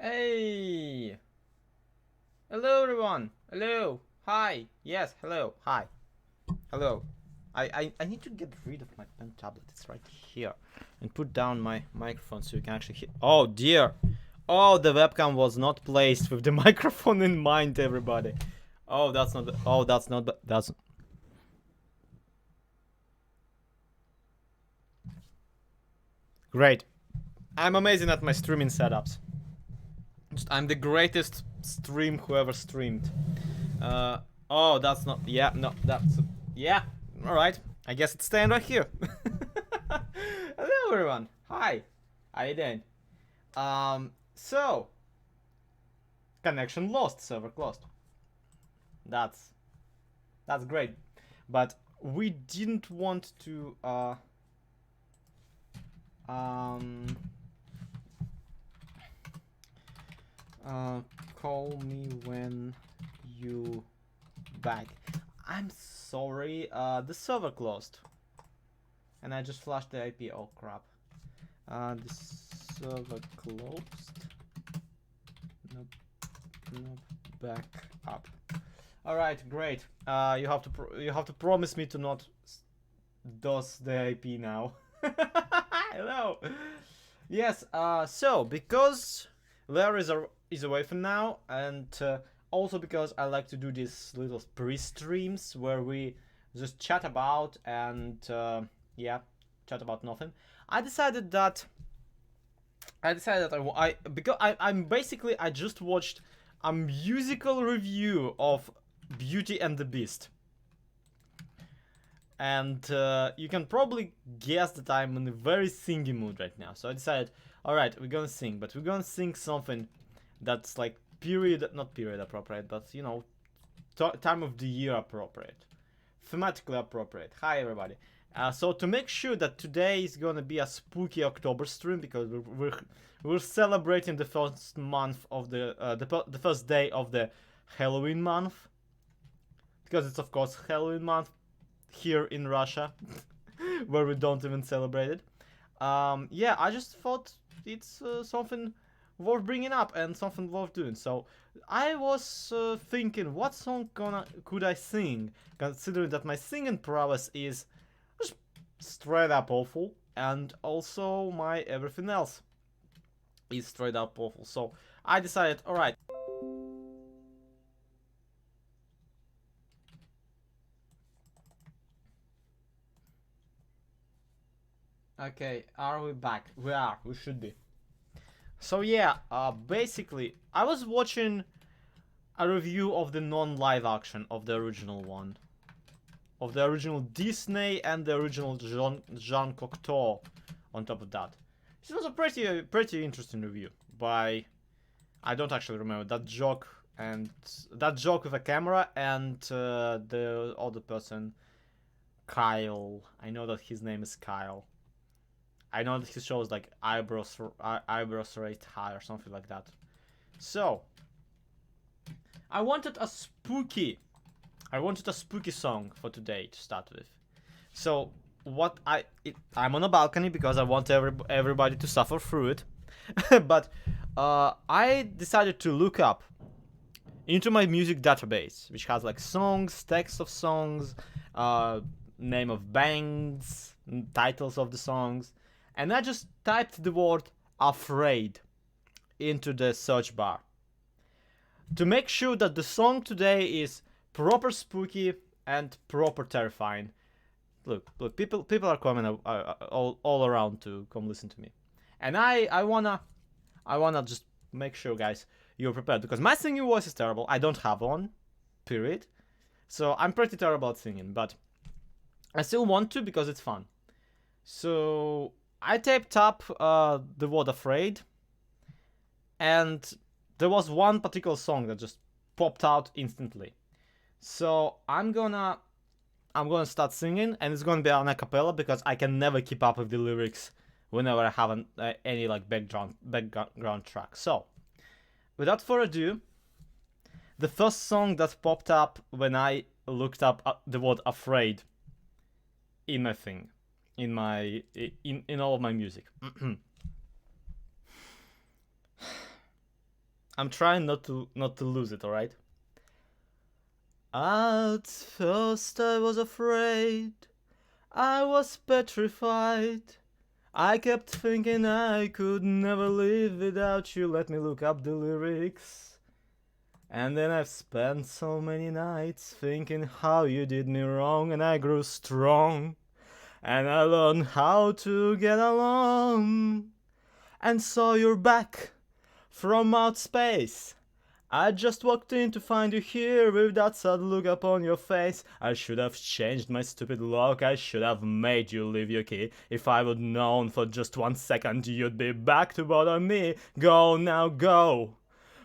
Hey! Hello everyone! Hello! Hi! Yes, hello! Hi! Hello! I need to get rid of my pen tablet, it's right here. And put down my microphone so you can actually hear. Oh dear! Oh, the webcam was not placed with the microphone in mind, everybody. Oh, that's not. Oh, that's not. That's. Great. I'm amazing at my streaming setups. I'm the greatest stream who ever streamed. Uh, oh, that's not. Yeah, no, that's. Yeah, alright. I guess it's staying right here. Hello, everyone. Hi. How you doing? So. Connection lost, server closed. That's. That's great. But we didn't want to, um. Call me when you back. I'm sorry, the server closed. And I just flashed the IP, oh crap. The server closed. Nope, back up. Alright, great. You have to promise me to not DOS the IP now. Hello! Yes, so, because Larry is away from now, and also because I like to do these little pre-streams where we just chat about and yeah, chat about nothing. I decided that I'm basically I just watched a musical review of Beauty and the Beast. And you can probably guess that I'm in a very singy mood right now. So I decided, alright, we're gonna sing, but we're gonna sing something that's like not period appropriate, but you know, time of the year appropriate, thematically appropriate. Hi everybody. So to make sure that today is gonna be a spooky October stream, because we're celebrating the first month of the first day of the Halloween month, because it's of course Halloween month here in Russia, where we don't even celebrate it. Yeah, I just thought it's something worth bringing up and something worth doing. So I was thinking, what song could I sing, considering that my singing prowess is just straight up awful, and also my everything else is straight up awful. So I decided, all right. Okay, are we back? We are. We should be. So yeah, basically, I was watching a review of the non-live action of the original one, of the original Disney and the original Jean Cocteau. On top of that, this was a pretty interesting review by, I don't actually remember that joke with a camera and the other person, Kyle. I know that his name is Kyle. I know that he shows like eyebrows raised high or something like that. So I wanted a spooky song for today to start with. So I'm on a balcony because I want everybody to suffer through it. But I decided to look up into my music database, which has like songs, text of songs, name of bands, titles of the songs, and I just typed the word afraid into the search bar to make sure that the song today is proper spooky and proper terrifying. Look, people are coming all around to come listen to me, and I wanna just make sure, guys, you're prepared, because my singing voice is terrible. I don't have one, period. So I'm pretty terrible at singing, but I still want to because it's fun. So I typed up the word afraid, and there was one particular song that just popped out instantly. So I'm gonna start singing, and it's gonna be an acapella because I can never keep up with the lyrics whenever I have any like background track. So without further ado, the first song that popped up when I looked up the word afraid in my thing, in all of my music. I'm trying not to lose it, alright? At first I was afraid, I was petrified. I kept thinking I could never live without you. Let me look up the lyrics. And then I've spent so many nights thinking how you did me wrong, and I grew strong. And I learned how to get along. And saw you're back from out space. I just walked in to find you here with that sad look upon your face. I should have changed my stupid lock, I should have made you leave your key. If I would known for just 1 second you'd be back to bother me. Go now, go.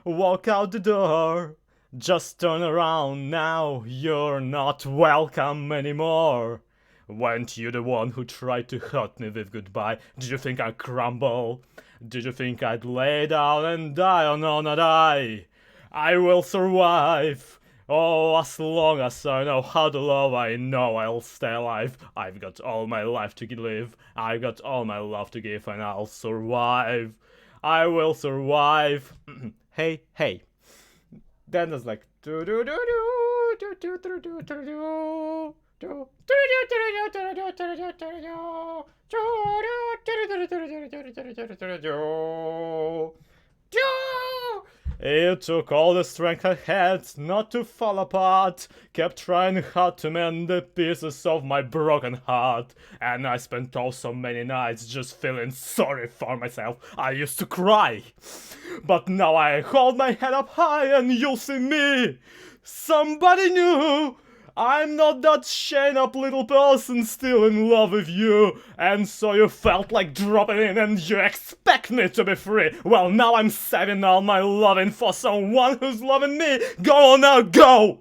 Walk out the door. Just turn around now, you're not welcome anymore. Weren't you the one who tried to hurt me with goodbye? Did you think I'd crumble? Did you think I'd lay down and die? Oh no, not I. I will survive. Oh, as long as I know how to love, I know I'll stay alive. I've got all my life to live. I've got all my love to give, and I'll survive. I will survive. Hey, hey. Then there's like do do do do do do do do do do. It took all the strength I had not to fall apart. Kept trying hard to mend the pieces of my broken heart. And I spent all so many nights just feeling sorry for myself. I used to cry. But now I hold my head up high and you'll see me. Somebody new. I'm not that chained up little person still in love with you. And so you felt like dropping in and you expect me to be free. Well, now I'm saving all my loving for someone who's loving me. Go on now, go!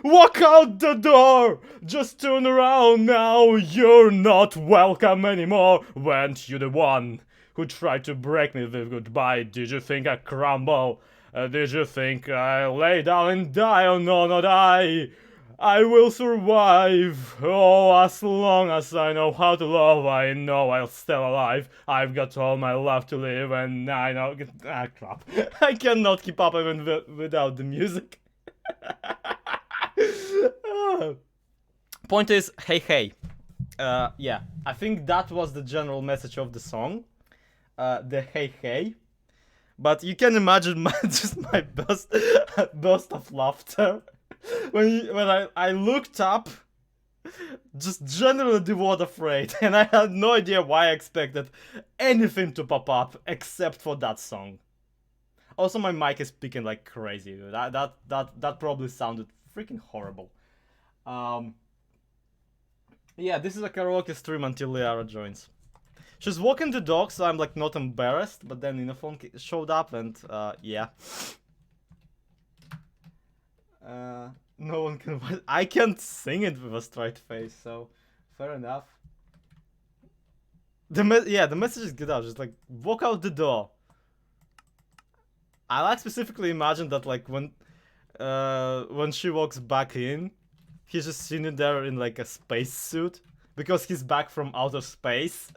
Walk out the door! Just turn around now, you're not welcome anymore. Weren't you the one who tried to break me with goodbye? Did you think I crumble? Did you think I lay down and die? Oh no, not I! I will survive. Oh, as long as I know how to love, I know I'll stay alive. I've got all my life to live, and I know. Ah, crap. I cannot keep up even without the music. Point is, hey, hey. Yeah, I think that was the general message of the song. The hey, hey. But you can imagine just my burst of laughter. When I looked up, just generally the word afraid, and I had no idea why I expected anything to pop up except for that song. Also, my mic is picking like crazy. That probably sounded freaking horrible. Yeah, this is a karaoke stream until Liara joins. She's walking the dog, so I'm like not embarrassed. But then Inaphone showed up, and yeah. No one can. I can't sing it with a straight face, so fair enough. The message is good out. Just like walk out the door. I like specifically imagine that like when she walks back in, he's just sitting there in like a space suit because he's back from outer space.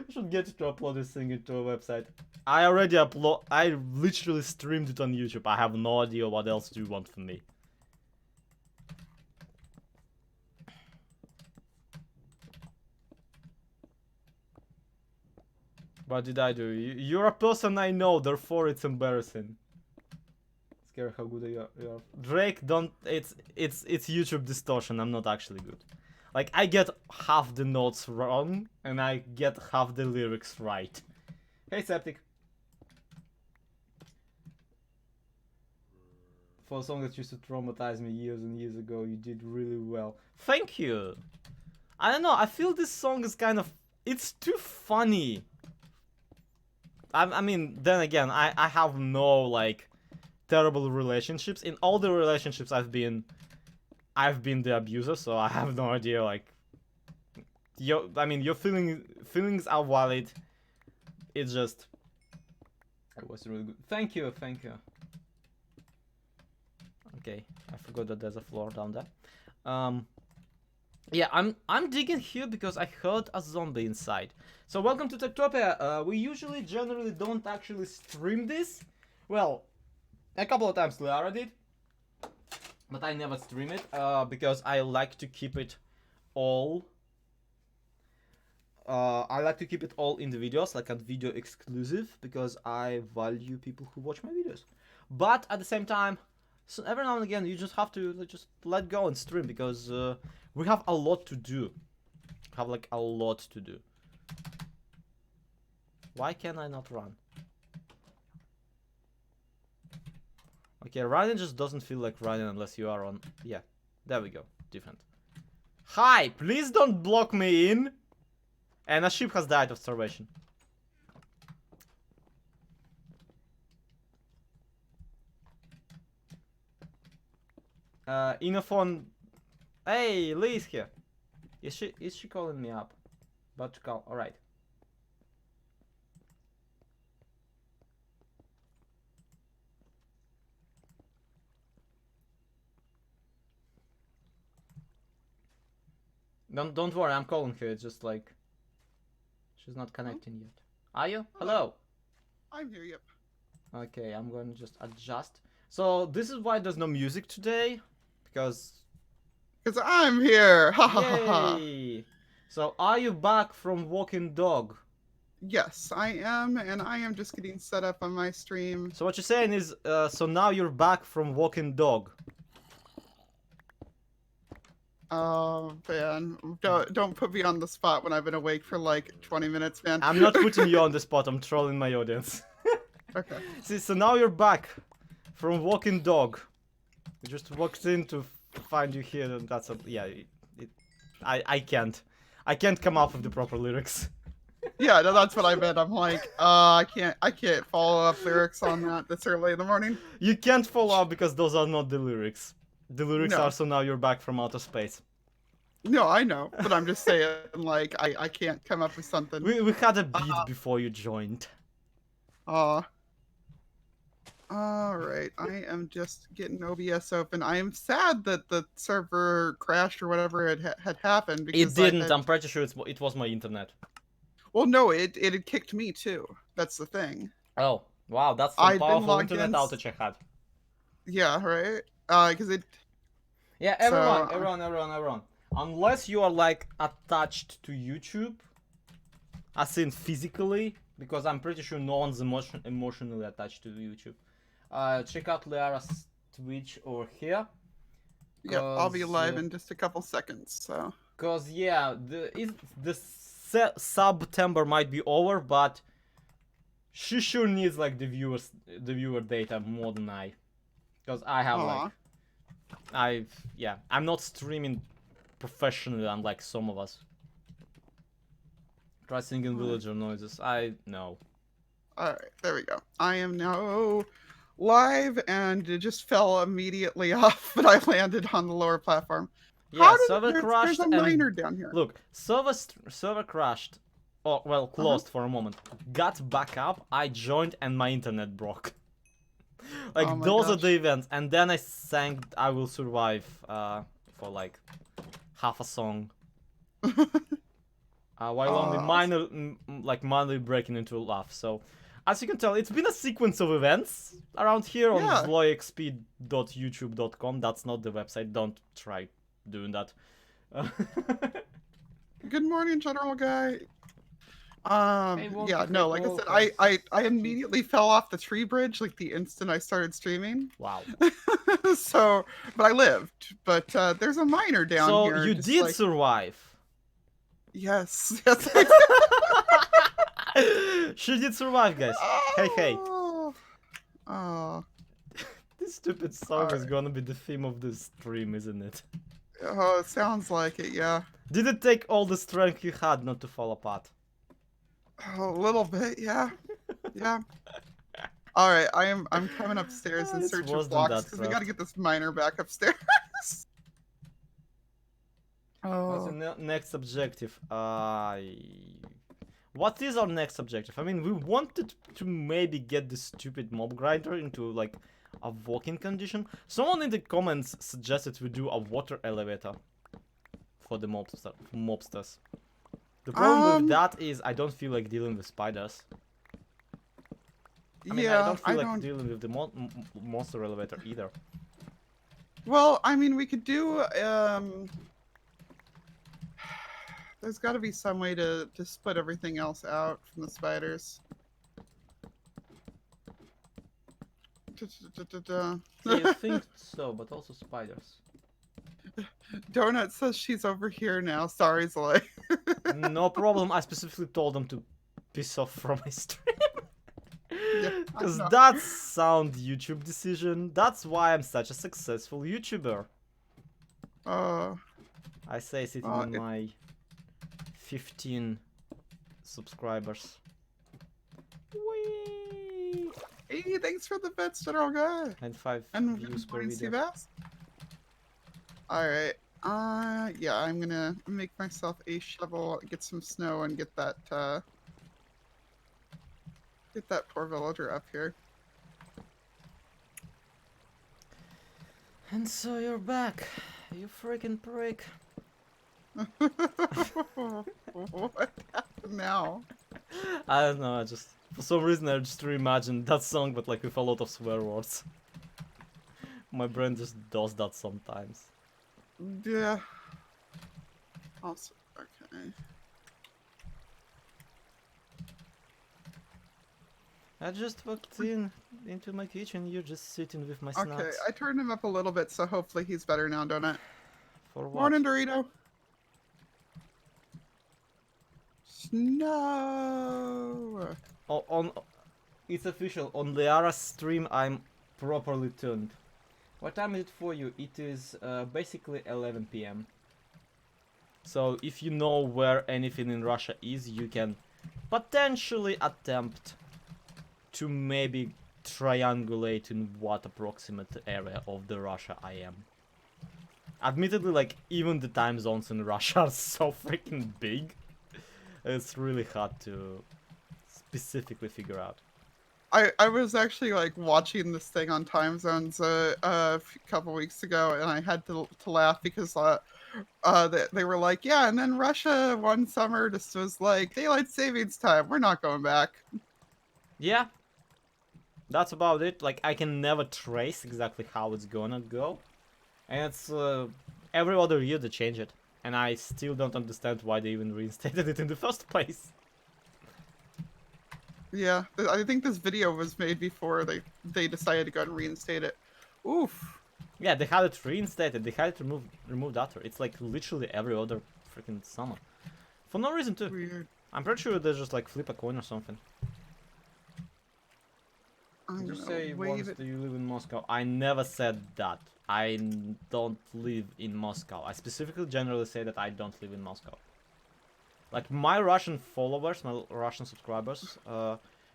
Should get to upload this thing into a website. I literally streamed it on YouTube. I have no idea what else do you want from me. What did I do? You're a person I know, therefore it's embarrassing. Scared how good you are. Drake, don't. It's YouTube distortion. I'm not actually good. Like, I get half the notes wrong, and I get half the lyrics right. Hey, Septic. For a song that used to traumatize me years and years ago, you did really well. Thank you! I don't know, I feel this song is kind of... It's too funny. I mean, then again, I have no, like, terrible relationships. In all the relationships I've been the abuser, so I have no idea, like... your feelings are valid. It's just... It was really good. Thank you, thank you. Okay, I forgot that there's a floor down there. Yeah, I'm digging here because I heard a zombie inside. So welcome to TekTopia. We generally don't actually stream this. Well, a couple of times Lara did, but I never stream it because I like to keep it all. I like to keep it all in the videos, like a video exclusive, because I value people who watch my videos. But at the same time, so every now and again, you just have to just let go and stream because we have a lot to do. Have like a lot to do. Why can I not run? Okay, running just doesn't feel like running unless you are on. Yeah, there we go. Different. Hi, please don't block me in. And a sheep has died of starvation. Inophone. Hey, Lee's here. Is she calling me up? About to call. All right. Don't worry. I'm calling her. It's just like she's not connecting yet. Are you? Hello. I'm here. Yep. Okay, I'm going to just adjust. So this is why there's no music today, because I'm here. Ha ha ha ha. yay! So are you back from walking dog? Yes, I am, and I am just getting set up on my stream. So what you're saying is, so now you're back from walking dog. Oh man, don't put me on the spot when I've been awake for like 20 minutes, man. I'm not putting you on the spot. I'm trolling my audience. Okay. See, so now you're back from walking dog. You just walked in to find you here, and that's a yeah. I can't come up with the proper lyrics. Yeah, no, that's what I meant. I'm like, I can't follow up lyrics on that this early in the morning. You can't follow up because those are not the lyrics. The lyrics No. are so now you're back from outer space. No, I know, but I'm just saying, like, I can't come up with something. We had a beat before you joined. Alright, I am just getting OBS open. I am sad that the server crashed or whatever had happened. Because It didn't. I'm pretty sure it was my internet. Well, no, it had kicked me too. That's the thing. Oh, wow, that's some I've been powerful logged internet in outage I had. Yeah, right? Because it... Yeah, So, everyone. Unless you are like attached to YouTube, as in physically, because I'm pretty sure no one's emotionally attached to YouTube. Check out Liara's Twitch over here. Yep, I'll be live in just a couple seconds, so... Cause yeah, the September might be over, but she sure needs like the viewer data more than I, cause I have like, I'm not streaming professionally unlike some of us. Try singing villager noises. I know. Alright, there we go. I am now live, and it just fell immediately off, but I landed on the lower platform. Yeah, server crashed. There's a miner down here. Look, server crashed. Oh, well, closed for a moment. Got back up, I joined, and my internet broke. Like, those are the events. And then I sang I Will Survive for like half a song. While only minor breaking into a laugh. So, as you can tell, it's been a sequence of events around here on zloyxp.youtube.com. That's not the website. Don't try doing that. Good morning, general guy. Yeah, no, like I said, I immediately fell off the tree bridge like the instant I started streaming. Wow. So, but I lived. But there's a miner down here. So you did survive. Yes. She did survive, guys. Hey. Oh. This stupid song is gonna be the theme of this stream, isn't it? Oh, it sounds like it, yeah. Did it take all the strength you had not to fall apart? Oh, a little bit, yeah. Yeah. Alright, I'm coming upstairs in search of blocks because we gotta get this miner back upstairs. What's the next objective? What is our next objective? I mean, we wanted to maybe get this stupid mob grinder into like a walking condition. Someone in the comments suggested we do a water elevator for the mobsters. The problem with that is I don't feel like dealing with spiders. I mean, I don't feel like dealing with the monster elevator either. Well, I mean, we could do, there's got to be some way to split everything else out from the spiders. Yeah, you think so, but also spiders. Donut says she's over here now. Sorry, Zoe. No problem. I specifically told them to piss off from my stream. Because that's sound YouTube decision. That's why I'm such a successful YouTuber. I say sitting on my 15 subscribers. Whee! Hey, thanks for the bits, General Guy. And 5 views per video. Alright. Yeah, I'm gonna make myself a shovel, get some snow, and get that poor villager up here. And so you're back, you freaking prick. What happened now? I don't know, I just, for some reason I just reimagined that song but like with a lot of swear words. My brain just does that sometimes. Yeah. Also, okay. I just walked into my kitchen, you're just sitting with my snacks. Okay, I turned him up a little bit, so hopefully he's better now, don't I? For what? Morning, Dorito. Snow. Oh, it's official, on Liara's stream I'm properly tuned. What time is it for you? It is basically 11 PM. So if you know where anything in Russia is, you can potentially attempt to maybe triangulate in what approximate area of the Russia I am. Admittedly, like, even the time zones in Russia are so freaking big, it's really hard to specifically figure out. I was actually like watching this thing on time zones a couple weeks ago, and I had to laugh because they were like, yeah, and then Russia one summer just was like daylight savings time. We're not going back. Yeah, that's about it. Like, I can never trace exactly how it's gonna go, and it's every other year they change it, and I still don't understand why they even reinstated it in the first place. Yeah, I think this video was made before they decided to go and reinstate it. Oof. Yeah, they had it reinstated. They had it removed after. It's like literally every other freaking summer, for no reason too. Weird. I'm pretty sure they just like flip a coin or something. Did you say once do you live in Moscow? I never said that. I don't live in Moscow. I specifically generally say that I don't live in Moscow. Like, my Russian followers, my Russian subscribers,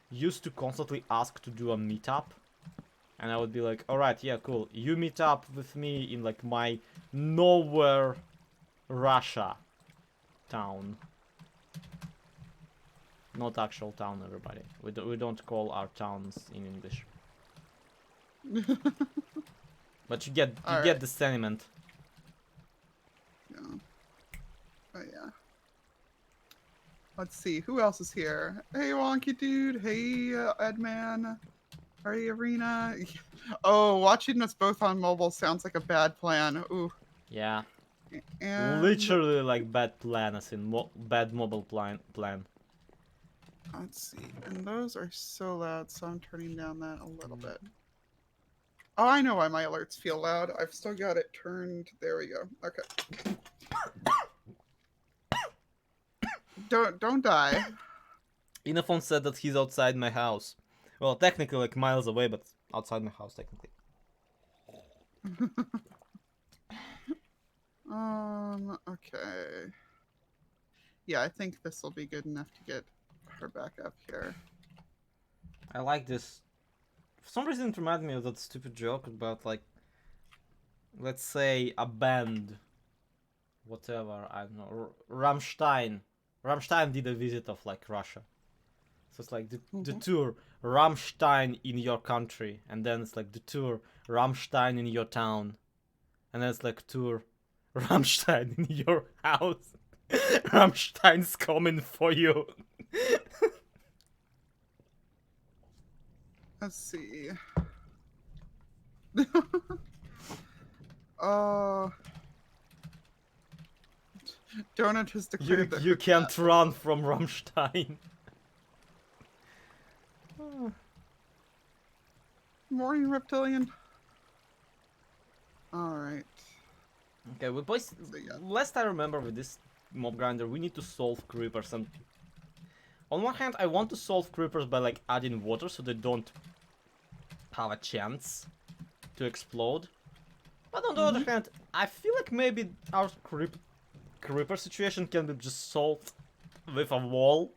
used to constantly ask to do a meetup. And I would be like, alright, yeah, cool. You meet up with me in, like, my nowhere Russia town. Not actual town, everybody. We don't call our towns in English. But you get the sentiment. Yeah. Oh yeah. Let's see, who else is here? Hey, Wonky Dude. Hey, Edman. Hey, Arena. Oh, watching us both on mobile sounds like a bad plan. Ooh. Yeah. And literally like bad plan, as in bad mobile plan. Let's see. And those are so loud, so I'm turning down that a little bit. Oh, I know why my alerts feel loud. I've still got it turned. There we go. Okay. Don't die. Inaphone said that he's outside my house. Well, technically like miles away, but outside my house technically. Okay. Yeah, I think this will be good enough to get her back up here. I like this. For some reason it reminded me of that stupid joke about, like, let's say a band, whatever, I don't know, Rammstein. Rammstein did a visit of, like, Russia. So it's like the tour Rammstein in your country, and then it's like the tour Rammstein in your town, and then it's like tour Rammstein in your house. Rammstein's coming for you. Let's see. Uh, Donut has declared that You her can't cat- run from Rammstein. Morning, reptilian. All right. Okay, we boys. yeah. Last I remember with this mob grinder, we need to solve creepers. And on one hand, I want to solve creepers by like adding water so they don't have a chance to explode. But on the other hand, I feel like maybe our creeper situation can be just solved with a wall.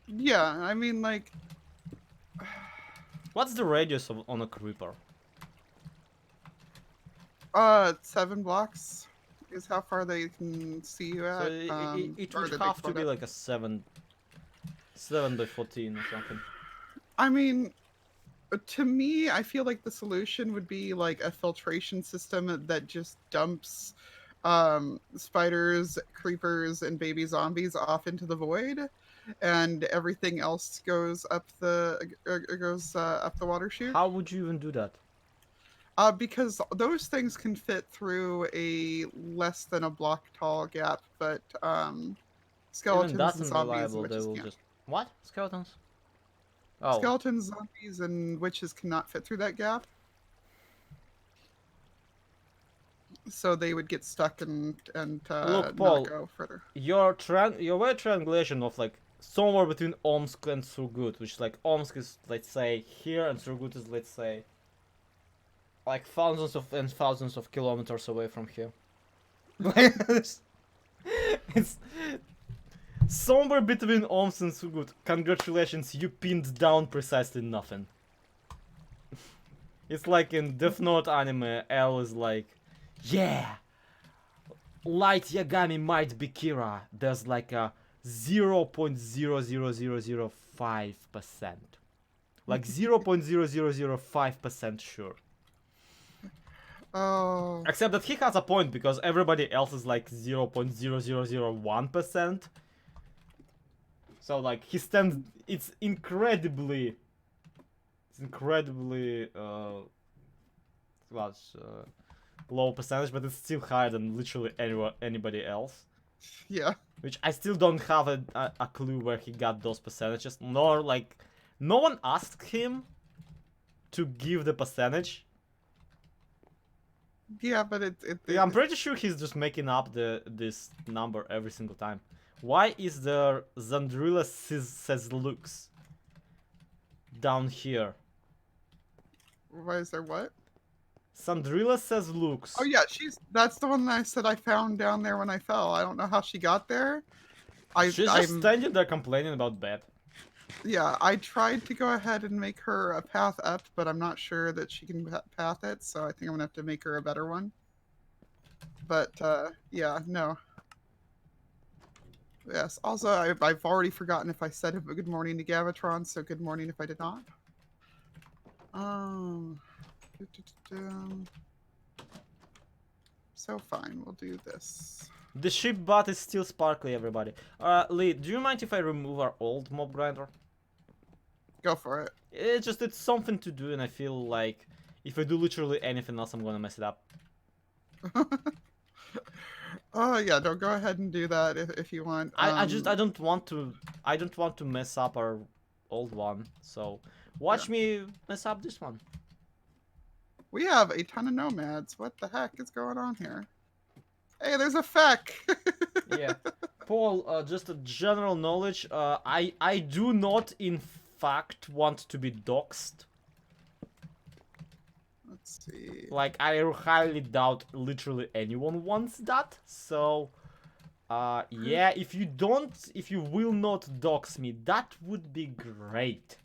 Yeah, I mean, like, What's the radius on a creeper? 7 blocks is how far they can see you So at. it or would that they have to can be look like a 7 by 14 or something. at. I mean, to me, I feel like the solution would be like a filtration system that just dumps spiders, creepers, and baby zombies off into the void, and everything else goes up the up the water chute. How would you even do that? Because those things can fit through a less than a block tall gap, but Even skeletons that's and zombies and unreliable, they witches will can't. just... What? Skeletons? Oh, Skeletons, zombies, and witches cannot fit through that gap. So they would get stuck and look, not Paul, go further. your word triangulation of like somewhere between Omsk and Surgut, which like Omsk is, let's say, here, and Surgut is, let's say, like thousands of kilometers away from here. It's somewhere between Omsk and Surgut. Congratulations, you pinned down precisely nothing. It's like in Death Note anime, L is like, yeah, Light Yagami might be Kira. There's like a 0.00005%. Like 0.0005% sure. Oh. Except that he has a point because everybody else is like 0.0001%. So like he stands, it's incredibly low percentage, but it's still higher than literally anybody else. Yeah. Which I still don't have a clue where he got those percentages. Nor like, no one asked him to give the percentage. Yeah, but Yeah, I'm pretty sure he's just making up this number every single time. Why is there Zandrilla says looks down here? Why is there what? Sandrilla says looks. Oh yeah, that's the one that I said I found down there when I fell. I don't know how she got there. She's just standing there complaining about bed. Yeah, I tried to go ahead and make her a path up, but I'm not sure that she can path it, so I think I'm gonna have to make her a better one. But yeah, no. Yes. Also, I've already forgotten if I said a good morning to Gavatron, so good morning if I did not. So fine, we'll do this. The ship butt is still sparkly, everybody. Lee, do you mind if I remove our old mob grinder? Go for it. It's something to do, and I feel like if I do literally anything else, I'm gonna mess it up. Oh yeah, don't go ahead and do that if you want. I don't want to mess up our old one. So watch me mess up this one. We have a ton of nomads. What the heck is going on here? Hey, there's a feck. Yeah, Paul. Just a general knowledge. I do not in fact want to be doxxed. Let's see. Like, I highly doubt literally anyone wants that. So, yeah, if you will not dox me, that would be great.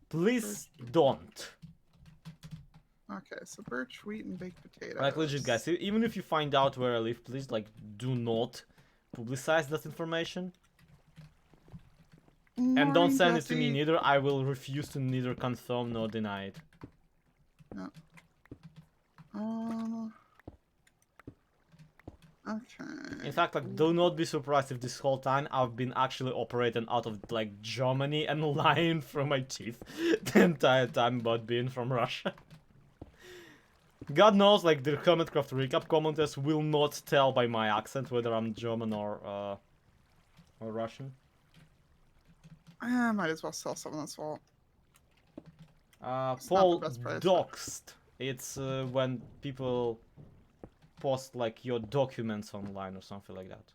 Please don't. Okay, so birch, wheat, and baked potatoes. Like, legit, guys, even if you find out where I live, please, like, do not publicize that information. And don't send it to me neither. I will refuse to neither confirm nor deny it. No. Okay. In fact, like, do not be surprised if this whole time I've been actually operating out of, like, Germany and lying through my teeth the entire time about being from Russia. God knows, like, the Hermitcraft recap commenters will not tell by my accent whether I'm German or Russian. Might as well sell some of this vault. It's not the Paul best price. doxed. It's when people post, like, your documents online or something like that.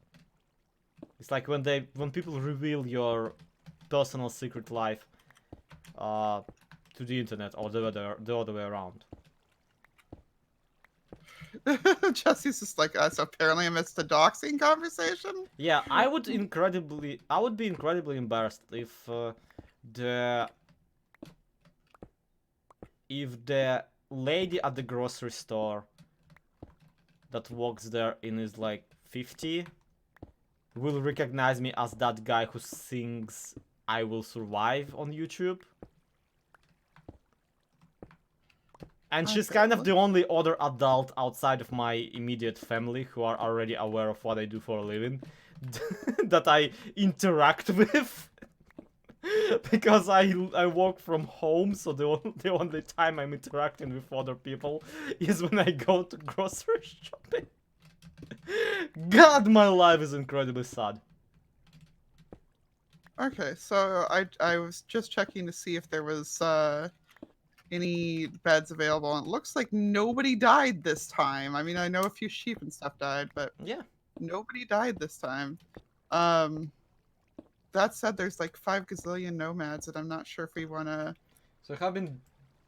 It's like when people reveal your personal secret life to the internet, or the other way around. Jesse's just like us. Apparently, I missed the doxing conversation. Yeah, I would be incredibly embarrassed if the lady at the grocery store that works there and is like 50 will recognize me as that guy who sings "I Will Survive" on YouTube. And she's kind of the only other adult outside of my immediate family who are already aware of what I do for a living that I interact with. Because I work from home, so the only time I'm interacting with other people is when I go to grocery shopping. God, my life is incredibly sad. Okay, so I was just checking to see if there was any beds available, and it looks like nobody died this time. I mean, I know a few sheep and stuff died, but Yeah. nobody died this time. That said, there's like 5 gazillion nomads, and I'm not sure if we want to... So I have been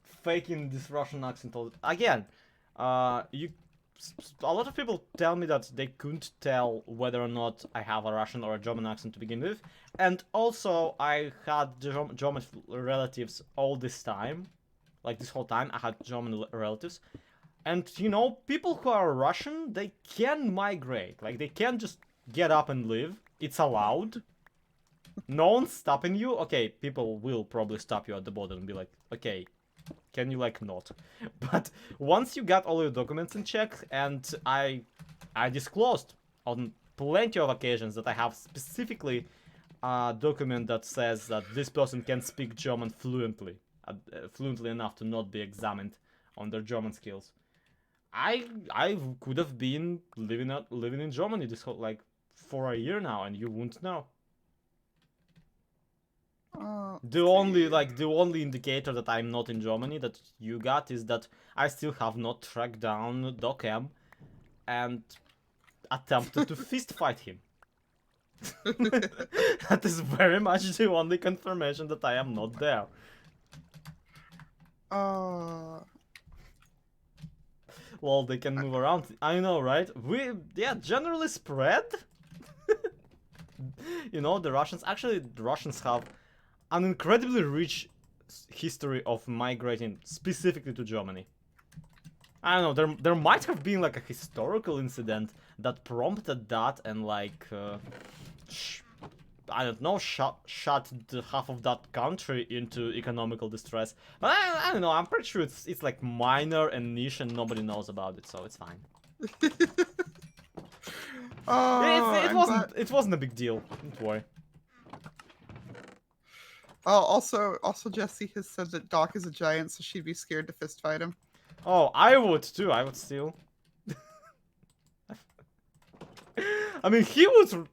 faking this Russian accent again. A lot of people tell me that they couldn't tell whether or not I have a Russian or a German accent to begin with, and also I had German relatives all this time, like this whole time I had German relatives, and you know, people who are Russian, they can migrate, like they can just get up and leave. It's allowed. No one's stopping you. Okay, people will probably stop you at the border and be like, okay, can you like not? But once you got all your documents in check, and I disclosed on plenty of occasions that I have specifically a document that says that this person can speak German fluently, fluently enough to not be examined on their German skills. I could have been living in Germany this whole, like, for a year now, and you wouldn't know. The only indicator that I'm not in Germany that you got is that I still have not tracked down Docam and attempted to fist fight him. That is very much the only confirmation that I am not there. Well, they can move around. I know, right? Generally spread. You know, the Russians have an incredibly rich history of migrating specifically to Germany. I don't know, there might have been like a historical incident that prompted that and like, I don't know, shut half of that country into economical distress. But I don't know, I'm pretty sure it's like minor and niche and nobody knows about it, so it's fine. It wasn't a big deal, don't worry. Also, Jessie has said that Doc is a giant, so she'd be scared to fist fight him. Oh, I would too. I would steal. I mean, he would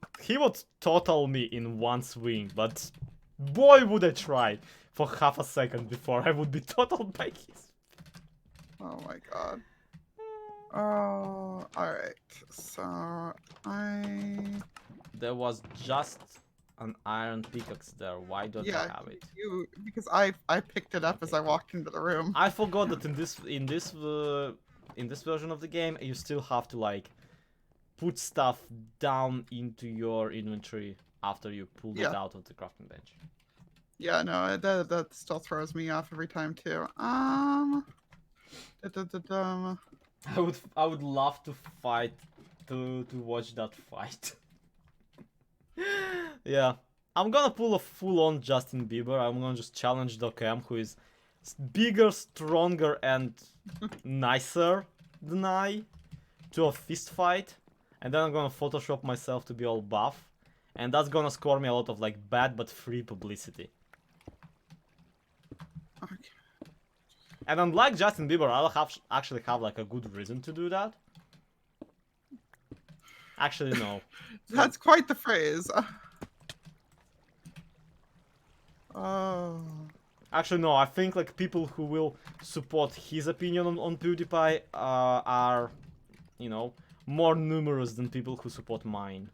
total me in one swing, but boy, would I try for half a second before I would be totaled by his. Oh my god. Oh, alright. So, There was just an iron pickaxe there. Why don't I have it? Because I picked it up as I walked into the room. I forgot that in this version of the game, you still have to like put stuff down into your inventory after you pull it out of the crafting bench. Yeah, no, that still throws me off every time too. I would love to fight to watch that fight. Yeah, I'm gonna pull a full-on Justin Bieber. I'm gonna just challenge Docam, who is bigger, stronger, and nicer deny to a fist fight, and then I'm gonna Photoshop myself to be all buff, and that's gonna score me a lot of like bad but free publicity. Okay. And unlike Justin Bieber, I'll actually have like a good reason to do that. Actually, no. That's quite the phrase. Oh. Actually, no. I think like people who will support his opinion on PewDiePie are, you know, more numerous than people who support mine.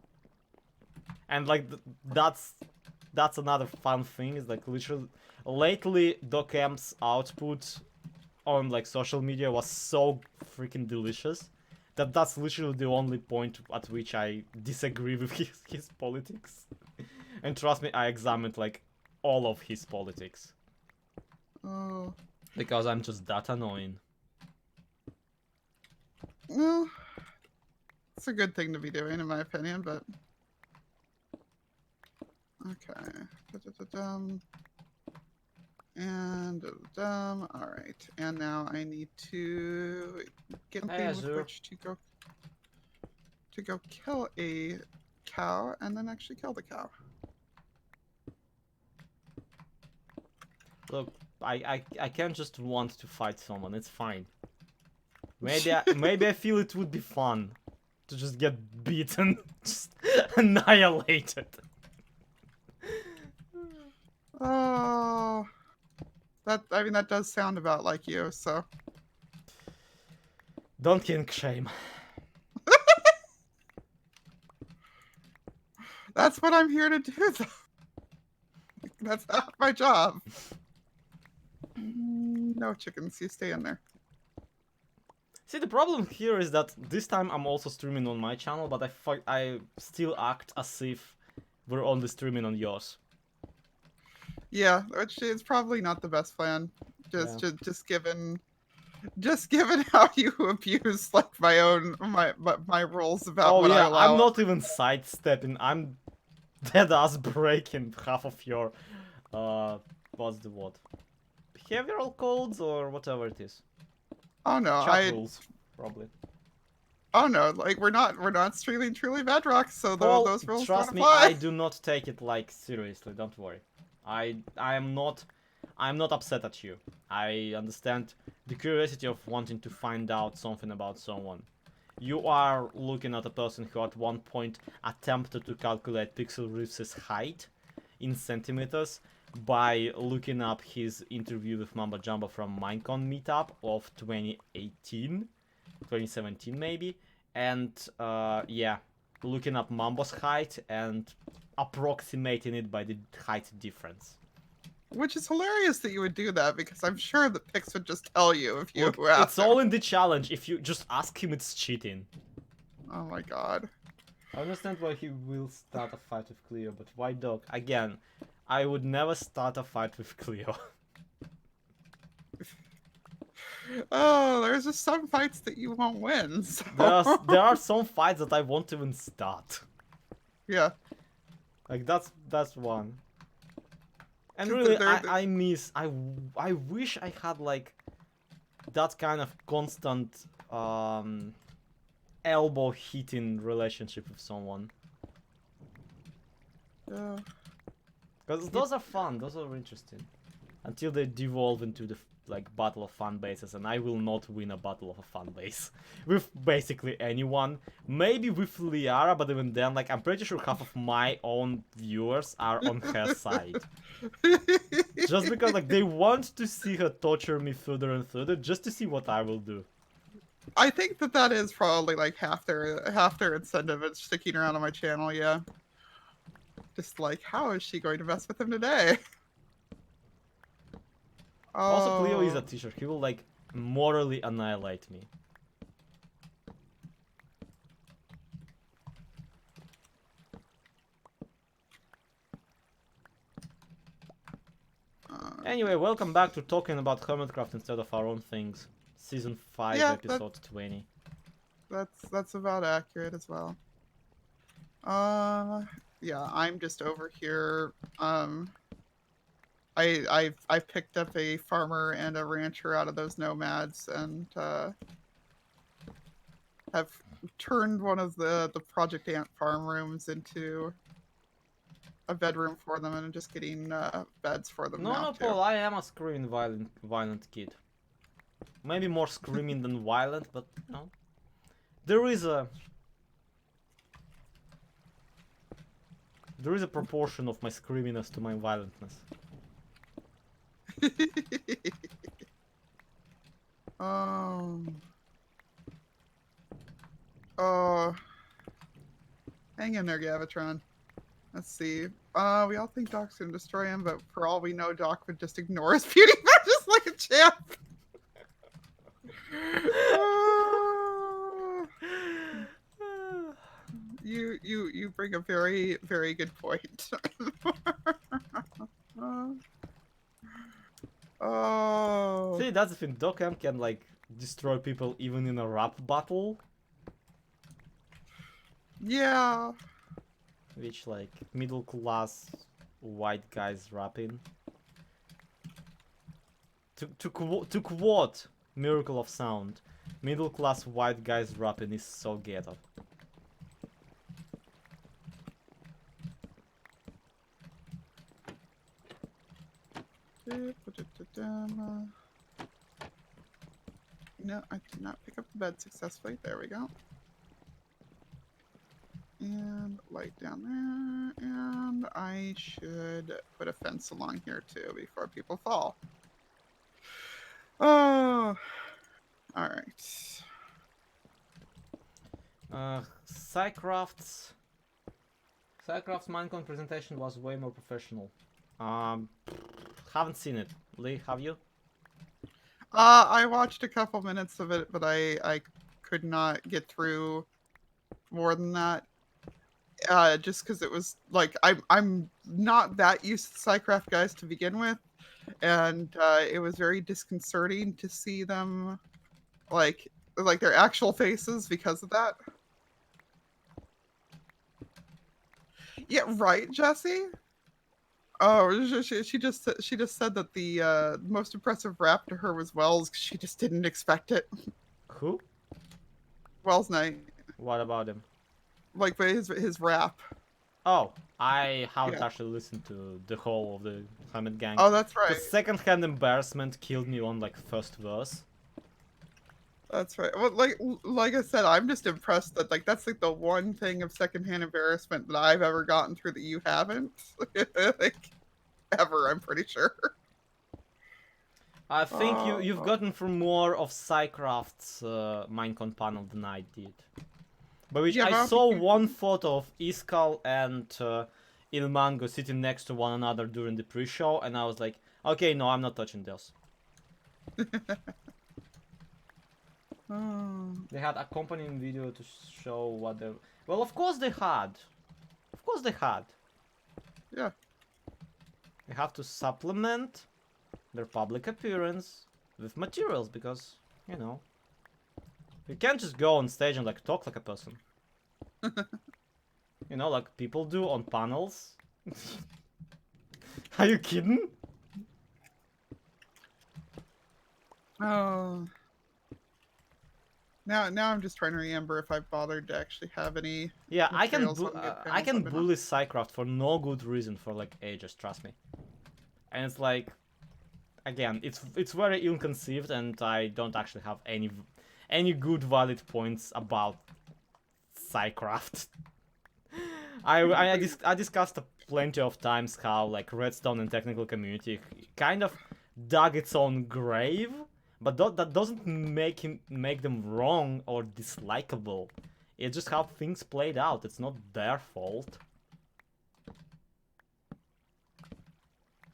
And like that's another fun thing. Is like literally lately DocM's output on like social media was so freaking delicious that that's literally the only point at which I disagree with his politics. And trust me, I examined like all of his politics. Oh. Because I'm just that annoying. Well, it's a good thing to be doing, in my opinion, but... Okay. Da-da-da-dum. And da-da-dum. Alright. And now I need to get something with Azure. which to go kill a cow and then actually kill the cow. Look, I can't just want to fight someone. It's fine. Maybe maybe I feel it would be fun to just get beaten, just annihilated. Oh, I mean that does sound about like you. So Don't kink shame. that's what I'm here to do. Though. That's not my job. No chickens, you stay in there. See, the problem here is that this time I'm also streaming on my channel, but I still act as if we're only streaming on yours. Yeah, which is probably not the best plan. Just given how you abuse like my rules about what I allow. I'm not even sidestepping. I'm dead ass breaking half of your what's the word? Behavioral codes or whatever it is. Oh no, Chat rules, probably. Oh no, like we're not streaming truly Bedrock, so Paul, those rules trust don't me, apply. I do not take it like seriously. Don't worry. I'm not upset at you. I understand the curiosity of wanting to find out something about someone. You are looking at a person who at one point attempted to calculate Pixel Riff's height in centimeters by looking up his interview with Mamba Jumbo from Minecon meetup of 2017 maybe, and yeah, looking up Mambo's height and approximating it by the height difference. Which is hilarious that you would do that, because I'm sure that Pix would just tell you if you Look, asked it's all in the challenge. If you just ask him, it's cheating. Oh my god. I understand why he will start a fight with Cleo, but why Doc? Again, I would never start a fight with Cleo. Oh, there's just some fights that you won't win. So... There are some fights that I won't even start. Yeah. Like that's one. And really, I wish I had like that kind of constant elbow hitting relationship with someone. Yeah. Because those are fun, those are interesting. Until they devolve into the like battle of fan bases, and I will not win a battle of a fan base with basically anyone. Maybe with Liara, but even then, like I'm pretty sure half of my own viewers are on her side. Just because like they want to see her torture me further and further, just to see what I will do. I think that is probably like half their incentive in sticking around on my channel. Yeah. Just like, how is she going to mess with him today? Also, Cleo is a Oh. teacher. He will like morally annihilate me. Anyway, welcome back to talking about Hermitcraft instead of our own things. Season 5, Yeah, episode 20. That's about accurate as well. Yeah, I'm just over here. I picked up a farmer and a rancher out of those nomads, and have turned one of the Project Ant farm rooms into a bedroom for them, and I'm just getting beds for them No, now no, too. Paul, I am a screaming violent kid. Maybe more screaming than violent, but you know, there is a proportion of my screaminess to my violentness. Oh, hang in there, Gavitron. Let's see. We all think Doc's gonna destroy him, but for all we know, Doc would just ignore his beauty just like a champ. You bring a very, very good point. Oh. See, that's the thing. Docam can like destroy people even in a rap battle, Yeah. which like middle class white guys rapping. To quote Miracle of Sound, middle class white guys rapping is so ghetto. No, I did not pick up the bed successfully. There we go. And light down there. And I should put a fence along here too before people fall. Oh. Alright. Psycraft's Minecon presentation was way more professional. Haven't seen it. Lee, have you? I watched a couple minutes of it, but I could not get through more than that. Just because it was like I'm not that used to Psycraft guys to begin with, and it was very disconcerting to see them like their actual faces because of that. Yeah, right, Jesse. Oh, she just said that the most impressive rap to her was Wells. 'Cause she just didn't expect it. Who? Wells Knight, What about him? like but his rap. Oh, I haven't Yeah. actually listened to the whole of the Hammond Gang. Oh, that's right. The second-hand embarrassment killed me on like first verse. That's right. Well, like I said, I'm just impressed that like that's like the one thing of secondhand embarrassment that I've ever gotten through that you haven't. Like ever, I'm pretty sure. I think you've gotten through more of Psycraft's Minecon panel than I did. By which Yeah, I but saw one photo of Iskal and Ilmango sitting next to one another during the pre-show, and I was like, okay, no, I'm not touching those. They had accompanying video to show what they... Well, of course they had. Of course they had. Yeah. They have to supplement their public appearance with materials because, you know, you can't just go on stage and like talk like a person. You know, like people do on panels. Are you kidding? Oh. Now I'm just trying to remember if I bothered to actually have any. Yeah, I can materials on good I panels can up enough. bully Psycraft for no good reason for like ages, trust me. And it's like, again, it's very ill-conceived, and I don't actually have any good valid points about Psycraft. I discussed plenty of times how like Redstone and technical community kind of dug its own grave, but that doesn't make them wrong or dislikable. It's just how things played out. It's not their fault.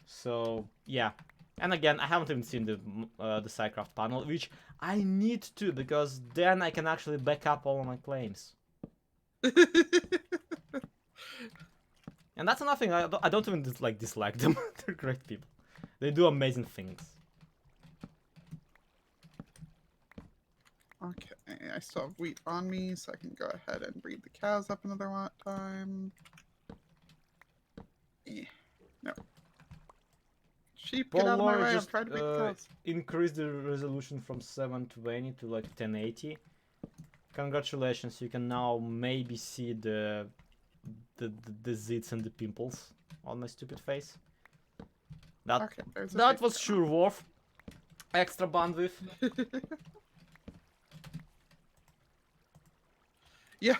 So yeah, and again, I haven't even seen the Psycraft panel, which I need to, because then I can actually back up all of my claims. And that's another thing. I don't even dislike them. They're great people. They do amazing things. Okay, I still have wheat on me, so I can go ahead and breed the cows up another time. No. Sheep, get out of my way, I'm trying to breed the cows. Increase the resolution from 720 to like 1080. Congratulations, you can now maybe see the zits and the pimples on my stupid face. That Okay, there's a that was picture. sure worth extra bandwidth. Yeah,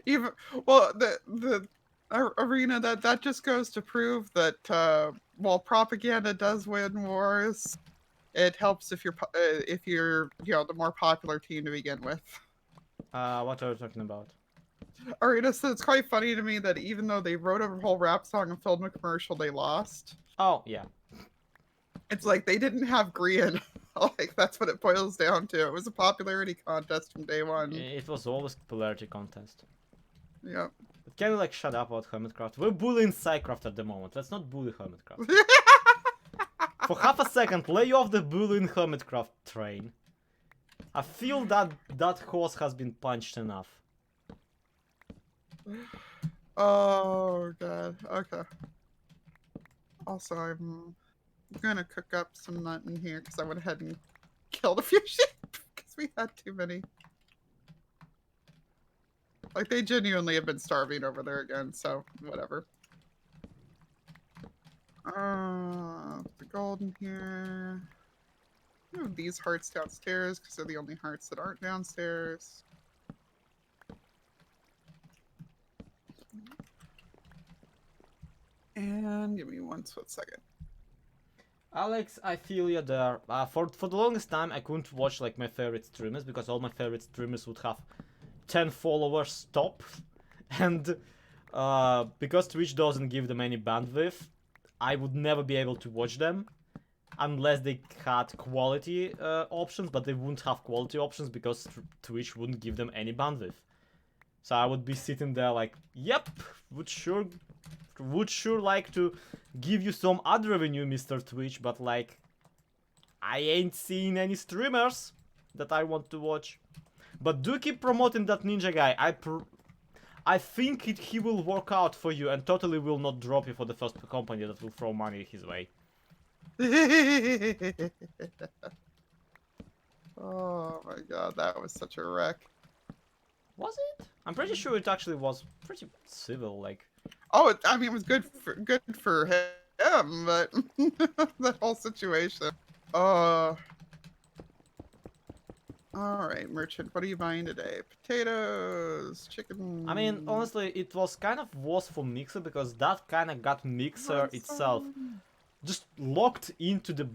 even well, the arena that just goes to prove that while propaganda does win wars, it helps if you're the more popular team to begin with. What are you talking about? Arena said it's quite funny to me that even though they wrote a whole rap song and filmed a commercial, they lost. Oh, yeah. It's like they didn't have Grian. Like that's what it boils down to. It was a popularity contest from day one. It was always popularity contest. Yep. But can we like shut up about Hermitcraft? We're bullying Psycraft at the moment. Let's not bully Hermitcraft. For half a second, lay off the bullying Hermitcraft train. I feel that that horse has been punched enough. Oh god. Okay. Also, I'm gonna cook up some mutton here because I went ahead and killed a few sheep because we had too many. Like they genuinely have been starving over there again, so whatever. The gold in here. Move these hearts downstairs because they're the only hearts that aren't downstairs. And give me one split second. Alex, I feel you there. For the longest time, I couldn't watch like my favorite streamers because all my favorite streamers would have 10 followers top, and because Twitch doesn't give them any bandwidth, I would never be able to watch them unless they had quality options, but they wouldn't have quality options because Twitch wouldn't give them any bandwidth. So I would be sitting there like, yep, would sure like to give you some ad revenue, Mr. Twitch, but like, I ain't seen any streamers that I want to watch. But do keep promoting that ninja guy. I think he will work out for you and totally will not drop you for the first company that will throw money his way. Oh my god, that was such a wreck. Was it? I'm pretty sure it actually was pretty civil, like. Oh, I mean, it was good for him, but that whole situation. All right, merchant, what are you buying today? Potatoes, chicken. I mean, honestly, it was kind of worse for Mixer because that kind of got Mixer itself just locked into the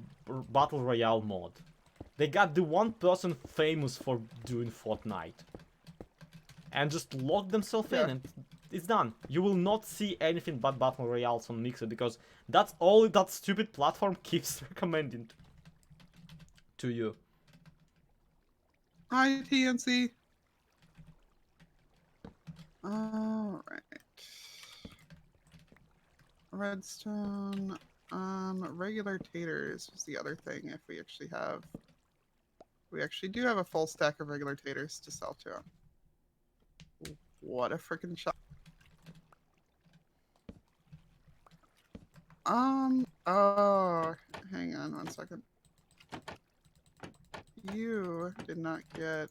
Battle Royale mode. They got the one person famous for doing Fortnite. And just locked themselves in and it's done. You will not see anything but Battle Royales on Mixer because that's all that stupid platform keeps recommending to you. Hi, TNC. All right. Redstone. Regular taters was the other thing. If we actually have, we actually do have a full stack of regular taters to sell to him. What a freaking shot. Oh, hang on one second. You did not get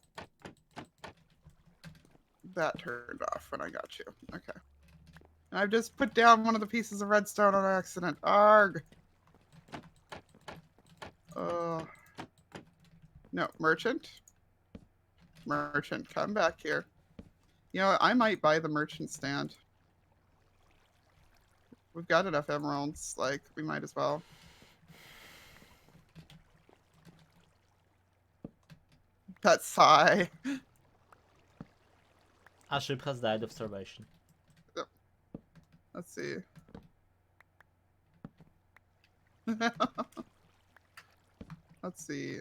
that turned off when I got you. Okay. And I've just put down one of the pieces of redstone on accident. Arg! No, merchant? Merchant, come back here. You know, I might buy the merchant stand. We've got enough emeralds, like, we might as well. That sigh. A ship has died of starvation. Yep. Let's see. Let's see.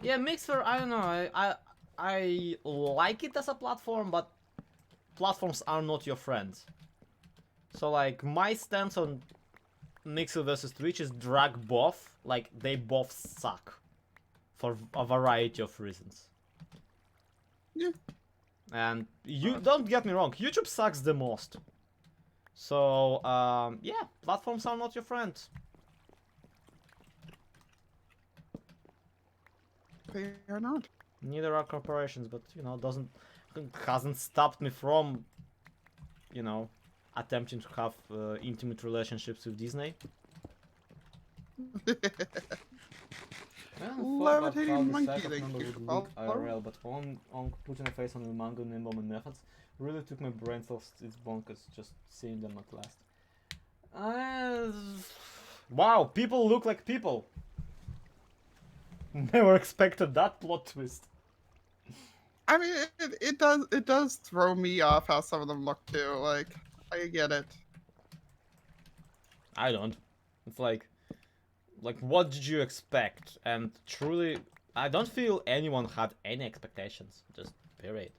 Yeah, Mixer, I don't know, I like it as a platform, but platforms are not your friends. So like, my stance on Mixer versus Twitch is drag both, like, they both suck. For a variety of reasons. Yeah. And you don't get me wrong, YouTube sucks the most. So, yeah, platforms are not your friends. They are not. Neither are corporations, but you know, doesn't hasn't stopped me from, you know, attempting to have intimate relationships with Disney. I haven't thought about how Levitating the monkey, psychopath thank member you would for look following. IRL, but on putting a face on the mango name and methods really took my brain cells its bonkers just seeing them at last. Wow, people look like people. Never expected that plot twist. I mean, it does throw me off how some of them look too. Like, I get it. I don't. It's like what did you expect? And truly, I don't feel anyone had any expectations. Just period.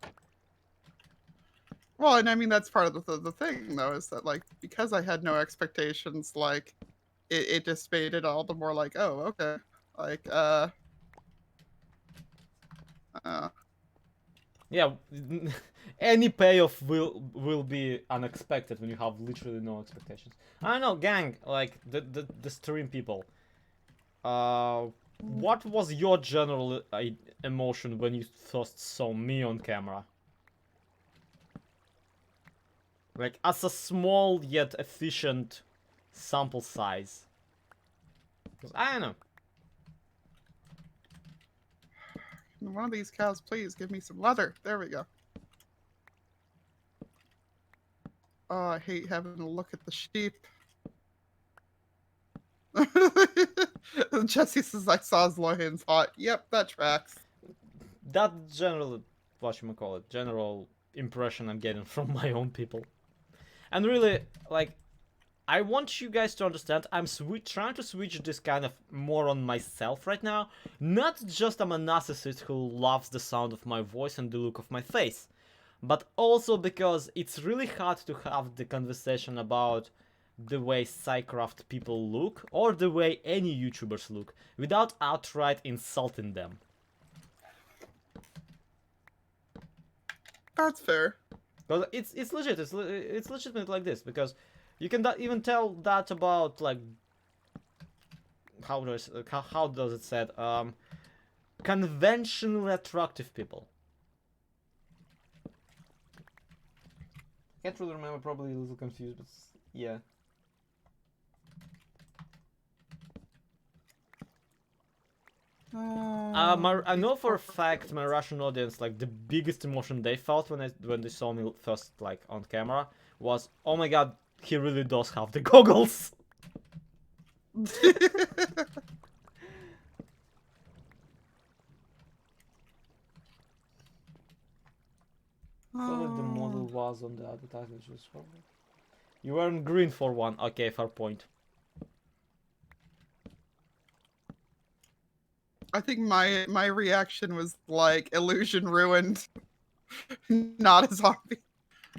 Well, and I mean that's part of the thing though, is that like because I had no expectations, like it just made it all the more like, oh, okay, like uh Yeah, any payoff will be unexpected when you have literally no expectations. I don't know, gang, like the stream people. What was your general emotion when you first saw me on camera? Like, as a small yet efficient sample size. 'Cause I don't know. one of these cows, please give me some leather. There we go. Oh, I hate having to look at the sheep. Jesse says I saw his loins hot. Yep, that tracks. That general, whatchamacallit, general impression I'm getting from my own people. And really, like, I want you guys to understand I'm trying to switch this kind of more on myself right now. Not just I'm a narcissist who loves the sound of my voice and the look of my face, but also because it's really hard to have the conversation about the way Psycraft people look or the way any YouTubers look without outright insulting them. That's fair. Because it's legit, it's legitimate like this, because you can even tell that about, like, how does it said, conventionally attractive people. Can't really remember, probably a little confused, but yeah. I know for a fact my Russian audience, like, the biggest emotion they felt when they saw me first, like, on camera was, oh my god, he really does have the goggles. So that the model was on the advertisement. You weren't green for one. Okay, fair point. I think my reaction was like illusion ruined, not a zombie.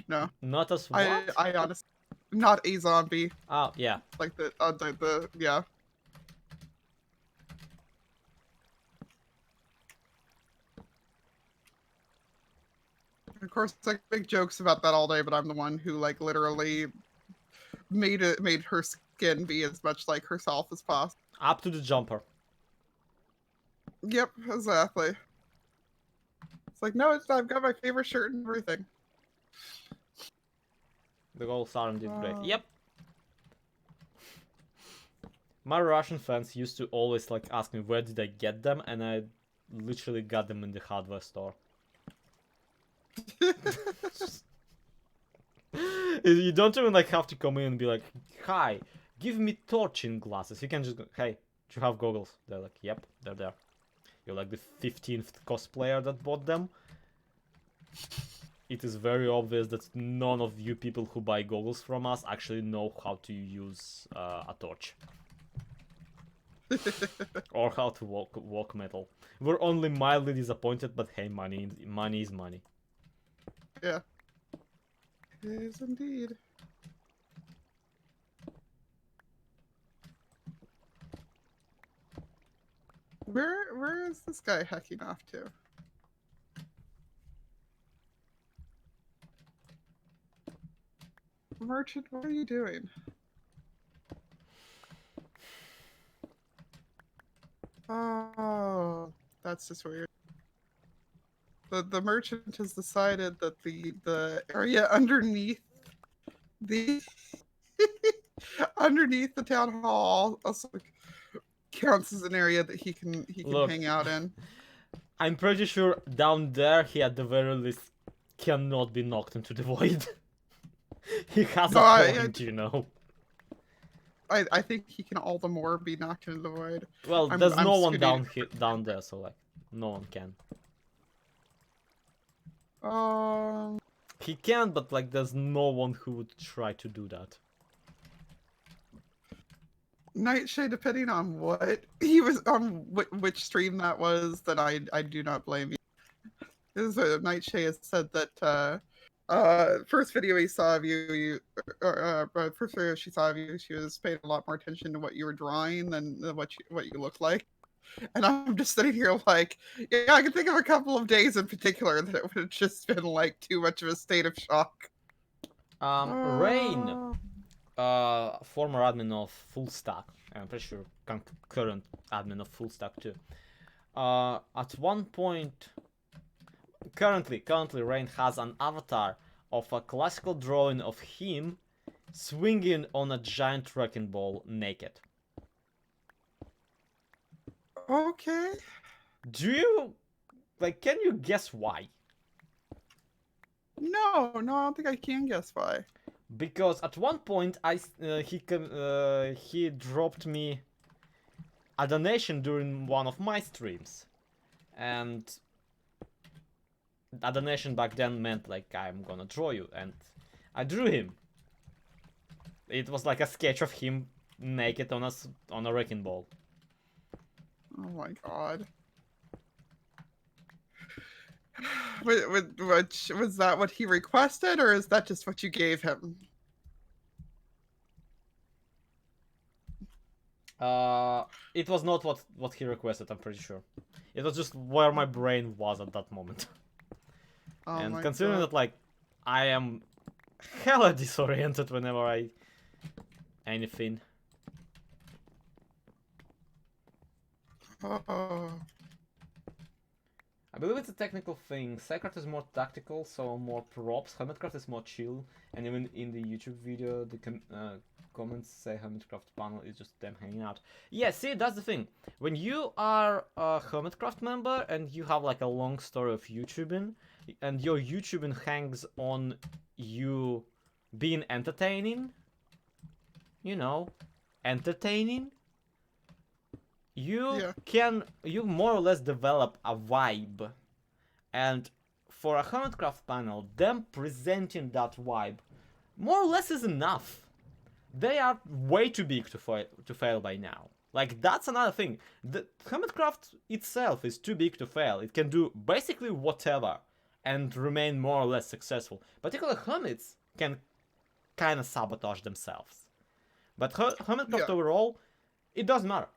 No, Not as what? I honestly not a zombie. Oh yeah. Like the yeah. Of course, I make jokes about that all day, but I'm the one who like literally made her skin be as much like herself as possible. Up to the jumper. Yep, exactly. It's like no, I've got my favorite shirt and everything. The goals are indeed great. Yep. My Russian fans used to always like ask me where did I get them, and I literally got them in the hardware store. You don't even like have to come in and be like, hi, give me torching glasses. You can just go, hey, do you have goggles? They're like, yep, they're there. You're like the 15th cosplayer that bought them. It is very obvious that none of you people who buy goggles from us actually know how to use a torch. Or how to walk metal. We're only mildly disappointed, but hey, money is money. Yeah. It is indeed. Where is this guy hacking off to? Merchant, what are you doing? Oh, that's just weird. the merchant has decided that the area underneath the underneath the town hall also counts as an area that he can Look. hang out in. I'm pretty sure down there he at the very least cannot be knocked into the void. He has No, a point, you know. I think he can all the more be knocked into the void. Well, I'm- there's I'm no one scooting- down there, so like, no one can. He can, but like, there's no one who would try to do that. Nightshade, depending on what he was on, which stream that was, then I do not blame you. This Nightshade has said that first video he saw of you, first video she saw of you, she was paying a lot more attention to what you were drawing than what you look like. And I'm just sitting here like, yeah, I can think of a couple of days in particular that it would have just been like too much of a state of shock. Rain, former admin of Full Stack, I'm pretty sure current admin of Full Stack too. At one point, currently Rain has an avatar of a classical drawing of him swinging on a giant wrecking ball naked. Okay. Do you, like, can you guess why? No, I don't think I can guess why. Because at one point he dropped me a donation during one of my streams, and a donation back then meant like I'm gonna draw you, and I drew him. It was like a sketch of him naked on a wrecking ball. Oh my god. Was that what he requested, or is that just what you gave him? It was not what he requested, I'm pretty sure. It was just where my brain was at that moment. Oh And my considering god. that, like, I am hella disoriented whenever I... anything. Oh. I believe it's a technical thing. Psycraft is more tactical, so more props. Hermitcraft is more chill, and even in the YouTube video, the comments say Hermitcraft panel is just them hanging out. Yeah, see, that's the thing. When you are a Hermitcraft member and you have like a long story of YouTubing, and your YouTubing hangs on you being entertaining, you know, entertaining, you more or less develop a vibe. And for a Hermitcraft panel, them presenting that vibe more or less is enough. They are way too big to fail by now. Like, that's another thing. The Hermitcraft itself is too big to fail. It can do basically whatever and remain more or less successful. Particularly Hermits can kind of sabotage themselves. But Hermitcraft overall, it doesn't matter.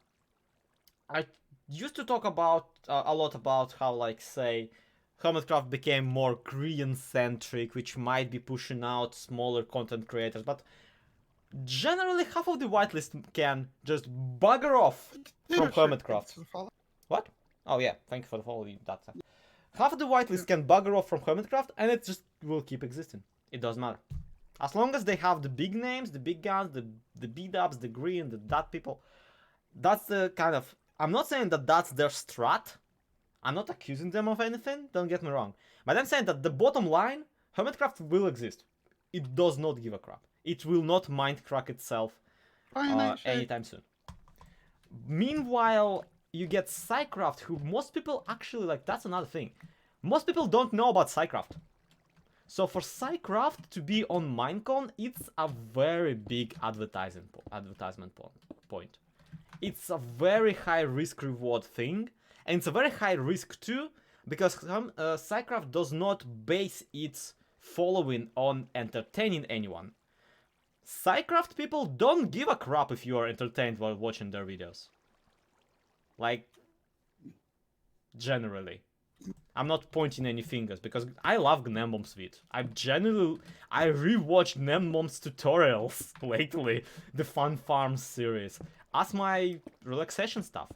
I used to talk about a lot about how, like, say, Hermitcraft became more Korean-centric, which might be pushing out smaller content creators, but generally half of the whitelist can just bugger off from Hermitcraft. What? Oh yeah, thank you for the follow. That's half of the whitelist can bugger off from Hermitcraft, and it just will keep existing. It doesn't matter. As long as they have the big names, the big guns, the B-dubs, the green, the that people, that's the kind of... I'm not saying that that's their strat. I'm not accusing them of anything, don't get me wrong. But I'm saying that the bottom line, Hermitcraft will exist. It does not give a crap. It will not mind crack itself anytime soon. Meanwhile, you get Psycraft, who most people actually, like, that's another thing. Most people don't know about Psycraft. So for Psycraft to be on Minecon, it's a very big advertisement point. It's a very high risk reward thing, and it's a very high risk too, because Psycraft does not base its following on entertaining anyone. Psycraft people don't give a crap if you are entertained while watching their videos. Like, generally. I'm not pointing any fingers, because I love Gnembomb's vid. I rewatched Gnembomb's tutorials lately, the Fun Farms series, as my relaxation stuff.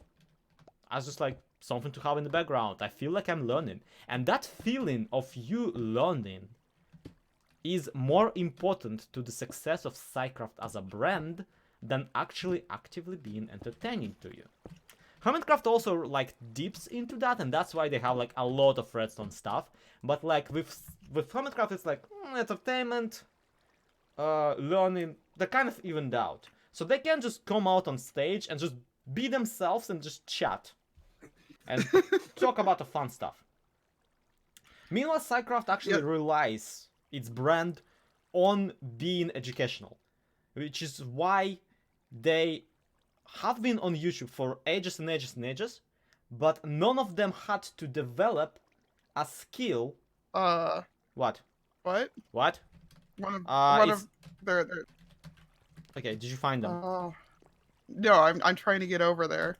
I was just like, something to have in the background. I feel like I'm learning. And that feeling of you learning is more important to the success of Psycraft as a brand than actually actively being entertaining to you. Hermitcraft also like dips into that, and that's why they have like a lot of redstone stuff. But like with Hermitcraft, it's like entertainment, learning, they're kind of evened out. So they can just come out on stage and just be themselves and just chat and talk about the fun stuff. Meanwhile, Psycraft actually relies its brand on being educational, which is why they have been on YouTube for ages and ages and ages, but none of them had to develop a skill. What? What? What? One it's... of their. Okay, did you find them? No, I'm trying to get over there.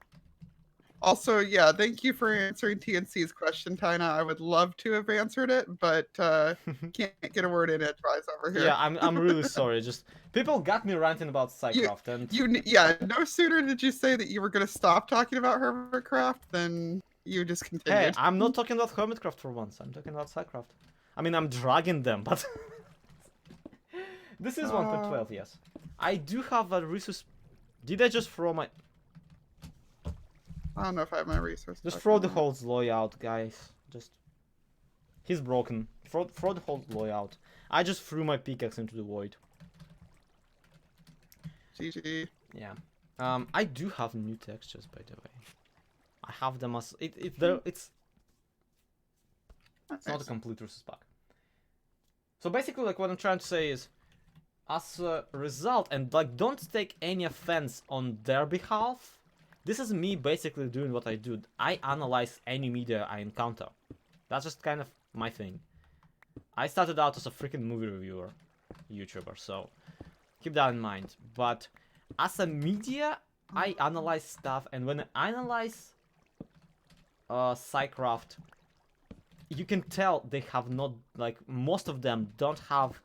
Also, yeah, thank you for answering TNC's question, Tina. I would love to have answered it, but can't get a word in edgewise over here. Yeah, I'm really sorry. Just people got me ranting about Psycraft, and no sooner did you say that you were gonna stop talking about Hermitcraft than you just continued. Hey, I'm not talking about Hermitcraft for once. I'm talking about Psycraft. I mean, I'm dragging them, but this is 1.12. Yes, I do have a resource. Did I just throw my? I don't know if I have my resources. Just throw the whole Zloy out, guys. Just... He's broken. Throw the whole Zloy out. I just threw my pickaxe into the void. GG. Yeah. I do have new textures, by the way. I have them as... It's not a complete resource pack. So basically, like, what I'm trying to say is, as a result, and like, don't take any offense on their behalf, this is me basically doing what I do. I analyze any media I encounter. That's just kind of my thing. I started out as a freaking movie reviewer, YouTuber, so keep that in mind. But as a media, I analyze stuff, and when I analyze Psycraft, you can tell they have not, like, most of them don't have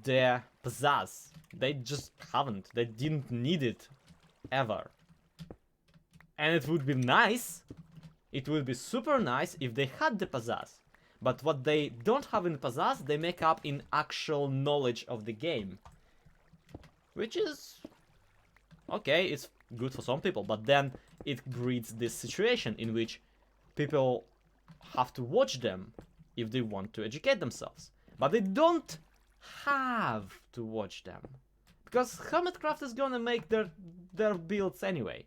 their pizzazz. They just haven't. They didn't need it ever. And it would be nice, it would be super nice if they had the pizzazz. But what they don't have in pizzazz, they make up in actual knowledge of the game. Which is... okay, it's good for some people, but then it breeds this situation in which people have to watch them if they want to educate themselves. But they don't have to watch them. Because Hermitcraft is gonna make their builds anyway.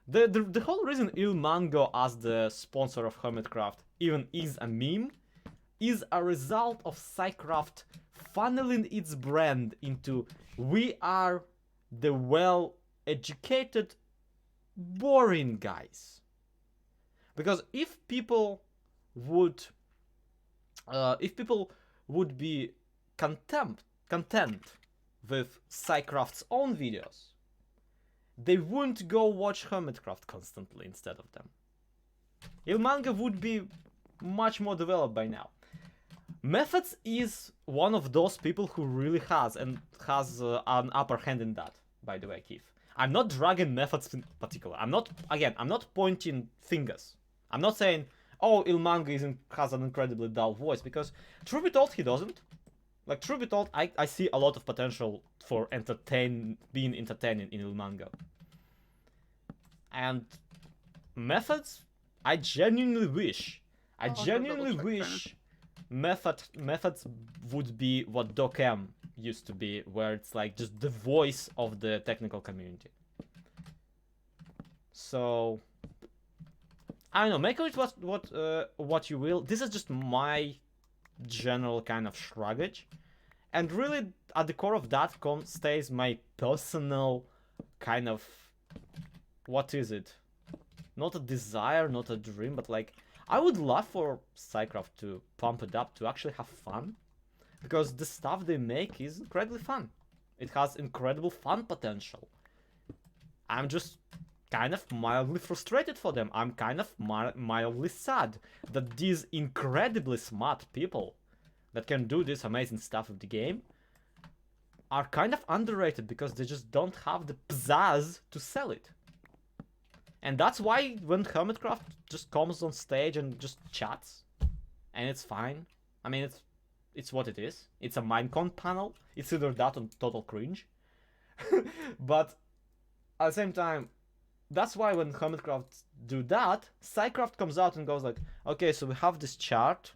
The whole reason Ilmango as the sponsor of Hermitcraft even is a meme is a result of Psycraft funneling its brand into we are the well-educated, boring guys. Because if people would be content with Psycraft's own videos, they wouldn't go watch Hermitcraft constantly instead of them. Ilmanga would be much more developed by now. Methods is one of those people who really has an upper hand in that, by the way, Keith. I'm not dragging Methods in particular. I'm not pointing fingers. I'm not saying, oh, Ilmanga has an incredibly dull voice, because truth be told, he doesn't. Like, truth be told, I see a lot of potential for being entertaining in Ilmanga. And Methods, I genuinely wish Methods would be what DocM used to be, where it's like just the voice of the technical community. So I don't know, make of it what you will. This is just my general kind of shruggage, and really at the core of that stays my personal kind of, what is it? Not a desire, not a dream, but like, I would love for Psycraft to pump it up, to actually have fun. Because the stuff they make is incredibly fun. It has incredible fun potential. I'm just kind of mildly frustrated for them. I'm kind of mildly sad that these incredibly smart people that can do this amazing stuff with the game are kind of underrated because they just don't have the pizzazz to sell it. And that's why when Hermitcraft just comes on stage and just chats, and it's fine. I mean, it's what it is. It's a Minecon panel. It's either that or total cringe. But at the same time, that's why when Hermitcraft do that, Psycraft comes out and goes like, okay, so we have this chart.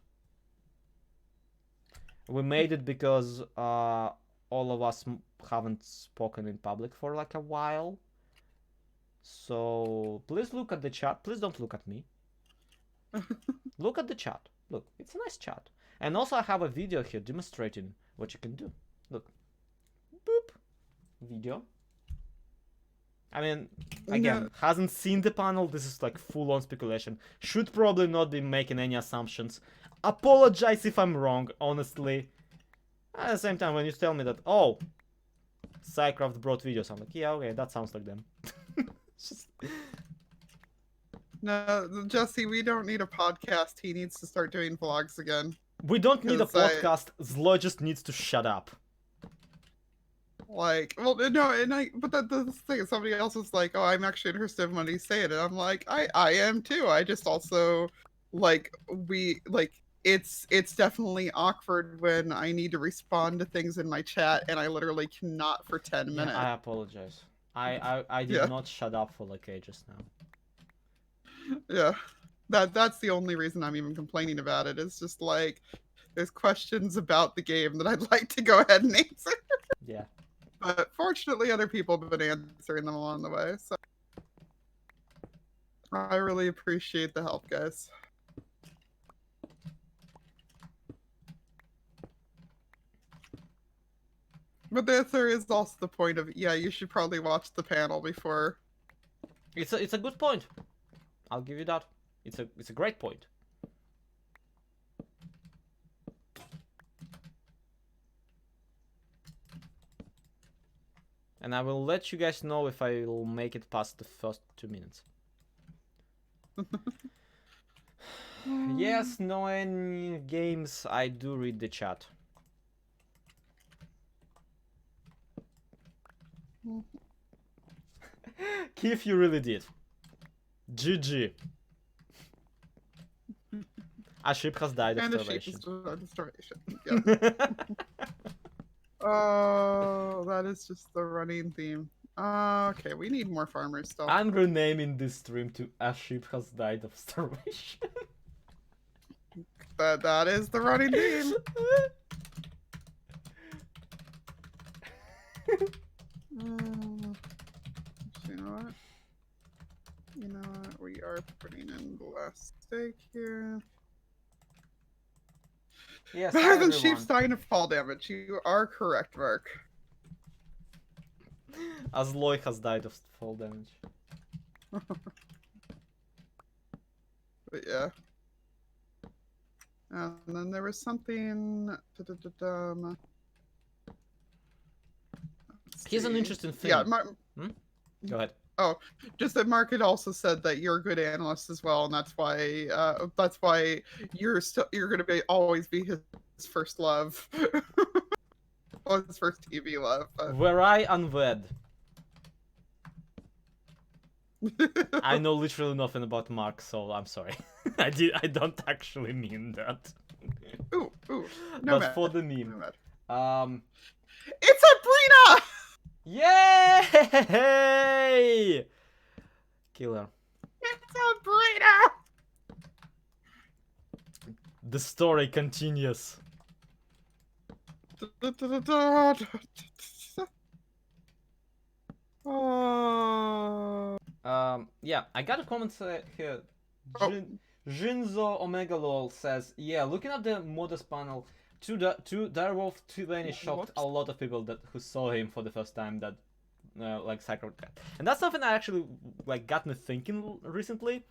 We made it because all of us haven't spoken in public for like a while. So please look at the chat. Please don't look at me. Look at the chat. Look, it's a nice chat. And also I have a video here demonstrating what you can do. Look. Boop. Video. I mean, again, hasn't seen the panel. This is like full-on speculation. Should probably not be making any assumptions. Apologize if I'm wrong, honestly. At the same time, when you tell me that, oh, Psycraft brought videos, I'm like, yeah, okay, that sounds like them. Just... No, Jesse, we don't need a podcast. He needs to start doing vlogs again. We don't need a podcast. Zlo just needs to shut up. Like, well, no, but the thing is, somebody else was like, oh, I'm actually interested in what he's saying. And I'm like, I am too. I just also, it's definitely awkward when I need to respond to things in my chat and I literally cannot for 10 minutes. I apologize. I did not shut up for like ages now. Yeah. That's the only reason I'm even complaining about it. It's just like, there's questions about the game that I'd like to go ahead and answer. Yeah. But fortunately, other people have been answering them along the way, so I really appreciate the help, guys. But there is also the point of, yeah, you should probably watch the panel before. It's a good point. I'll give you that. It's a great point. And I will let you guys know if I will make it past the first 2 minutes. Yes, no any games. I do read the chat. Keith, you really did. GG. A ship has died of starvation. Yeah. Oh, that is just the running theme. Okay, we need more farmers still. I'm renaming this stream to A Ship Has Died of Starvation. That is the running theme. You know what? You know what? We are putting in the last steak here. Yes, Better than sheep's dying of fall damage. You are correct, Mark. As Loy has died of fall damage. But yeah. And then there was something. Here's an interesting thing. Yeah, Go ahead. Oh, just that Mark had also said that you're a good analyst as well, and that's why you're gonna always be his first love, or his first TV love. Were I unwed? I know literally nothing about Mark, so I'm sorry. I don't actually mean that. Ooh, no. But for the meme, it's Sabrina. Yay! Killer. It's Sabrina! The story continues. Yeah, I got a comment here. Jinzo Omega Lol says, yeah, looking at the modus panel, Direwolf 220 shocked a lot of people who saw him for the first time that like Cyclone Cat. And that's something I actually like got me thinking recently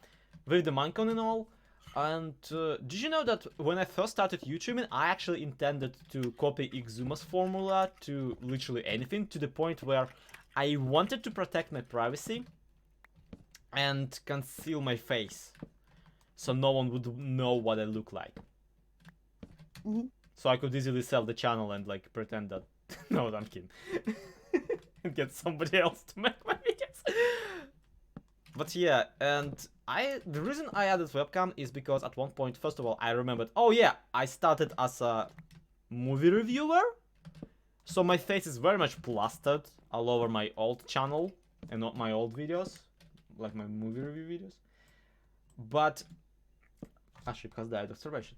with the Minecon and all. And did you know that when I first started YouTubing, I actually intended to copy Exuma's formula to literally anything, to the point where I wanted to protect my privacy and conceal my face so no one would know what I look like. So I could easily sell the channel and like pretend that no, I'm kidding. And get somebody else to make my videos. But yeah, and the reason I added webcam is because at one point, first of all, I remembered, oh yeah, I started as a movie reviewer, so my face is very much plastered all over my old channel and not my old videos, like my movie review videos. But actually, because died of starvation.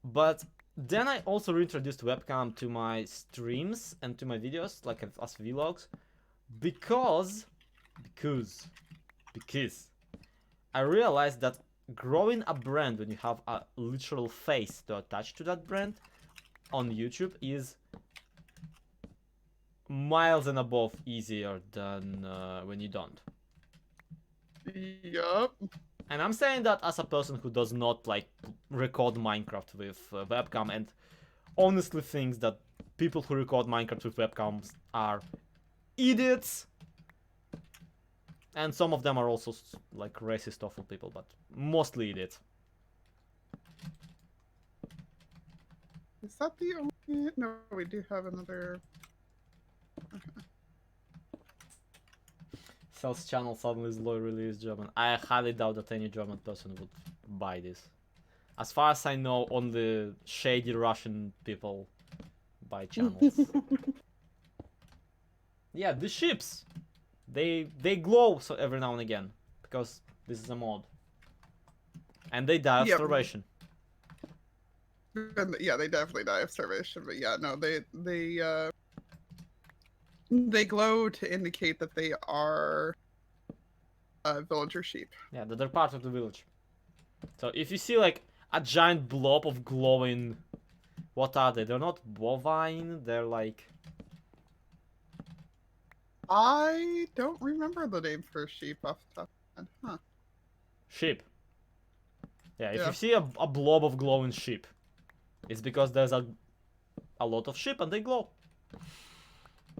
But then I also reintroduced webcam to my streams and to my videos, like as vlogs, because I realized that growing a brand when you have a literal face to attach to that brand on YouTube is miles and above easier than when you don't. Yup. And I'm saying that as a person who does not like record Minecraft with webcam and honestly thinks that people who record Minecraft with webcams are idiots. And some of them are also like racist, awful people, but mostly idiots. Is that the only? No, we do have another. Sales channel suddenly slowly release German. I highly doubt that any German person would buy this. As far as I know, only shady Russian people buy channels. Yeah, the ships. They glow so every now and again because this is a mod. And they die of Yep. starvation. And yeah, they definitely die of starvation. But yeah, no, they glow to indicate that they are villager sheep. Yeah, that they're part of the village. So if you see like a giant blob of glowing, what are they? They're not bovine. They're like. I don't remember the name for sheep off the top of my head. Huh. Sheep. Yeah, if Yeah. you see a blob of glowing sheep, it's because there's a lot of sheep and they glow.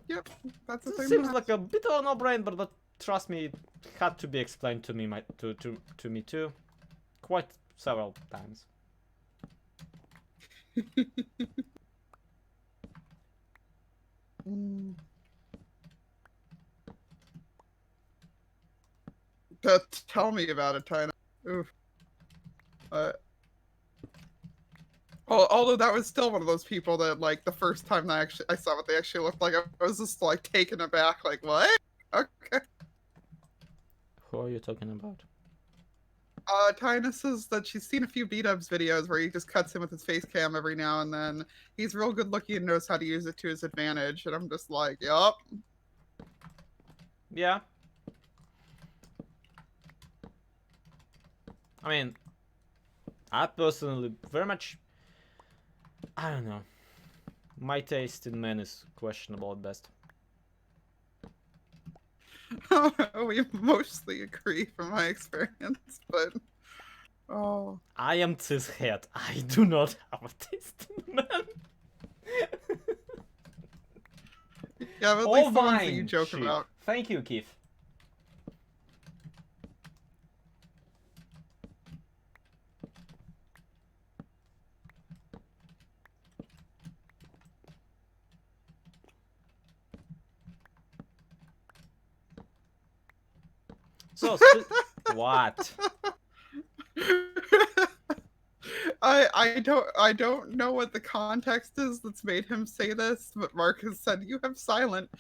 Yep, that's the It thing. seems like a bit of a no-brainer, but trust me, it had to be explained to me, to me too, quite several times. Tell me about it, Tina. Oof. Although that was still one of those people that, like, the first time I saw what they actually looked like, I was just like taken aback, like, what? Okay. Who are you talking about? Tina says that she's seen a few B-dubs videos where he just cuts in with his face cam every now and then. He's real good looking and knows how to use it to his advantage, and I'm just like, yup. Yeah. I mean, I personally very much, I don't know. My taste in men is questionable at best. We mostly agree from my experience, but oh. I am cishet. I do not have a taste in men. Yeah, but at least the ones that you Ovine joke sheep. about. Thank you, Keith. So, what? I don't know what the context is that's made him say this, but Marcus said you have silent,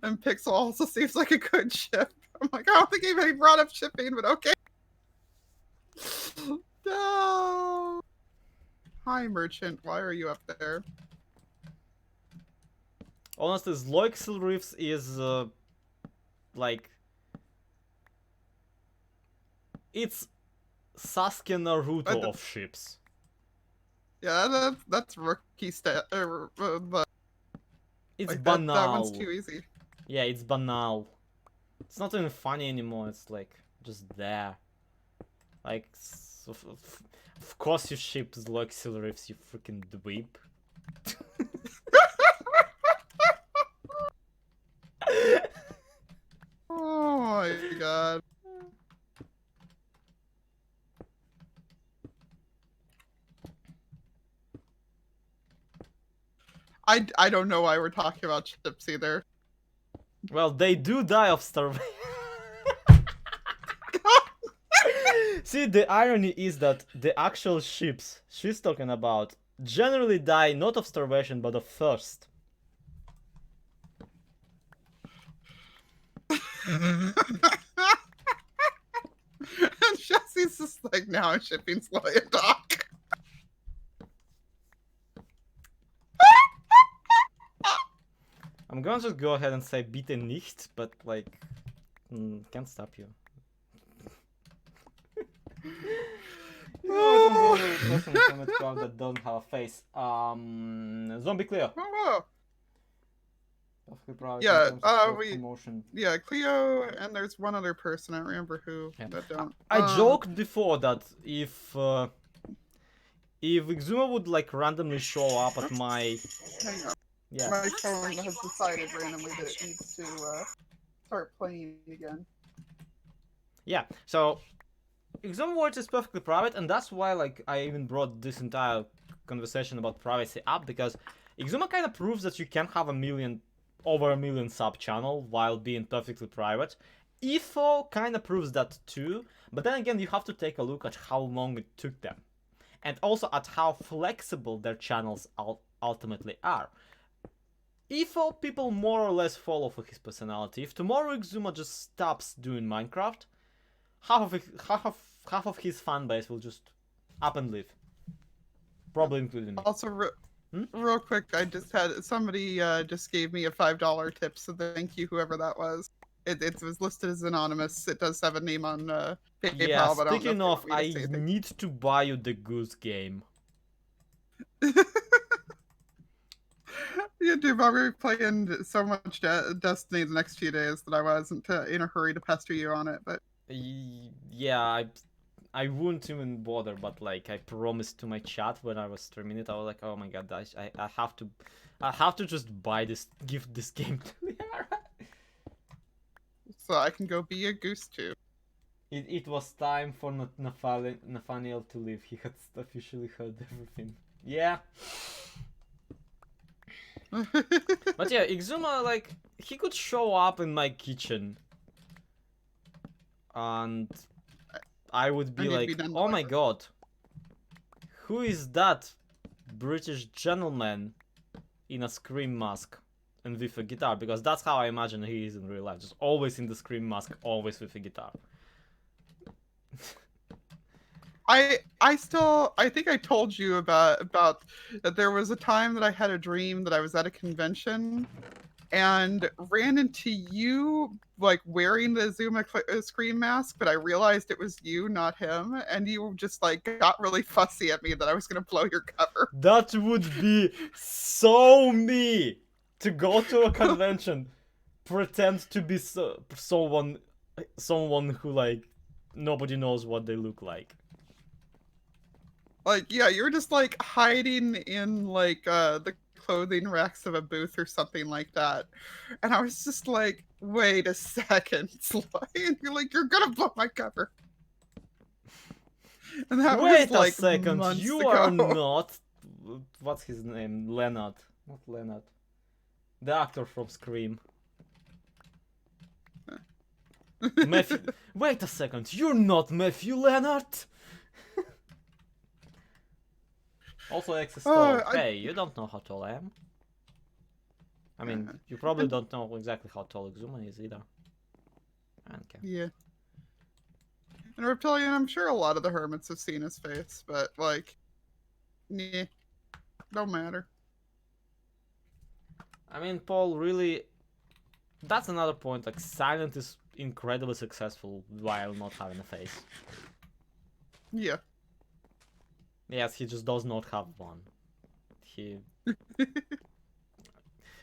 and Pixel also seems like a good ship. I'm like, I don't think anybody brought up shipping, but okay. No. Hi, merchant. Why are you up there? Honestly, Zloixel Reefs is like it's Sasuke Naruto of ships. Yeah, that's rookie stat. But It's like, banal. that one's too easy. Yeah, it's banal. It's not even funny anymore. It's like just there. Like, of course you ship Zloixel Reefs, you freaking dweeb. Oh my god. I don't know why we're talking about ships either. Well, they do die of starvation. See, the irony is that the actual ships she's talking about generally die not of starvation but of thirst. And Jesse's just like, now I'm shipping slowly a dock. I'm gonna just go ahead and say bitte nicht, but like, can't stop you. That don't have a face. Zombie Cleo. Oh, Perfectly proud yeah, in terms of promotion. yeah, Cleo, and there's one other person, I don't remember who, Yeah. that don't. I joked before that if Exuma would like randomly show up at my... Hang on. Yeah. My phone has decided randomly that it needs to start playing again. Yeah, so Exuma Words is perfectly private, and that's why like I even brought this entire conversation about privacy up, because Exuma kind of proves that you can have over a million sub channel while being perfectly private. EFO kind of proves that too, but then again you have to take a look at how long it took them, and also at how flexible their channels ultimately are. EFO people more or less follow for his personality. If tomorrow Exuma just stops doing Minecraft, half of his fan base will just up and leave. Probably including me. Also, real quick, I just had somebody just gave me a $5 tip, so thank you, whoever that was. It was listed as anonymous. It does have a name on PayPal, Yeah, but speaking of, I I need to buy you the Goose game. Yeah, dude, I'll be playing so much Destiny the next few days that I wasn't in a hurry to pester you on it, but... Yeah, I wouldn't even bother, but like I promised to my chat when I was streaming it, I was like, oh my god, I have to just buy this, give this game to Liara. So I can go be a goose too. It was time for Nathaniel to leave. He had officially heard everything. Yeah. But yeah, Exuma, like, he could show up in my kitchen. And I would be like, oh my god. Who is that British gentleman in a scream mask and with a guitar? Because that's how I imagine he is in real life. Just always in the scream mask, always with a guitar. I think I told you about that there was a time that I had a dream that I was at a convention and ran into you like wearing the Zuma scream mask, but I realized it was you, not him, and you just like got really fussy at me that I was gonna blow your cover. That would be so me to go to a convention, pretend to be someone who like nobody knows what they look like. Like, yeah, you're just like hiding in like the clothing racks of a booth or something like that, and I was just like, wait a second, and you're like, you're gonna blow my cover. And that Wait was, like, a second, months you ago. are not. What's his name? Leonard. Not Leonard. The actor from Scream. Wait a second, you're not Matthew Leonard! Also, X is tall. Hey, you don't know how tall I am. I mean, you probably don't know exactly how tall Exuma is either. Okay. Yeah. And Reptilian, I'm sure a lot of the hermits have seen his face, but like, nah, don't matter. I mean, Paul, really, that's another point. Like, Silent is incredibly successful while not having a face. Yeah. Yes, he just does not have one. He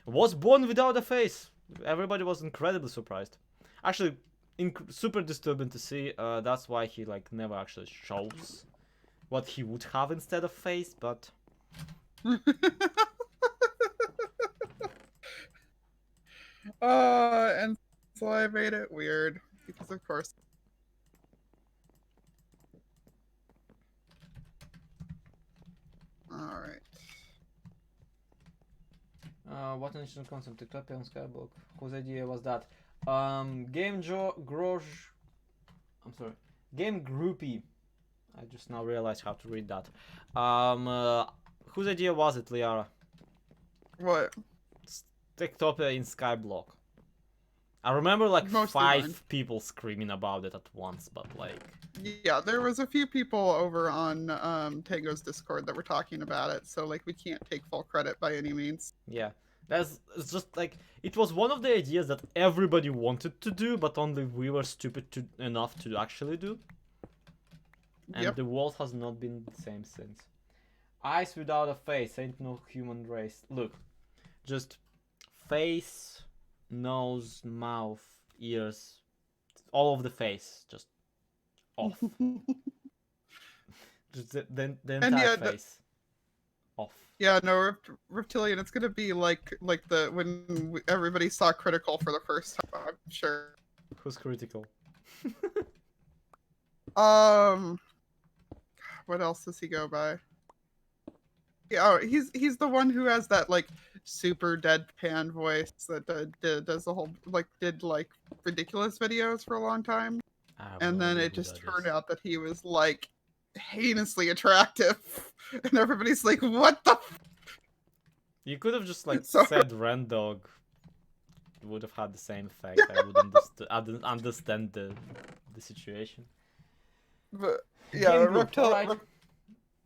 was born without a face. Everybody was incredibly surprised. Actually, super disturbing to see. That's why he like never actually shows what he would have instead of face, but... And so I made it weird because of course. All right. What an interesting concept. TekTopia on Skyblock. Whose idea was that? Game Groupie I just now realized how to read that. Whose idea was it, Liara? What? TekTopia in Skyblock. I remember like Mostly mine. 5 people screaming about it at once, but like... Yeah, there was a few people over on Tango's Discord that were talking about it, so like we can't take full credit by any means. Yeah, it's just like it was one of the ideas that everybody wanted to do, but only we were stupid enough to actually do. And Yep. the world has not been the same since. Eyes without a face ain't no human race. Look, just face, nose, mouth, ears, all of the face, just off. Just the entire yeah, face off. Yeah, no, reptilian. It's gonna be like the when everybody saw Critical for the first time. I'm sure. Who's critical? What else does he go by? Yeah, oh, he's the one who has that like super deadpan voice that does the whole did ridiculous videos for a long time, and then it just turned out that he was like heinously attractive, and everybody's like, "What the?" You could have just like Sorry. said Rendog. Would have had the same effect. I didn't understand the situation. But yeah,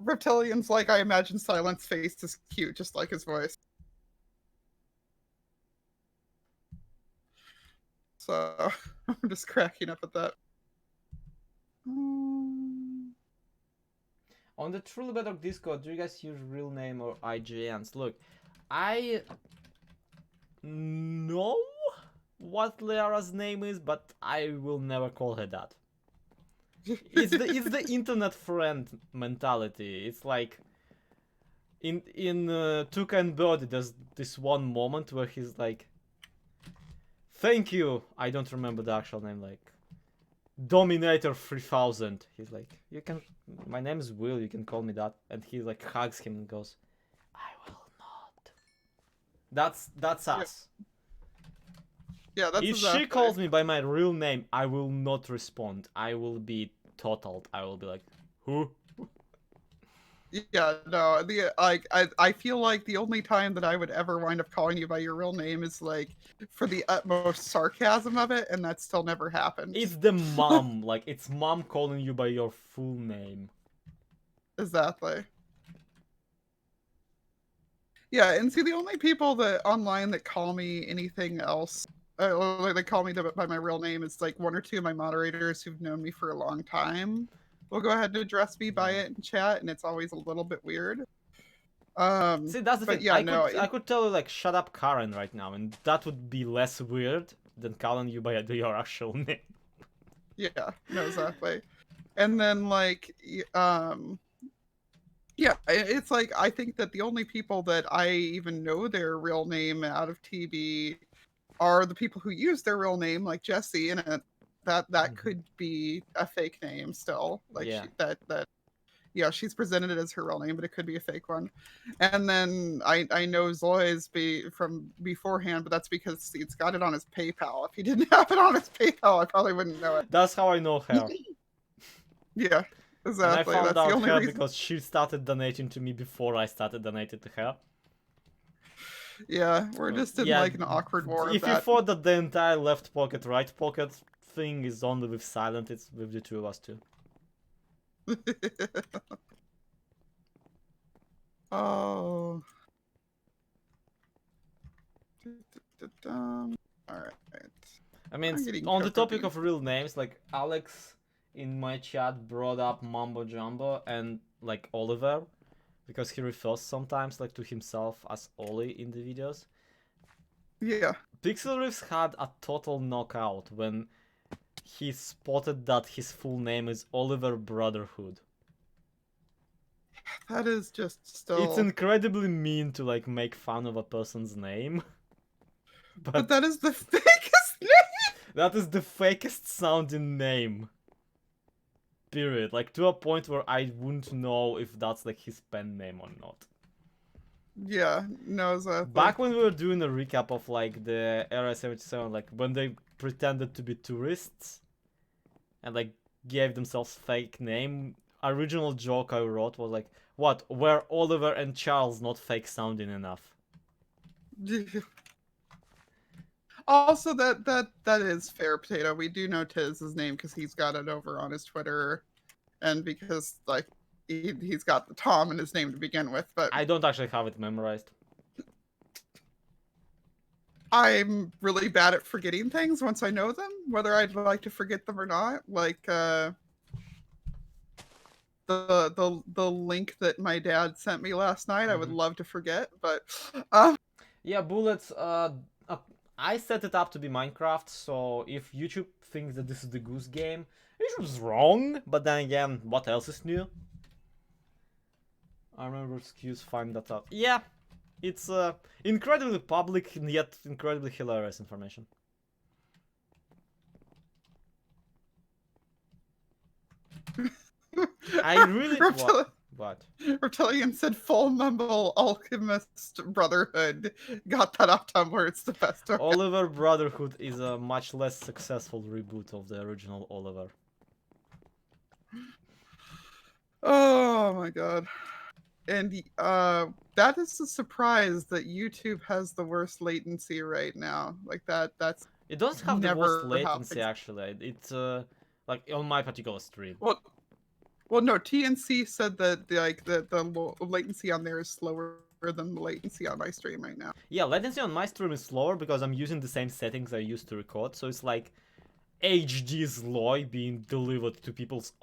Reptilian's like, I imagine Silent's face is cute, just like his voice. So I'm just cracking up at that. On the Truly Bedrock Discord, do you guys use real name or IGNs? Look, I know what Liara's name is, but I will never call her that. It's the internet friend mentality. It's like in Tuca and Birdie, there's this one moment where he's like, "Thank you." I don't remember the actual name, like Dominator 3000. He's like, "You can. My name is Will. You can call me that." And he like hugs him and goes, "I will not." That's us. Yeah, that's If exactly. she calls me by my real name, I will not respond. I will be totaled. I will be like, "Who?" Yeah, no, I feel like the only time that I would ever wind up calling you by your real name is like for the utmost sarcasm of it, and that still never happened. It's the mom, like it's mom calling you by your full name. Exactly. Yeah, and see, the only people that online that call me anything else, like they call me by my real name, is like 1 or 2 of my moderators who've known me for a long time. Will go ahead and address me by it in chat, and it's always a little bit weird. See, that's the thing. Yeah, I could tell you like, "Shut up, Karen," right now, and that would be less weird than calling you by your actual name. Yeah, no, exactly. And then like, yeah, it's like I think that the only people that I even know their real name out of TB are the people who use their real name, like Jesse, and that could be a fake name still. Like Yeah. Yeah, she's presented it as her real name, but it could be a fake one. And then I know Zoe's from beforehand, but that's because it's got it on his PayPal. If he didn't have it on his PayPal, I probably wouldn't know it. That's how I know her. Yeah, exactly. And I found that's out the only her reason. because she started donating to me before I started donating to her. Yeah, we're just in like an awkward war. If you thought that the entire left pocket, right pocket thing is only with Silent, it's with the two of us too. Oh. Alright. I mean, on the topic of real names, like Alex in my chat brought up Mambo Jumbo and like Oliver, because he refers sometimes like to himself as Ollie in the videos. Yeah. Pixel Riffs had a total knockout when he spotted that his full name is Oliver Brotherhood. That is just still... It's incredibly mean to like make fun of a person's name. But that is the fakest name! That is the fakest sounding name. Period. Like to a point where I wouldn't know if that's like his pen name or not. Yeah, no, exactly. Back when we were doing a recap of like the Area 77, like when they pretended to be tourists and like gave themselves fake name, original joke I wrote was like, what? Were Oliver and Charles not fake sounding enough? Also, that is fair, Potato. We do know Tiz's name because he's got it over on his Twitter, and because like he's got the Tom in his name to begin with. But I don't actually have it memorized. I'm really bad at forgetting things once I know them, whether I'd like to forget them or not. Like the link that my dad sent me last night, I would love to forget, but Yeah, bullets. I set it up to be Minecraft, so if YouTube thinks that this is the Goose Game, YouTube's wrong. But then again, what else is new? I remember excuse find that out. Yeah, it's incredibly public and yet incredibly hilarious information. I really what? Reptilian said Full Mumble Alchemist Brotherhood. Got that off Tumblr. It's the best. Oliver Brotherhood is a much less successful reboot of the original Oliver. Oh my god. And that is a surprise that YouTube has the worst latency right now. Like that's it doesn't have the never worst latency actually. It's like on my particular stream. Well, no. TNC said that the latency on there is slower than the latency on my stream right now. Yeah, latency on my stream is slower because I'm using the same settings I used to record, so it's like HD slow being delivered to people's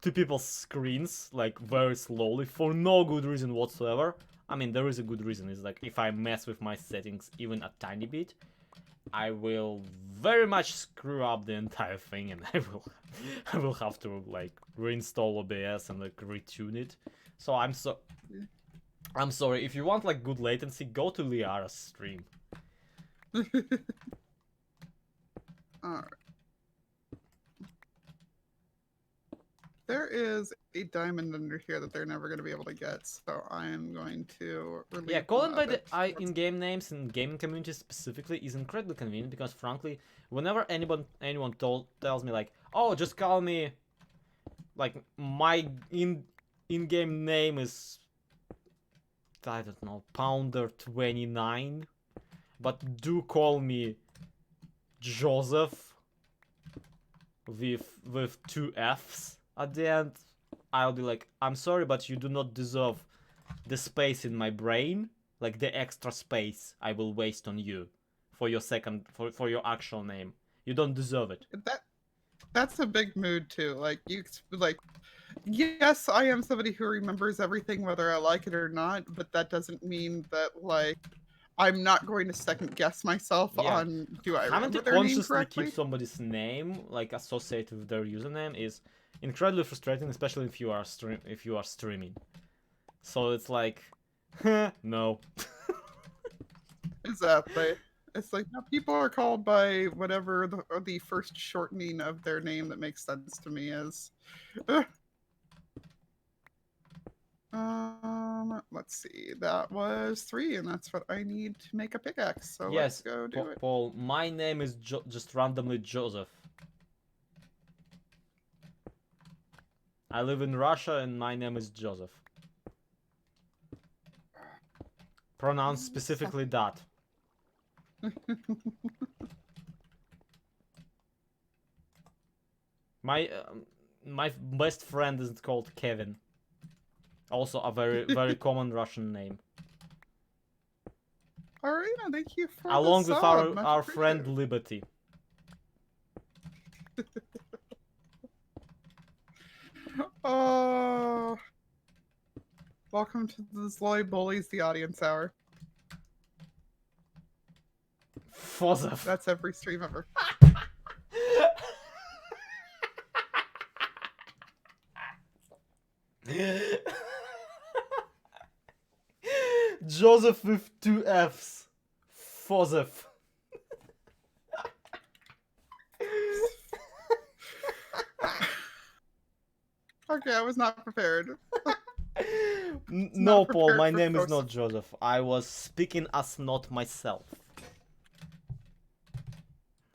to people's screens like very slowly for no good reason whatsoever. I mean, there is a good reason. It's like if I mess with my settings even a tiny bit, I will very much screw up the entire thing, and I will have to like reinstall OBS and like retune it. So I'm sorry. If you want like good latency, go to Liara's stream. Alright. There is a diamond under here that they're never going to be able to get, so I am going to relieve Yeah, calling by the it. in-game names in gaming community specifically is incredibly convenient because frankly, whenever anyone tells me like, oh, just call me, like my in-game name is, I don't know, Pounder29, but do call me Joseph with 2 F's at the end, I'll be like, I'm sorry, but you do not deserve the space in my brain, like the extra space I will waste on you for your for your actual name. You don't deserve it. That's a big mood too. Like yes, I am somebody who remembers everything whether I like it or not, but that doesn't mean that like I'm not going to second guess myself on do I remember their name correctly? Having to consciously keep somebody's name like associated with their username is incredibly frustrating, especially if you are streaming. So it's like, no. Exactly. It's like people are called by whatever the first shortening of their name that makes sense to me is. Let's see. That was 3, and that's what I need to make a pickaxe. So yes, let's go do it. Paul, my name is just randomly Joseph. I live in Russia, and my name is Joseph. Pronounced specifically that. My best friend is called Kevin. Also a very common Russian name. Arena, thank you for along the with sub. our friend Liberty. Oh, welcome to the Zloy Bullies, the audience hour. Fozef. That's every stream ever. Joseph with 2 F's. Fozef. Okay, I was not prepared. No, Paul, my name is not Joseph. I was speaking as not myself.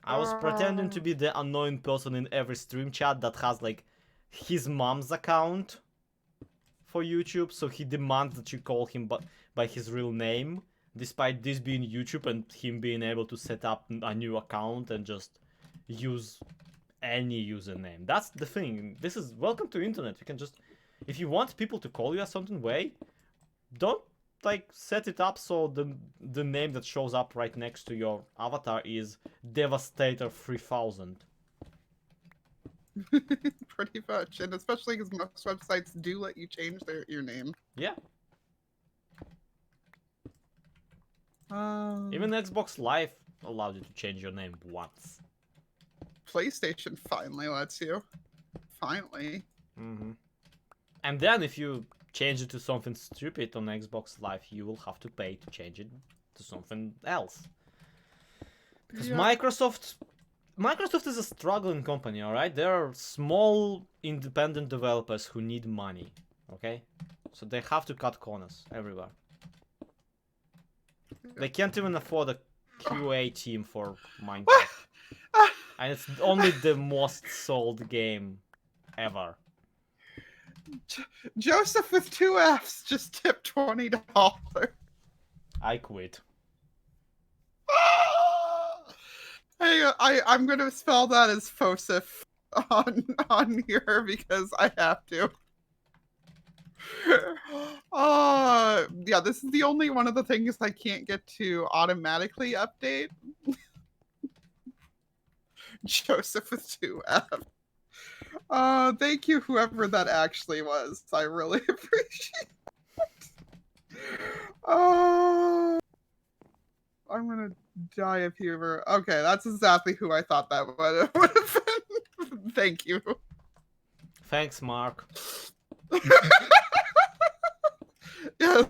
I was pretending to be the annoying person in every stream chat that has like his mom's account for YouTube, so he demands that you call him by his real name, despite this being YouTube and him being able to set up a new account and just use any username. That's the thing. This is welcome to internet. You can just, if you want people to call you a certain way, don't like set it up so the name that shows up right next to your avatar is Devastator 3000. Pretty much, and especially because most websites do let you change your name. Yeah. Um, Even Xbox Live allowed you to change your name once. PlayStation finally lets you. Finally. And then if you change it to something stupid on Xbox Live, you will have to pay to change it to something else. Because Yeah. Microsoft is a struggling company, alright? There are small independent developers who need money, okay? So they have to cut corners everywhere. They can't even afford a QA team for Minecraft. And it's only the most sold game ever. Joseph with 2 F's just tipped $20. I quit. Hey, I'm gonna spell that as Fosif on here because I have to. Yeah, this is the only one of the things I can't get to automatically update. Joseph with 2 F's. Thank you, whoever that actually was. I really appreciate it. I'm gonna die of humor. Okay, that's exactly who I thought that would have been. Thank you. Thanks, Mark. Yeah.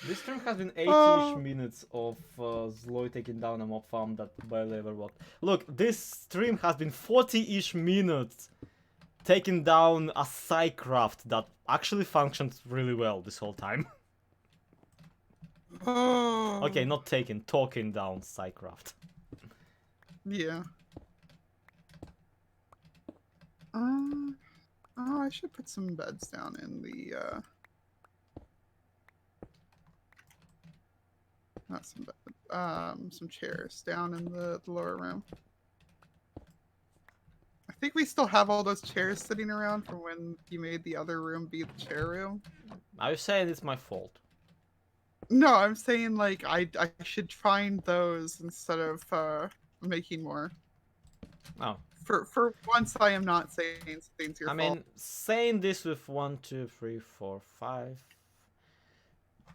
This stream has been 80-ish minutes of Zloy taking down a mob farm that barely ever worked. Look, this stream has been 40-ish minutes taking down a Psycraft that actually functioned really well this whole time. Okay, not talking down Psycraft. Yeah. Oh, I should put some beds down in the, not some bed, some chairs down in the lower room. I think we still have all those chairs sitting around from when you made the other room be the chair room. Are you saying it's my fault? No, I'm saying like I should find those instead of making more. Oh. For once, I am not saying things your I fault. mean, saying this with 1, 2, 3, 4, 5,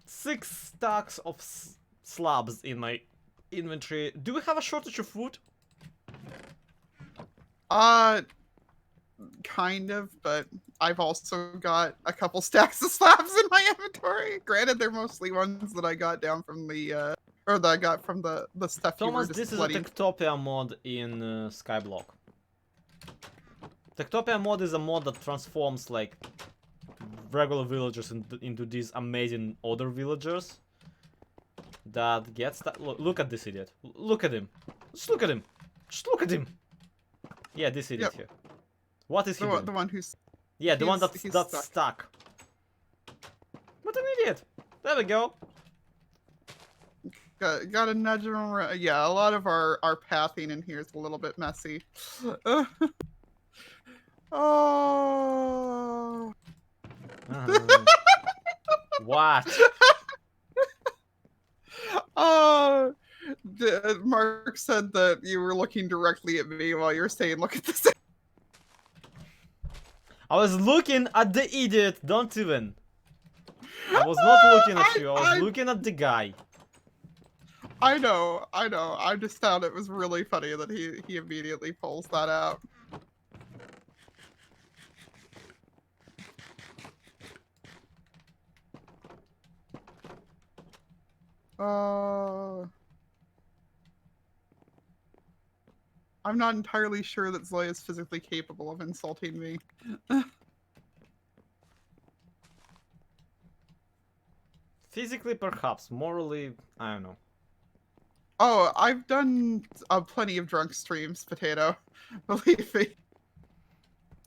6 stacks of slabs in my inventory. Do we have a shortage of food? Kind of, but I've also got a couple stacks of slabs in my inventory. Granted, they're mostly ones that I got down from the or that I got from the stuff Thomas, you were this just is a TekTopia mod in Skyblock. TekTopia mod is a mod that transforms like regular villagers into these amazing other villagers. That gets that. Look at this idiot. Look at him. Just look at him. Just look at him. Yeah, this idiot here. What is he doing? The one who's... Yeah, the one that's stuck. What an idiot. There we go. Got to nudge him around. Yeah, a lot of our pathing in here is a little bit messy. Oh. What? Oh. Mark said that you were looking directly at me while you were saying, "Look at this." I was looking at the idiot. Don't even. I was not looking at you. I was looking at the guy. I know. I just found it was really funny that he immediately pulls that out. I'm not entirely sure that Zoya is physically capable of insulting me. Physically, perhaps. Morally, I don't know. Oh, I've done plenty of drunk streams, Potato. Believe me.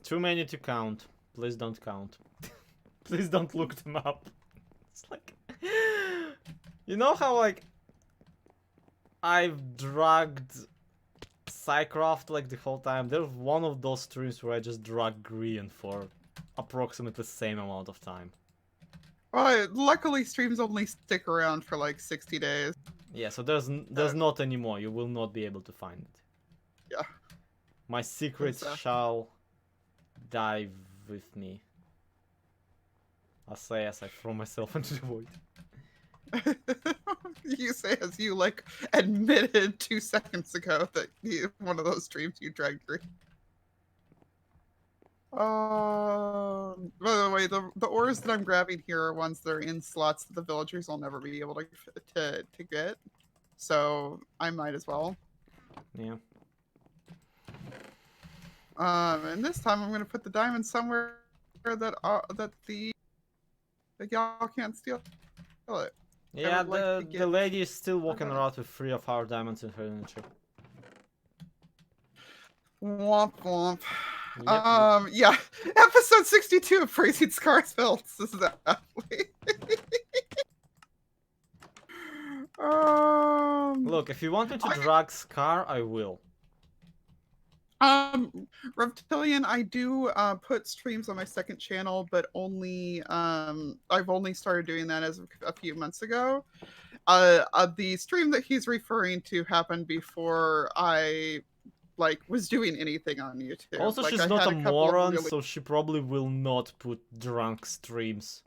Too many to count. Please don't count. Please don't look them up. It's like... You know how, like... I've dragged Psycraft, like, the whole time? There's one of those streams where I just drag Green for approximately the same amount of time. Well, luckily streams only stick around for like 60 days. Yeah, so there's not anymore. You will not be able to find it. Yeah. My secrets shall die with me. I say as I throw myself into the void. You say as you like admitted 2 seconds ago that one of those streams you dragged Green. By the way, the ores that I'm grabbing here are ones that are in slots that the villagers will never be able to get. So I might as well. Yeah. And this time I'm gonna put the diamond somewhere that y'all can't steal it. Yeah, the lady is still walking around with 3 of our diamonds in her inventory. Womp womp. Yep. Yeah, episode 62 of Praising Scarsville. This is athlete. Look, if you want me to drag Scar, I will. Reptilian, I do put streams on my second channel, but only I've only started doing that as of a few months ago. The stream that he's referring to happened before I was doing anything on YouTube. Also, she's not a moron, so she probably will not put drunk streams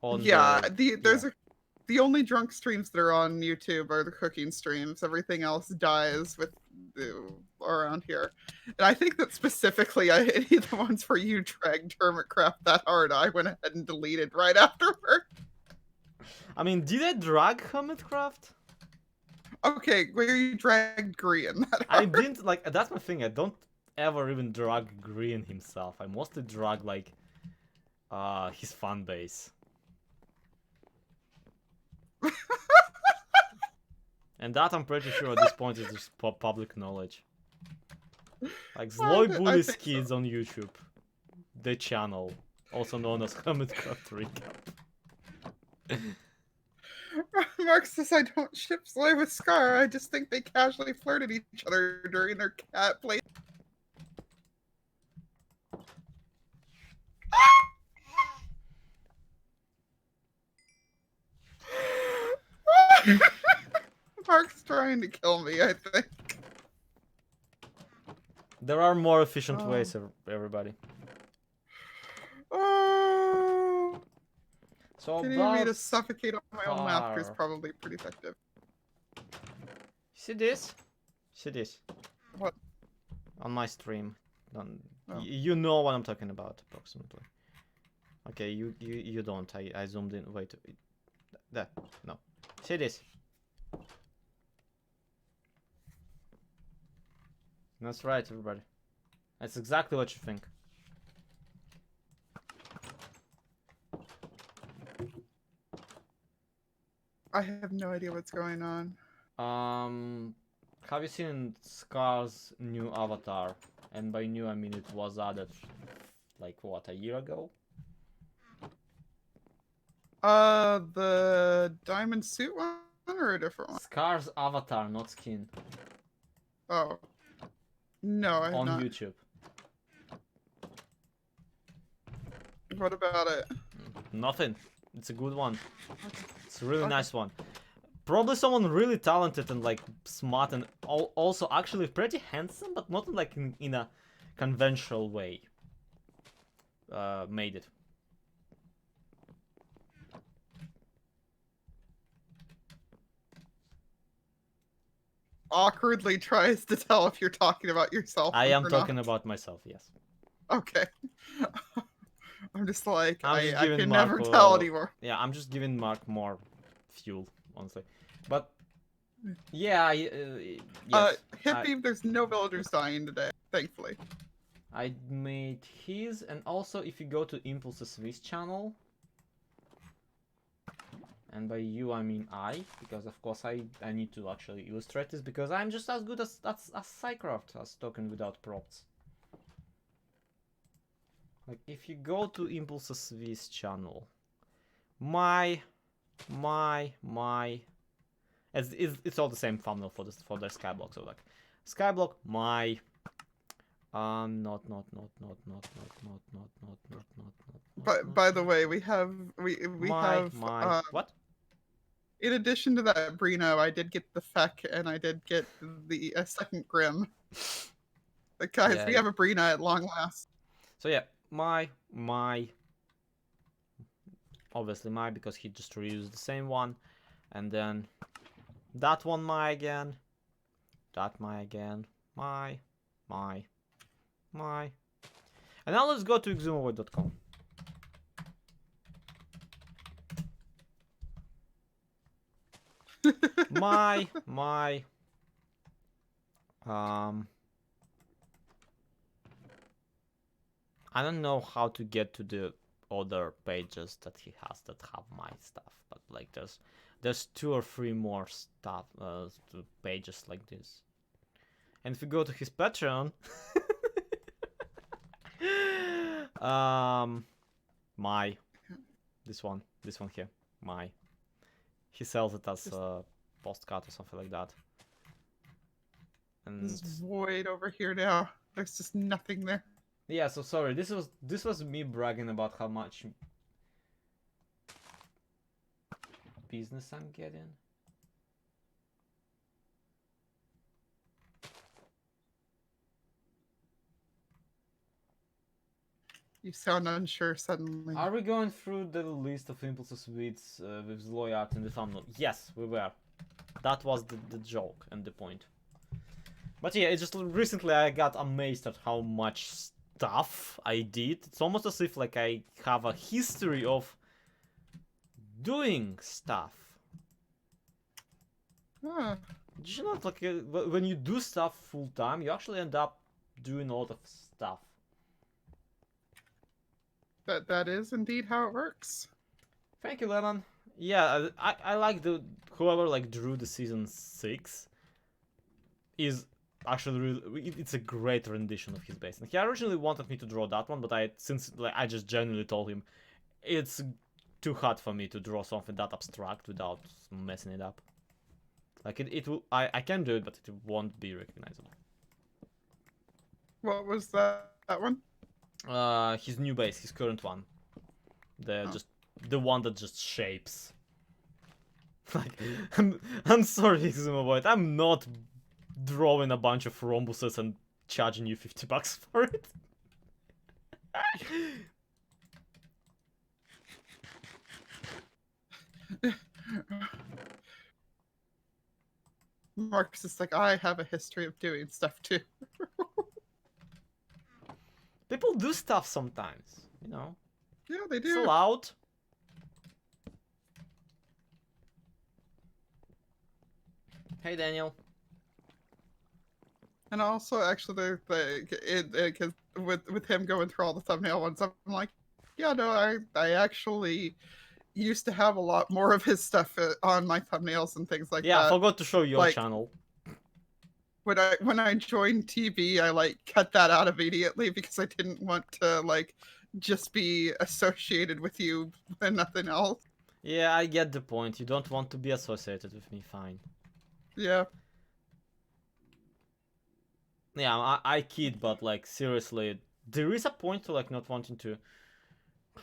on. Yeah, the only drunk streams that are on YouTube are the cooking streams. Everything else dies with around here. And I think that specifically any of the ones where you dragged Hermitcraft that hard, I went ahead and deleted right afterward. I mean, did I drag Hermitcraft? Okay, where you dragged Green that hard. I didn't, like, that's my thing, I don't ever even drag Green himself. I mostly drag, like, his fan base. And that I'm pretty sure at this point is just public knowledge. Like Zloy Bullies Kids on YouTube. The channel. Also known as Hermitcraft Recap. Mark says I don't ship Zloy with Scar, I just think they casually flirted each other during their cat play. Mark's trying to kill me, I think. There are more efficient ways, everybody. So getting me to suffocate on my own laughter is probably pretty effective. See this? See this? What? On my stream. You know what I'm talking about, approximately. Okay, you don't. I zoomed in. Wait. That. No. See this? That's right, everybody. That's exactly what you think. I have no idea what's going on. Have you seen Scar's new avatar? And by new, I mean it was added, like, what, a year ago? The diamond suit one or a different one? Scar's avatar, not skin. Oh. No, I have on not. YouTube. What about it? Nothing. It's a good one. It's a really nice one. Probably someone really talented and like smart and also actually pretty handsome, but not like in a conventional way. Made it. Awkwardly tries to tell if you're talking about yourself. I am talking about myself, yes. Okay. I'm just like, I can Mark never tell anymore. Yeah, I'm just giving Mark more fuel, honestly. But, yeah, yes. Hippie, there's no villagers dying today, thankfully. I made his, and also if you go to Impulse's Swiss channel, and by you I mean I, because of course I need to actually illustrate this, because I'm just as good as Psycraft as talking without props. Like, if you go to Impulses V's channel, my, it's all the same thumbnail for this, for their Skyblock. So like, Skyblock, my, not. But by the way, we have what? in addition to that Brino, I did get the Feck and I did get the second Grim. But guys, Yeah, we have a Brina at long last. So yeah, my, obviously my, because he just reused the same one, and then that one my again, that my again, my, and now let's go to exhumovoid.com. my, I don't know how to get to the other pages that he has that have my stuff, but like there's 2 or 3 more stuff, pages like this. And if you go to his Patreon, my, this one here, my, he sells it as a postcard or something like that. And This void over here now. There's just nothing there. yeah, so sorry, this was me bragging about how much business I'm getting. You sound unsure suddenly. Are we going through the list of impulses with Zloyak in the thumbnail? Yes, we were. That was the joke and the point. But yeah, it's just recently I got amazed at how much stuff I did. It's almost as if like I have a history of doing stuff. Huh. Did you not, like, when you do stuff full time, you actually end up doing a lot of stuff. That is indeed how it works. Thank you, Lemon. Yeah, I like the whoever like drew the season 6 is actually really, it's a great rendition of his base. And he originally wanted me to draw that one, but I just genuinely told him it's too hard for me to draw something that abstract without messing it up. Like it will, I can do it, but it won't be recognizable. What was that one? His new base, his current one. The one that just shapes. Like, I'm sorry, Xenovoid, I'm not drawing a bunch of rhombuses and charging you $50 for it. Marcus is like, I have a history of doing stuff too. People do stuff sometimes, you know. Yeah, they do. It's allowed. Hey, Daniel. And also, actually, because with him going through all the thumbnail ones, I'm like, yeah, no, I actually used to have a lot more of his stuff on my thumbnails and things like that. Yeah, I forgot to show your channel. When I joined TV, I like cut that out immediately because I didn't want to like just be associated with you and nothing else. Yeah, I get the point. You don't want to be associated with me, fine. Yeah. Yeah, I kid, but like seriously, there is a point to like not wanting to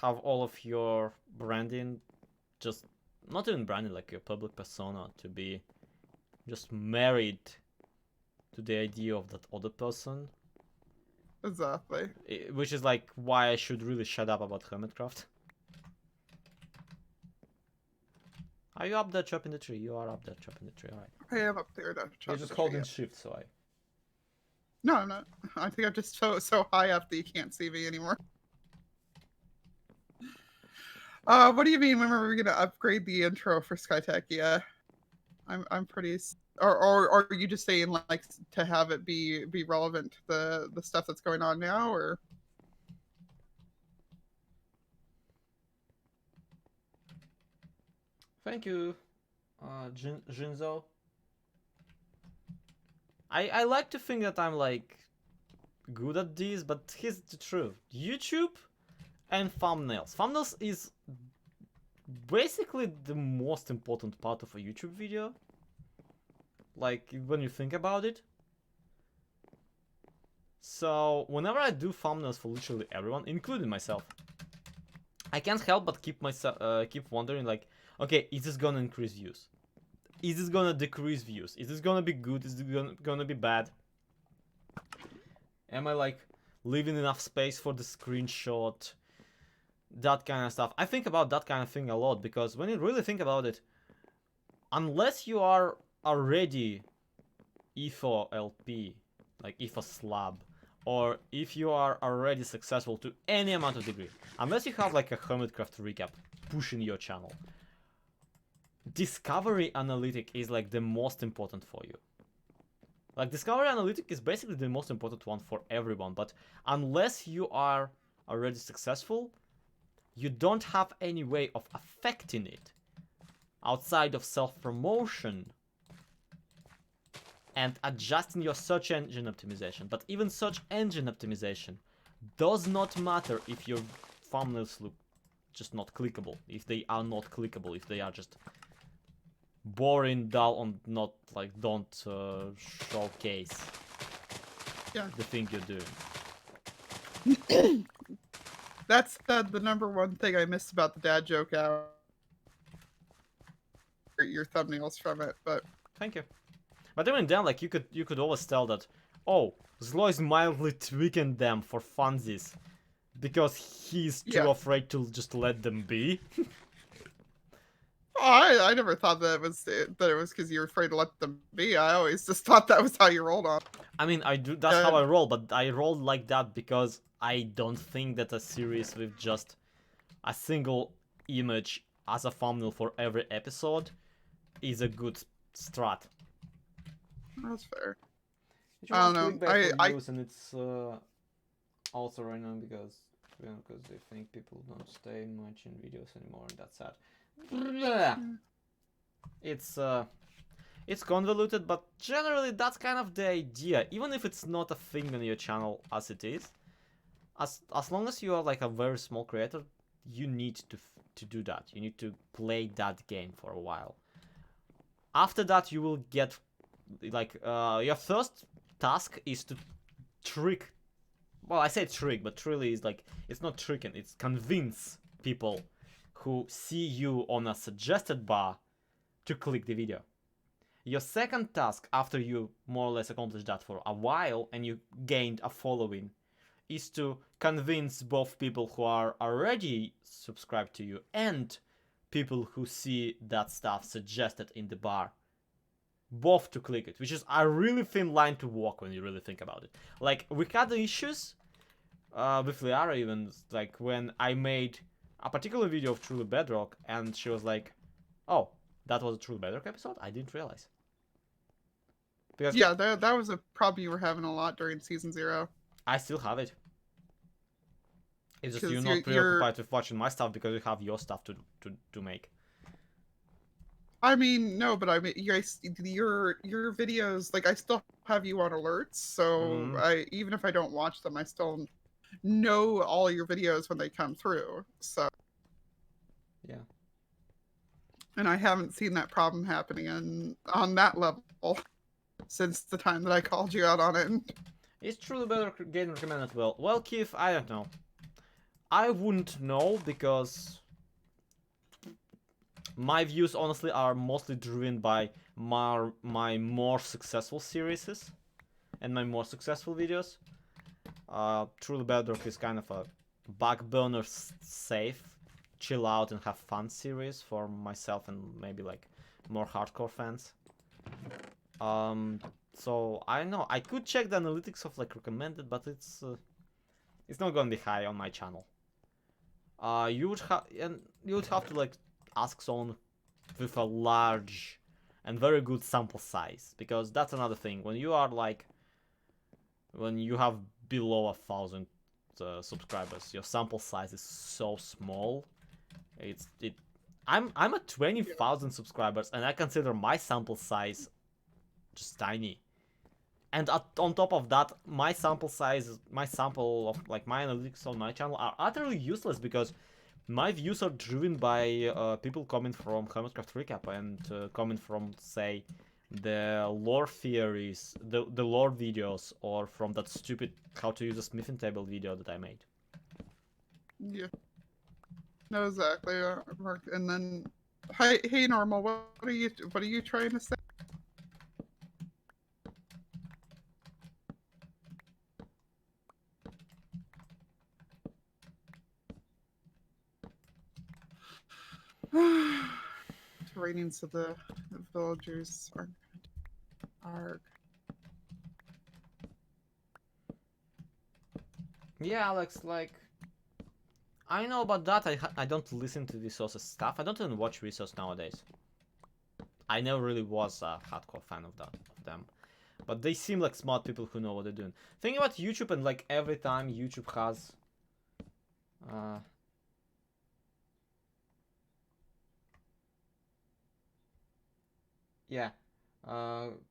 have all of your branding, just not even branding, like your public persona, to be just married to the idea of that other person. Exactly. Which is like why I should really shut up about Hermitcraft. Are you up there chopping the tree? You are up there chopping the tree, alright. I am up there. You're just holding shift, so I... No, I'm not. I think I'm just so high up that you can't see me anymore. What do you mean when we're gonna upgrade the intro for Skytech? Yeah, I'm pretty. Or are you just saying like to have it be relevant to the stuff that's going on now, or? Thank you, Jinzo. I like to think that I'm like good at these, but here's the truth. YouTube And thumbnails. Thumbnails is basically the most important part of a YouTube video. Like, when you think about it. So, whenever I do thumbnails for literally everyone, including myself, I can't help but keep wondering, like, okay, is this gonna increase views? Is this gonna decrease views? Is this gonna be good? Is it gonna be bad? Am I, like, leaving enough space for the screenshot? That kind of stuff. I think about that kind of thing a lot, because when you really think about it, unless you are already ETHO LP, like ETHO slab, or if you are already successful to any amount of degree, unless you have like a Hermitcraft recap pushing your channel, discovery analytic is like the most important for you. Like, discovery analytic is basically the most important one for everyone, but unless you are already successful, you don't have any way of affecting it outside of self-promotion and adjusting your search engine optimization. But even search engine optimization does not matter if your thumbnails look just not clickable, if they are not clickable, if they are just boring, dull, and not like don't showcase the thing you're doing. That's the number one thing I missed about the dad joke hour. Your thumbnails from it, but thank you. But even then, like, you could always tell that, oh, Zlo is mildly tweaking them for funsies because he's too afraid to just let them be. Oh, I never thought that it was because you were afraid to let them be. I always just thought that was how you rolled on. I mean, that's how I roll, but I roll like that because I don't think that a series with just a single image as a thumbnail for every episode is a good strat. That's fair. I don't know. And it's also right now because they think people don't stay much in videos anymore, and that's sad. It's convoluted, but generally that's kind of the idea. Even if it's not a thing on your channel as it is, as long as you are like a very small creator, you need to do that. You need to play that game for a while. After that, you will get like your first task is to trick. Well, I say trick, but really is like it's not tricking. It's convince people who see you on a suggested bar to click the video. Your second task, after you more or less accomplish that for a while and you gained a following, is to convince both people who are already subscribed to you and people who see that stuff suggested in the bar, both to click it, which is a really thin line to walk when you really think about it. Like, we had the issues with Liara even, like, when I made a particular video of Truly Bedrock, and she was like, oh, that was a Truly Bedrock episode? I didn't realize. Because yeah, that was a problem you were having a lot during Season 0. I still have it. It's just you're not preoccupied with watching my stuff because you have your stuff to make. I mean, no, but I mean, your videos, like, I still have you on alerts, so even if I don't watch them, I still know all your videos when they come through. So yeah, and I haven't seen that problem happening on that level since the time that I called you out on it. It's Truly Better getting recommended well. Well, Keith, I don't know. I wouldn't know because my views honestly are mostly driven by my more successful series and my more successful videos. Truly Bedrock is kind of a back burner safe, chill out and have fun series for myself and maybe like more hardcore fans. So I don't know. I could check the analytics of like recommended, but it's not gonna be high on my channel. You would have to like ask someone with a large and very good sample size, because that's another thing. When you have below 1,000 subscribers, your sample size is so small. I'm at 20,000 subscribers, and I consider my sample size just tiny. And on top of that, my sample size, my sample of like my analytics on my channel are utterly useless because my views are driven by people coming from Hermitcraft Recap and coming from, say, the lore theories, the lore videos, or from that stupid how to use a smithing table video that I made. Yeah. No, exactly, Mark. And then, hey, Normal, what are you trying to say? Ratings of the villagers are. Yeah, Alex, like, I know about that. I don't listen to Vsauce's stuff. I don't even watch Vsauce nowadays. I never really was a hardcore fan of them. But they seem like smart people who know what they're doing. Think about YouTube, and like every time YouTube has yeah.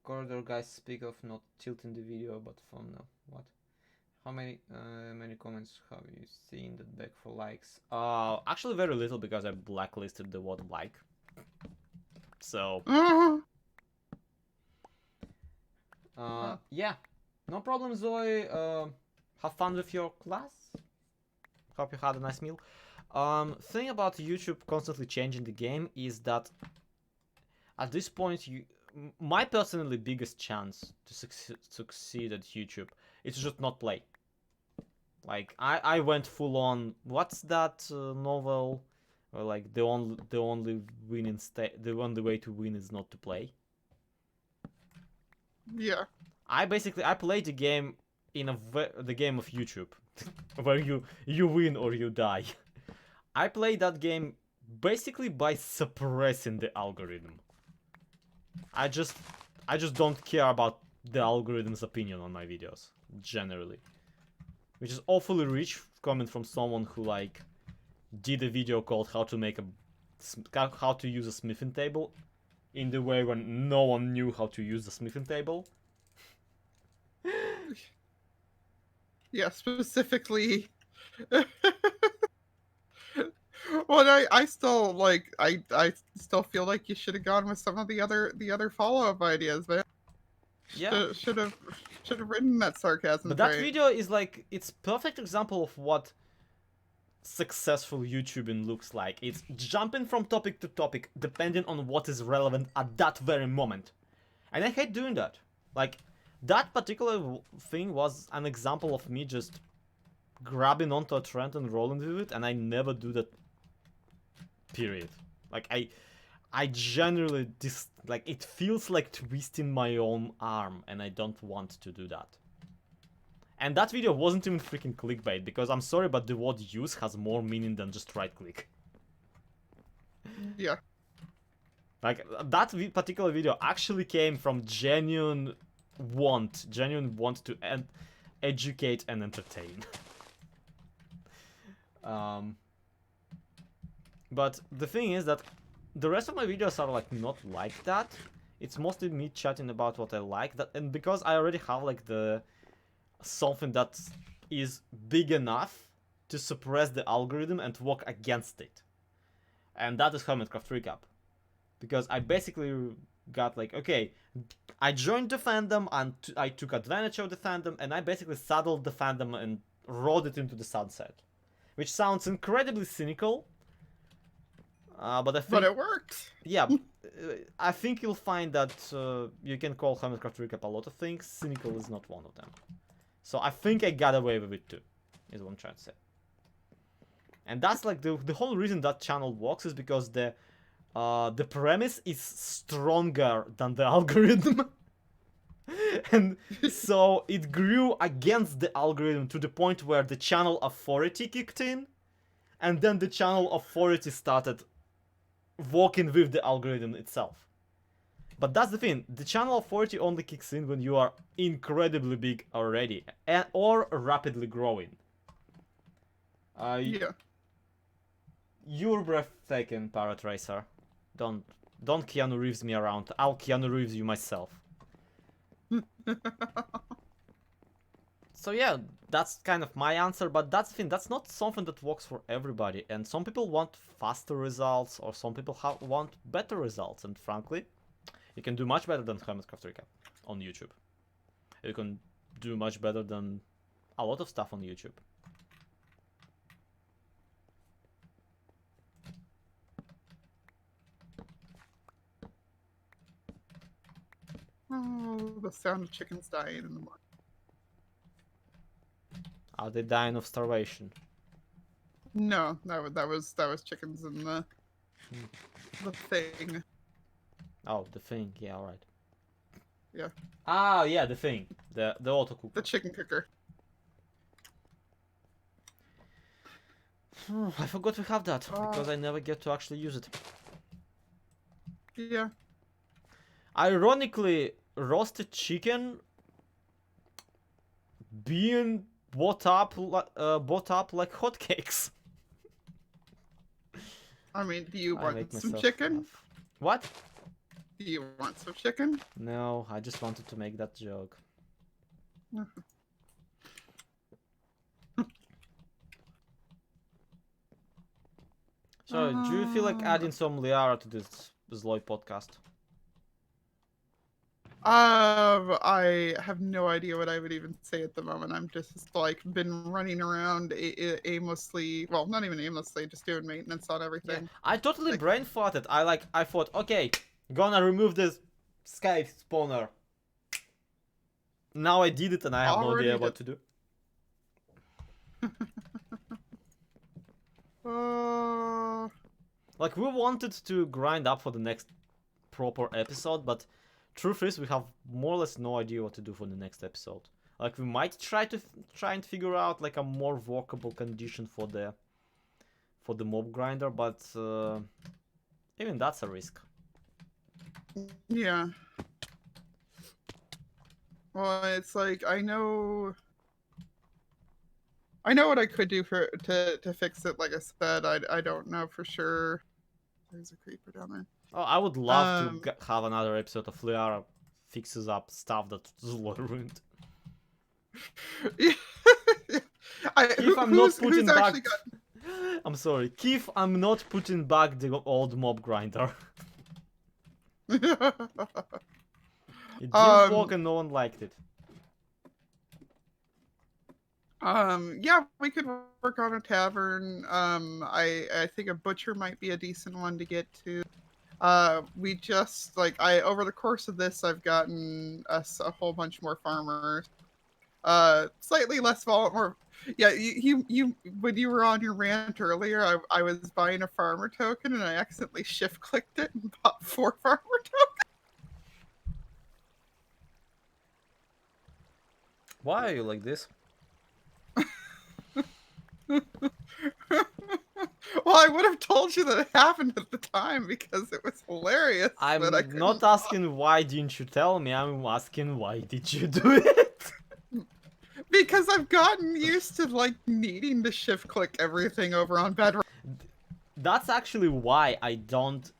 Corridor guys speak of not tilting the video, but from now. What? How many comments have you seen that beg for likes? Actually very little because I blacklisted the word like. So yeah. No problem, Zoe. Have fun with your class. Hope you had a nice meal. Thing about YouTube constantly changing the game is that at this point, my personally biggest chance to succeed at YouTube is to just not play. Like I went full on. What's that novel? Where like the only way to win is not to play. Yeah. I played the game in the game of YouTube, where you win or you die. I played that game basically by suppressing the algorithm. I just don't care about the algorithm's opinion on my videos generally, which is awfully rich coming from someone who like did a video called how to use a smithing table in the way when no one knew how to use the smithing table. Yeah, specifically. Well, I still like I still feel like you should have gone with some of the other follow-up ideas, man. Yeah. Should have written that sarcasm. But that video is like, it's perfect example of what successful YouTubing looks like. It's jumping from topic to topic depending on what is relevant at that very moment. And I hate doing that. Like, that particular thing was an example of me just grabbing onto a trend and rolling with it, and I never do that. Period. Like, I generally like, it feels like twisting my own arm, and I don't want to do that. And that video wasn't even freaking clickbait, because I'm sorry, but the word use has more meaning than just right click. Yeah. Like, that particular video actually came from genuine want to educate and entertain. But the thing is that the rest of my videos are like not like that. It's mostly me chatting about what I like, and because I already have like something that is big enough to suppress the algorithm and work against it. And that is Hermitcraft Recap. Because I basically got like, okay, I joined the fandom and I took advantage of the fandom, and I basically saddled the fandom and rode it into the sunset. Which sounds incredibly cynical. But I think... But it worked! Yeah, I think you'll find that you can call Hermitcraft Recap a lot of things. Cynical is not one of them. So I think I got away with it too, is what I'm trying to say. And that's like the whole reason that channel works is because the premise is stronger than the algorithm. And so it grew against the algorithm to the point where the channel authority kicked in, and then the channel authority started working with the algorithm itself. But that's the thing, the channel authority only kicks in when you are incredibly big already, or rapidly growing. Yeah. You're breathtaking, Parrot Racer. Don't Keanu Reeves me around. I'll Keanu Reeves you myself. So yeah, that's kind of my answer, but that's the thing, that's not something that works for everybody, and some people want faster results, or some people want better results, and frankly, you can do much better than Hermitcraft Recap on YouTube. You can do much better than a lot of stuff on YouTube. Oh, the sound of chickens dying in the morning. Are they dying of starvation? No, that was chickens in the thing. Oh, the thing, yeah, alright. Yeah. Ah, yeah, the thing. The autocooker. The chicken cooker. I forgot we have that, because I never get to actually use it. Yeah. Ironically, roasted chicken being bought up like hotcakes. I mean, do you I want make some myself chicken? laugh. What? Do you want some chicken? No, I just wanted to make that joke. So, do you feel like adding some Liara to this Zloy podcast? I have no idea what I would even say at the moment. I'm just like been running around aimlessly. Well, not even aimlessly, just doing maintenance on everything. Yeah, I totally Like- brain farted. I thought, okay, gonna remove this sky spawner. Now I did it and I have no Already idea what to do. Like, we wanted to grind up for the next proper episode, but truth is we have more or less no idea what to do for the next episode. Like, we might try and figure out like a more workable condition for the mob grinder, but even that's a risk. Yeah. Well, it's like I know what I could do to fix it. Like I said, I don't know for sure. There's a creeper down there. Oh, I would love to have another episode of Liara fixes up stuff that Zlo ruined. If I'm not putting back, I'm sorry, Keith, I'm not putting back the old mob grinder. It didn't work and no one liked it. Yeah, we could work on a tavern. I think a butcher might be a decent one to get to. We just over the course of this, I've gotten us a whole bunch more farmers. Slightly less more. Yeah, you when you were on your rant earlier, I was buying a farmer token and I accidentally shift clicked it and bought 4 farmer tokens. Why are you like this? Well, I would have told you that it happened at the time because it was hilarious. I'm but I not asking why didn't you tell me, I'm asking why did you do it? Because I've gotten used to like needing to shift click everything over on Bedrock. That's actually why I don't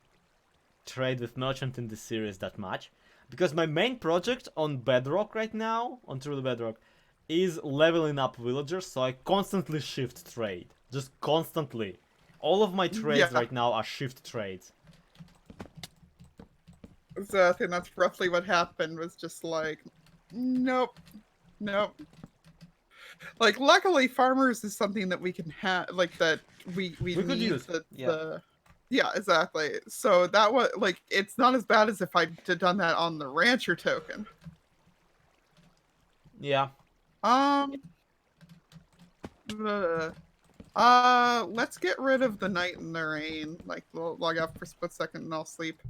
trade with Merchant in this series that much. Because my main project on Bedrock right now, on True Bedrock, is leveling up villagers, so I constantly shift trade. Just constantly. All of my trades right now are shift trades. So I think that's roughly what happened, was just like, nope. Like, luckily, farmers is something that we can have, like, that we could use. Yeah, exactly. So that was, like, it's not as bad as if I'd done that on the rancher token. Yeah. Let's get rid of the night and the rain. Like, we'll log out for a split second and I'll sleep.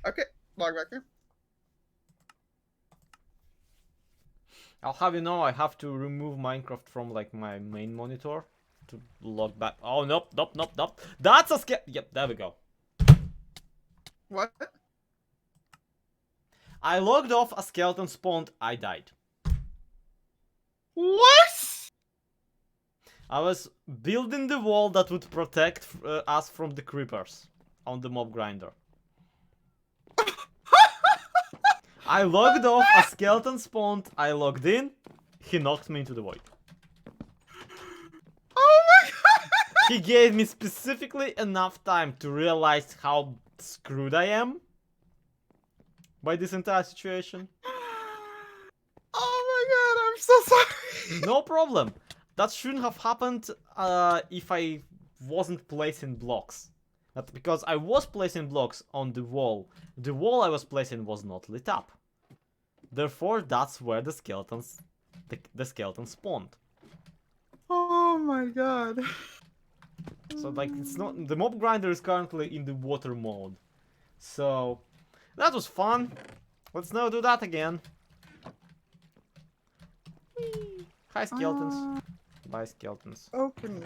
Okay, log back here. I'll have you know I have to remove Minecraft from like my main monitor to log back. Oh, nope. That's a scare. Yep, there we go. What? I logged off, a skeleton spawned, I died. What? I was building the wall that would protect us from the creepers on the mob grinder. I logged off, a skeleton spawned, I logged in, he knocked me into the void. Oh my god! He gave me specifically enough time to realize how screwed I am by this entire situation. Oh my god, I'm so sorry. No problem. That shouldn't have happened if I wasn't placing blocks. That's because I was placing blocks on the wall. The wall I was placing was not lit up. Therefore, that's where the skeletons, the skeleton spawned. Oh my god. So like, it's not, the mob grinder is currently in the water mode. So that was fun. Let's now do that again. Whee! Hi skeletons. Bye skeletons. Open.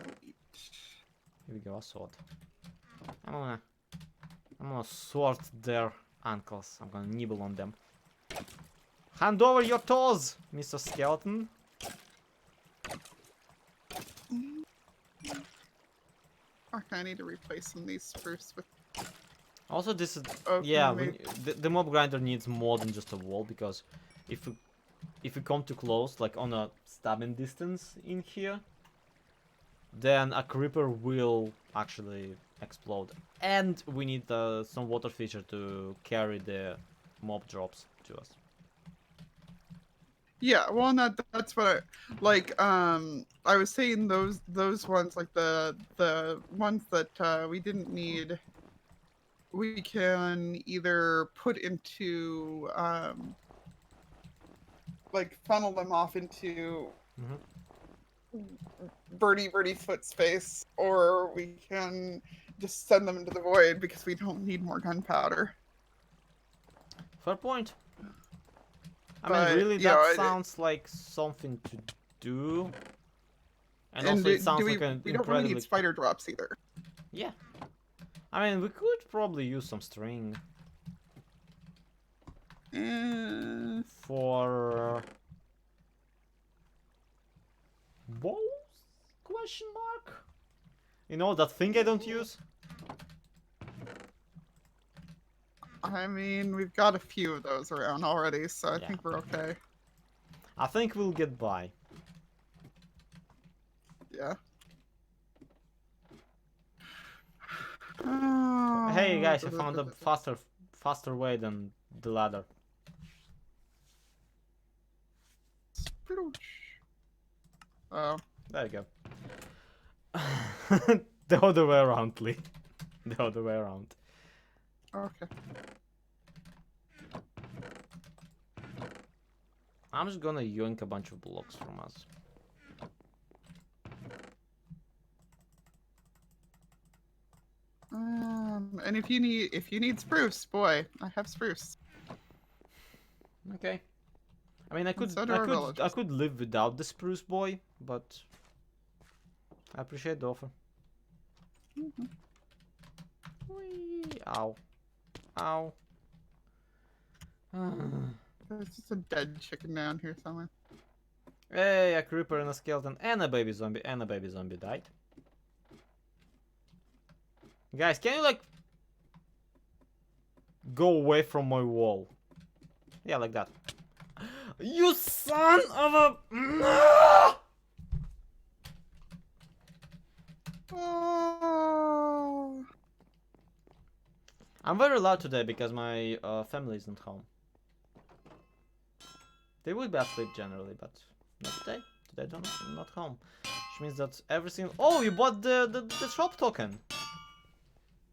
Here we go, a sword. I'm gonna sort their ankles. I'm gonna nibble on them. Hand over your toes, Mr. Skeleton. Okay, I need to replace some of these spruce with. Also, this is Okay, yeah. maybe. The mob grinder needs more than just a wall, because if we come too close, like on a stabbing distance in here, then a creeper will actually explode, and we need some water feature to carry the mob drops to us. Yeah, well, that's what I like. I was saying those ones, like the ones that we didn't need. We can either put into like funnel them off into birdie foot space, or we can just send them into the void because we don't need more gunpowder. Fair point. I But, mean, really, you know, that sounds like something to do. And also, do, it sounds do we, like an we don't really incredibly... need spider drops either. Yeah. I mean, we could probably use some string for... bows? Question mark? You know, that thing I don't use? I mean, we've got a few of those around already, so I Yeah. think we're okay. I think we'll get by. Yeah. Hey guys, I found a faster way than the ladder. Oh. There you go. The other way around, Lee. The other way around. Okay. I'm just gonna yoink a bunch of blocks from us. And if you need spruce, boy, I have spruce. Okay. I mean, so do our I villagers. could live without the spruce boy, but I appreciate the offer. Whee! Ow. Ow. There's just a dead chicken down here somewhere. Hey, a creeper and a skeleton and a baby zombie died. Guys, can you like go away from my wall? Yeah, like that. You son of a... Oh. I'm very loud today because my family isn't home. They would be asleep generally, but not today. Today they're not home. Which means that everything... Oh, you bought the shop token!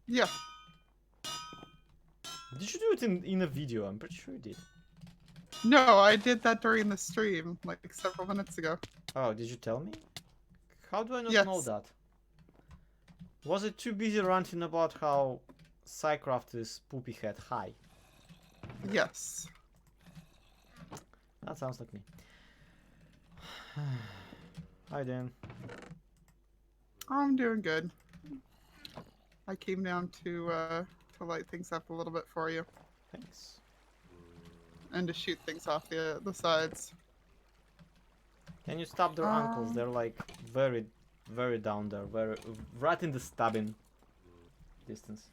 Yeah. Did you do it in a video? I'm pretty sure you did. No, I did that during the stream, like several minutes ago. Oh, did you tell me? How do I not Yes. know that? Was it too busy ranting about how Psycraft is poopy head high? Yes. That sounds like me. Hi, Dan. I'm doing good. I came down to light things up a little bit for you. Thanks. And to shoot things off the sides. Can you stop their ankles? They're like very down there, right in the stabbing distance.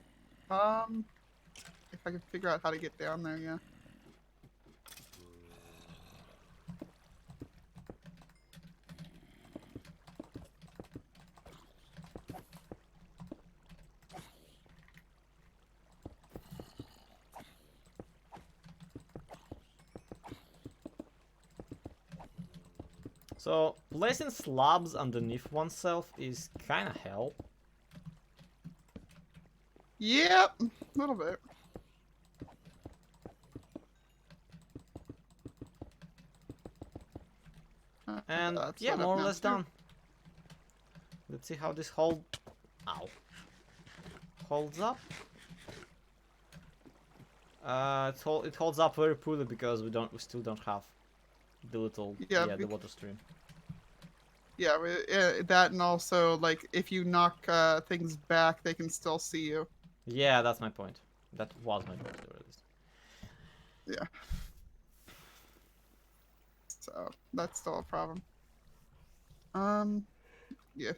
If I can figure out how to get down there, yeah. So, placing slabs underneath oneself is kinda hell. Yep, a little bit. And That's yeah, lit up more or now, less too. done. Let's see how this holds up. It holds up very poorly because we still don't have the little the water stream. Yeah, that, and also like if you knock things back, they can still see you. Yeah, that's my point. That was my point, at least. Yeah. So that's still a problem. Yeah.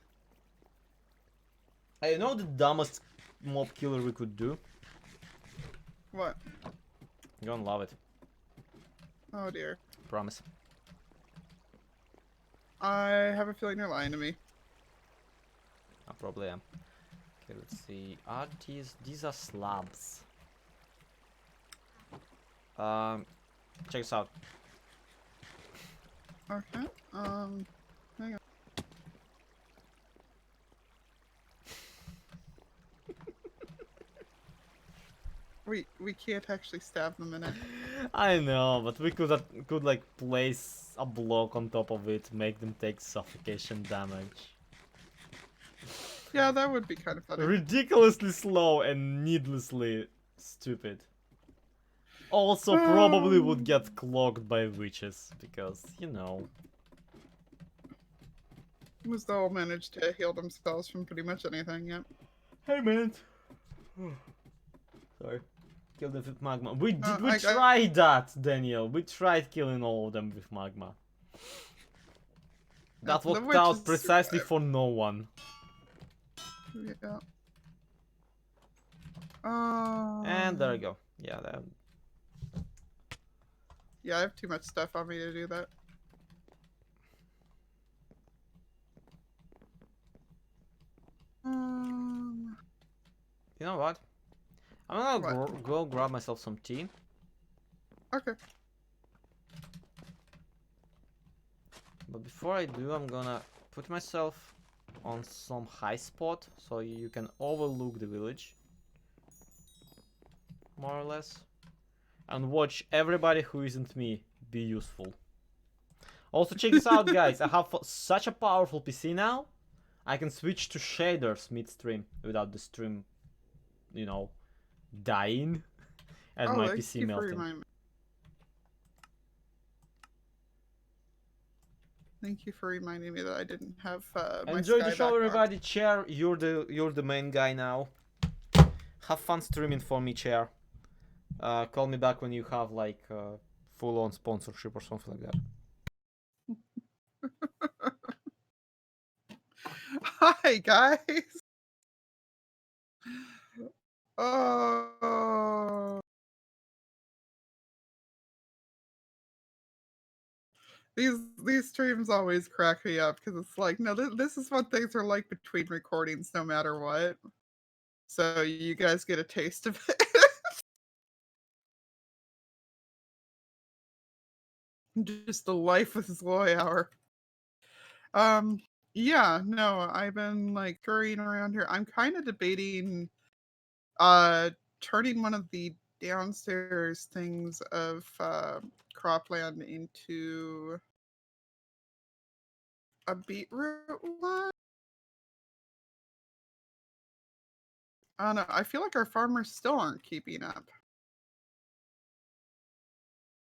I know the dumbest mob killer we could do. What? You're gonna love it. Oh dear. Promise. I have a feeling you're lying to me. I probably am. Okay, let's see. Are these are slabs? Check this out. Okay. Hang on. We can't actually stab them in it. I know, but we could like place a block on top of it, make them take suffocation damage. Yeah, that would be kind of funny. Ridiculously slow and needlessly stupid. Also, probably would get clogged by witches because, you know. Was they'll manage to heal themselves from pretty much anything. Yep. Hey man. Sorry. Kill them with magma. We I tried that, Daniel. We tried killing all of them with magma. That worked out precisely for no one. Yeah. And there you go. Yeah, that. Yeah, I have too much stuff on me to do that. You know what? I'm gonna go grab myself some tea. Okay. But before I do, I'm gonna put myself on some high spot so you can overlook the village. More or less. And watch everybody who isn't me be useful. Also, check this out, guys. I have such a powerful PC now. I can switch to shaders mid-stream without the stream, you know, dying and my PC melting. Thank you for reminding me that I didn't have my Enjoy the Skyblock show, on. everybody. Chair, you're the main guy now. Have fun streaming for me, Chair. Call me back when you have like full-on sponsorship or something like that. Hi guys. Oh. These streams always crack me up because it's like, no, this is what things are like between recordings, no matter what. So you guys get a taste of it. Just the life of Zloy hour. Yeah, no, I've been like scurrying around here. I'm kind of debating turning one of the downstairs things of cropland into a beetroot one. I don't know. I feel like our farmers still aren't keeping up.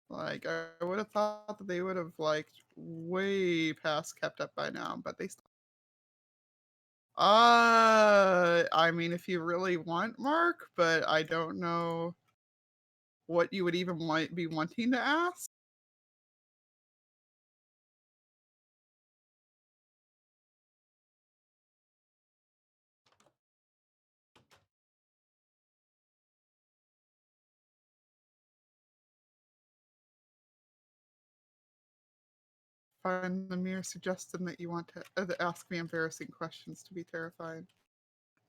Like, I would have thought that they would have, like, way past kept up by now, but they still. I mean, if you really want, Mark, but I don't know what you would even be wanting to ask. Find the mere suggestion that you want to ask me embarrassing questions to be terrified.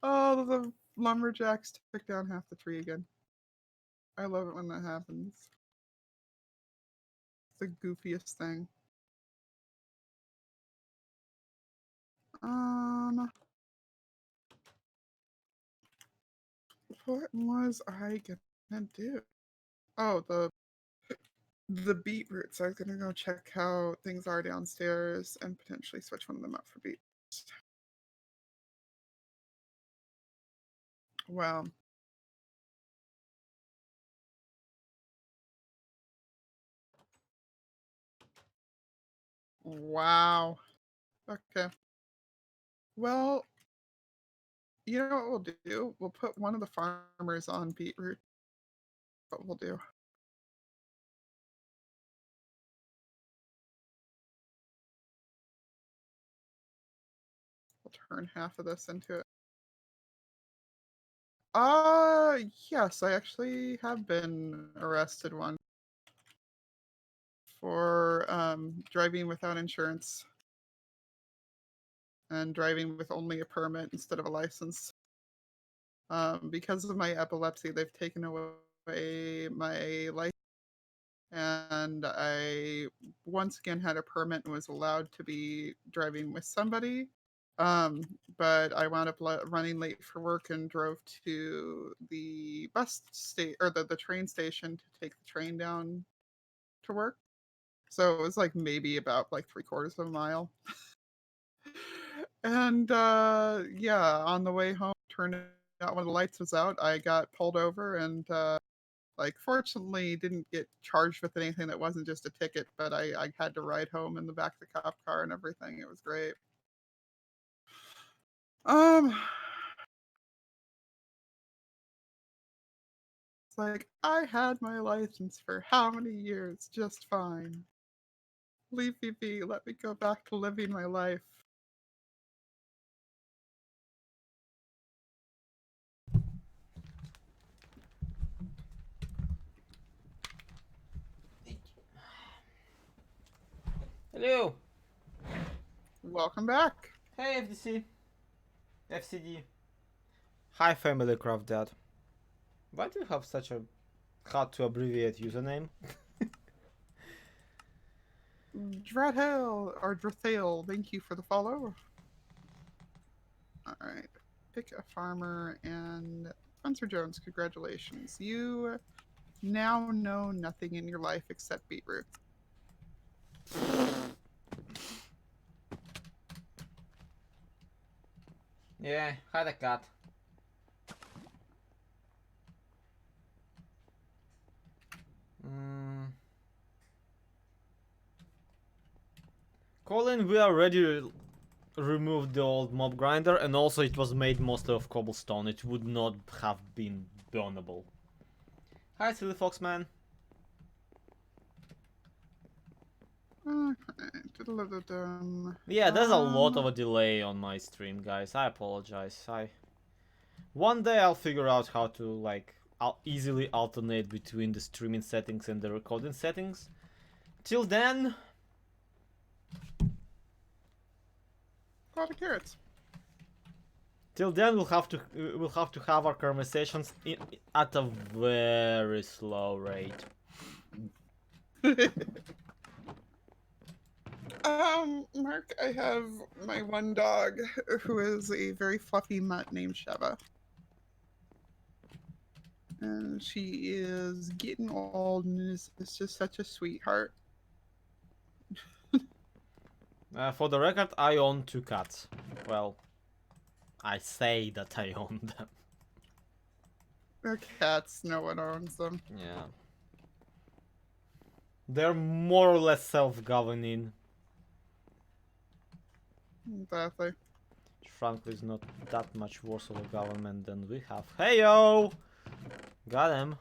Oh, the lumberjacks took down half the tree again. I love it when that happens. It's the goofiest thing. What was I gonna do? Oh, the beetroots. I was gonna go check how things are downstairs and potentially switch one of them up for beetroots. Wow. Wow. Okay. Well, you know what we'll do? We'll put one of the farmers on beetroot. What we'll do. We'll turn half of this into it. Yes, I actually have been arrested once for driving without insurance and driving with only a permit instead of a license. Because of my epilepsy, they've taken away my license, and I once again had a permit and was allowed to be driving with somebody. Um, but I wound up running late for work and drove to the bus station or the train station to take the train down to work. So it was like maybe about like 3/4 of a mile. And yeah, on the way home, turned out when the lights was out, I got pulled over and like fortunately didn't get charged with anything that wasn't just a ticket, but I had to ride home in the back of the cop car and everything. It was great. Um it's like I had my license for how many years? Just fine. Leave me be. Let me go back to living my life. Hello. Welcome back. Hey, FDC. FCD. Hi, Family Craft Dad. Why do you have such a hard to abbreviate username? Drathale or Drathale, thank you for the follow. Alright. Pick a farmer and Spencer Jones, congratulations. You now know nothing in your life except beetroot. Yeah, hi the cat. Colin, we already removed the old mob grinder, and also it was made mostly of cobblestone. It would not have been burnable. Hi, Silly Foxman. Yeah, there's a lot of a delay on my stream, guys. I apologize. One day I'll figure out how to like I'll easily alternate between the streaming settings and the recording settings. Till then, a lot of carrots. Till then, we'll have to have our conversations at a very slow rate. Mark, I have my one dog who is a very fluffy mutt named Sheva. And she is getting old and is just such a sweetheart. For the record, I own 2 cats. Well, I say that I own them. They're cats, no one owns them. Yeah. They're more or less self-governing. Exactly. Frankly, is not that much worse of a government than we have. Hey yo! Got him.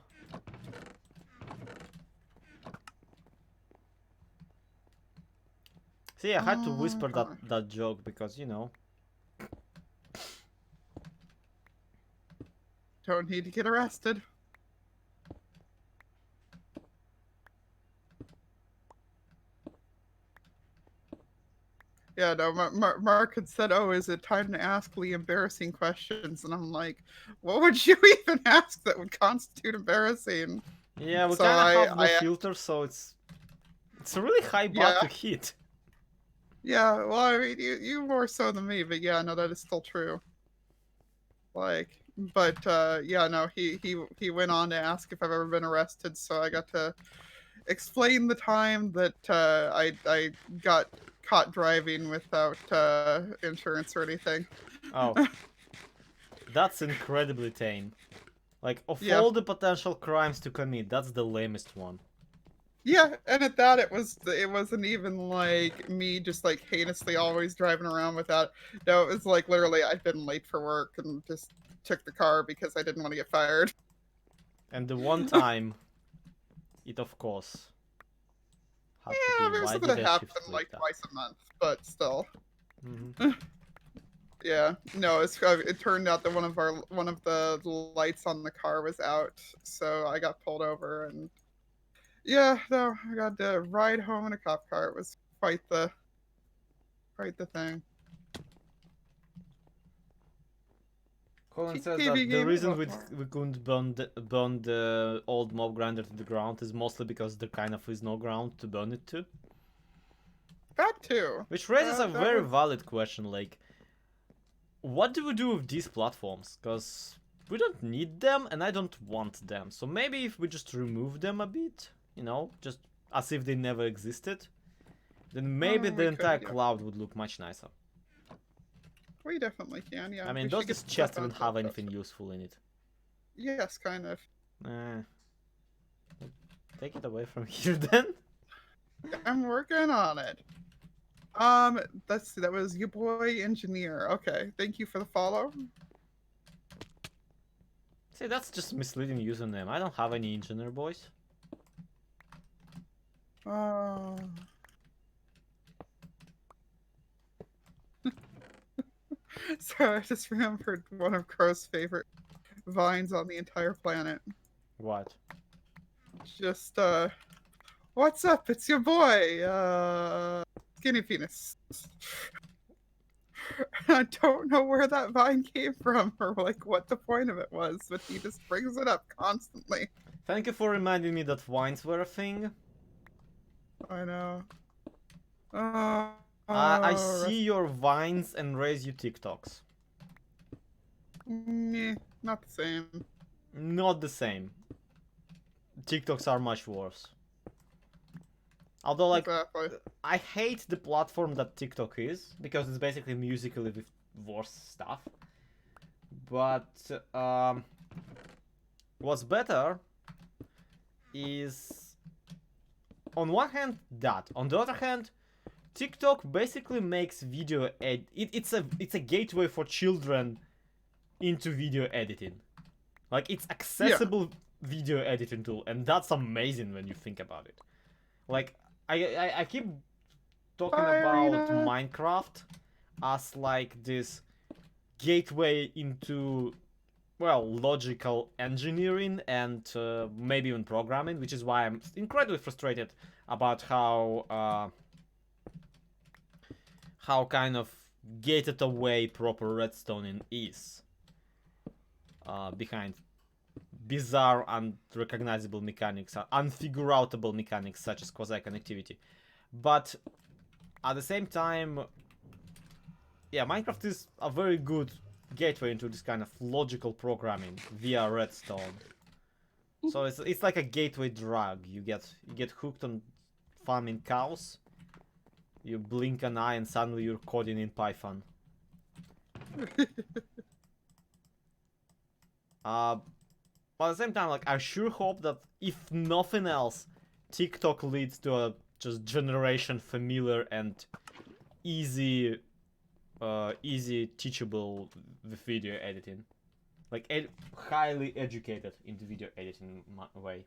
See, I had to whisper that joke because, you know. Don't need to get arrested. Yeah, no, Mark had said, oh, is it time to ask Lee embarrassing questions? And I'm like, what would you even ask that would constitute embarrassing? Yeah, we So kind of have no filter, so it's a really high bar to hit. Yeah, well, I mean, you more so than me, but yeah, no, that is still true. Like, but yeah, no, he went on to ask if I've ever been arrested, so I got to explain the time that I got caught driving without insurance or anything. Oh, that's incredibly tame. Like, of Yeah. all the potential crimes to commit, that's the lamest one. Yeah, and at that it wasn't even like me just like heinously always driving around without. No, it was like literally I'd been late for work and just took the car because I didn't want to get fired. And the one time, it of course had to Yeah, be. maybe Why something did that I shift happened click like that? twice a month, but still. Hmm. Yeah, no, it turned out that one of the lights on the car was out, so I got pulled over, and yeah, no, I got to ride home in a cop car. It was quite the thing. Colin says KB that the Gamer, reason welcome. we couldn't burn the old mob grinder to the ground is mostly because there kind of is no ground to burn it to. That too. Which raises a That very would. valid question, like, what do we do with these platforms? Because we don't need them and I don't want them. So maybe if we just remove them a bit, you know, just as if they never existed, then maybe the We entire could, yeah. cloud would look much nicer. We definitely can, yeah. I mean, We does should get this stuff chest even on have anything TekTopia. useful in it? Yes, kind of. Eh, take it away from here then. I'm working on it. Let's see. That was your boy engineer. Okay, thank you for the follow. See, that's just misleading username. I don't have any engineer boys. Uh, so I just remembered one of Crow's favorite vines on the entire planet. What? Just what's up? It's your boy, Skinny Penis. I don't know where that vine came from or like what the point of it was, but he just brings it up constantly. Thank you for reminding me that wines were a thing. I know. Oh, I rest. see your vines and raise you TikToks. Not the same. Not the same. TikToks are much worse. Although, like, Exactly. I hate the platform that TikTok is because it's basically musically with worse stuff. But what's better is, on one hand, that. On the other hand, TikTok basically makes video it's a gateway for children into video editing. Like, it's Yeah. accessible video editing tool, and that's amazing when you think about it. Like, I keep talking Bye, about Irina. Minecraft as like this gateway into, well, logical engineering and maybe even programming, which is why I'm incredibly frustrated about how kind of gated away proper redstoning is behind bizarre unrecognizable mechanics, unfigureoutable mechanics such as quasi connectivity. But at the same time, yeah, Minecraft is a very good gateway into this kind of logical programming via redstone. So it's like a gateway drug. You get hooked on farming cows. You blink an eye and suddenly you're coding in Python. But at the same time, like, I sure hope that if nothing else, TikTok leads to a just generation familiar and easy, easy teachable with video editing, like highly educated in the video editing way.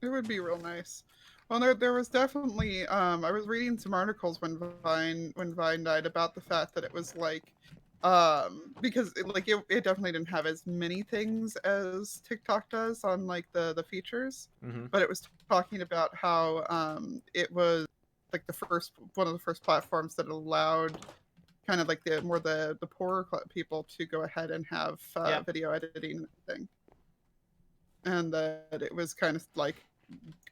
It would be real nice. Well, there was definitely. I was reading some articles when Vine died about the fact that it was like, because it definitely didn't have as many things as TikTok does on like the features, Mm-hmm. but it was talking about how it was like the first one of the first platforms that allowed kind of like the poorer people to go ahead and have Yeah. video editing thing, and that it was kind of like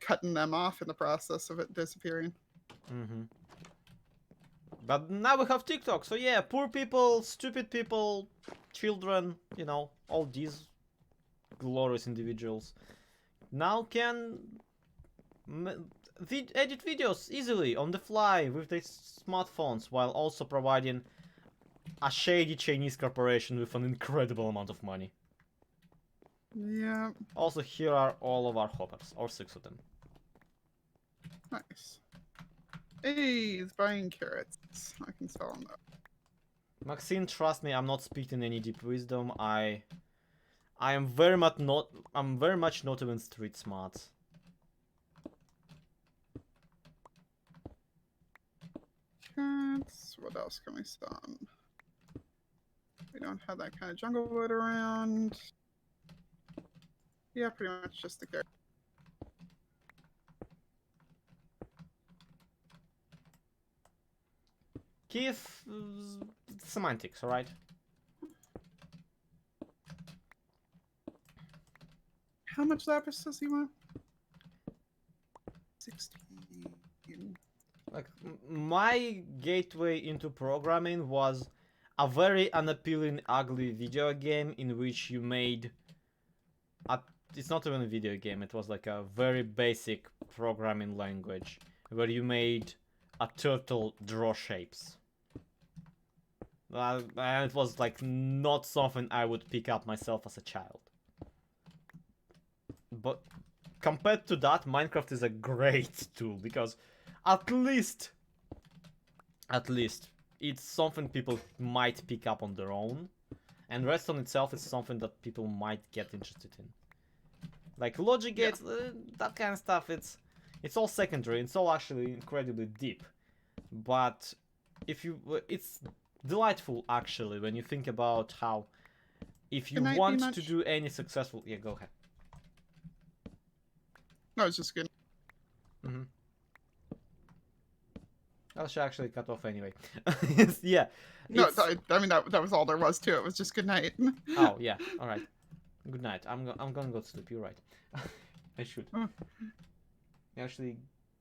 cutting them off in the process of it disappearing. Mm-hmm. But now we have TikTok, so yeah, poor people, stupid people, children, you know, all these glorious individuals now can edit videos easily on the fly with their smartphones, while also providing a shady Chinese corporation with an incredible amount of money. Yeah. Also, here are all of our hoppers, or 6 of them. Nice. Hey, he's buying carrots. I can sell them though. Maxine, trust me, I'm not speaking any deep wisdom. I am very much not. I'm very much not even street smart. Carrots. What else can we sell? We don't have that kind of jungle wood around. Yeah, pretty much just the carrot. Keith, semantics, alright? How much lapis does he want? 16. Like, my gateway into programming was a very unappealing, ugly video game in which you made a... It's not even a video game, it was like a very basic programming language where you made a turtle draw shapes. And it was like not something I would pick up myself as a child. But compared to that, Minecraft is a great tool because at least it's something people might pick up on their own, and Redstone itself is something that people might get interested in. Like logic gates, that kind of stuff. It's all secondary. It's all actually incredibly deep, but if you, it's delightful actually when you think about how if you want to do any successful, yeah, go ahead. No, it's just good. Mm-hmm. I should actually cut off anyway. Yeah. No, I mean that was all there was to it. It was just good night. Oh yeah. All right. Good night. I'm gonna go to sleep. You're right. I should. I actually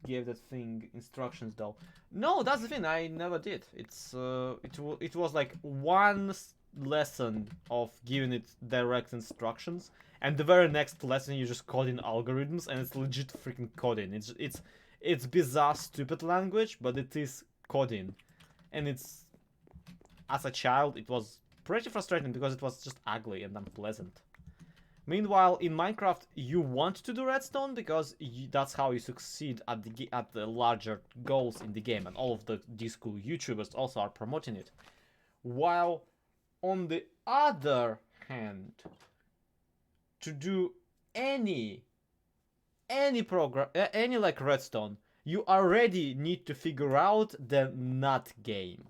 gave that thing instructions though. No, that's the thing. I never did. It's it was like one lesson of giving it direct instructions, and the very next lesson you just code in algorithms, and it's legit freaking coding. It's bizarre, stupid language, but it is coding, and it's, as a child, it was pretty frustrating because it was just ugly and unpleasant. Meanwhile, in Minecraft, you want to do redstone because that's how you succeed at the larger goals in the game, and all of these cool YouTubers also are promoting it. While on the other hand, to do any program, any like redstone, you already need to figure out the NOT game.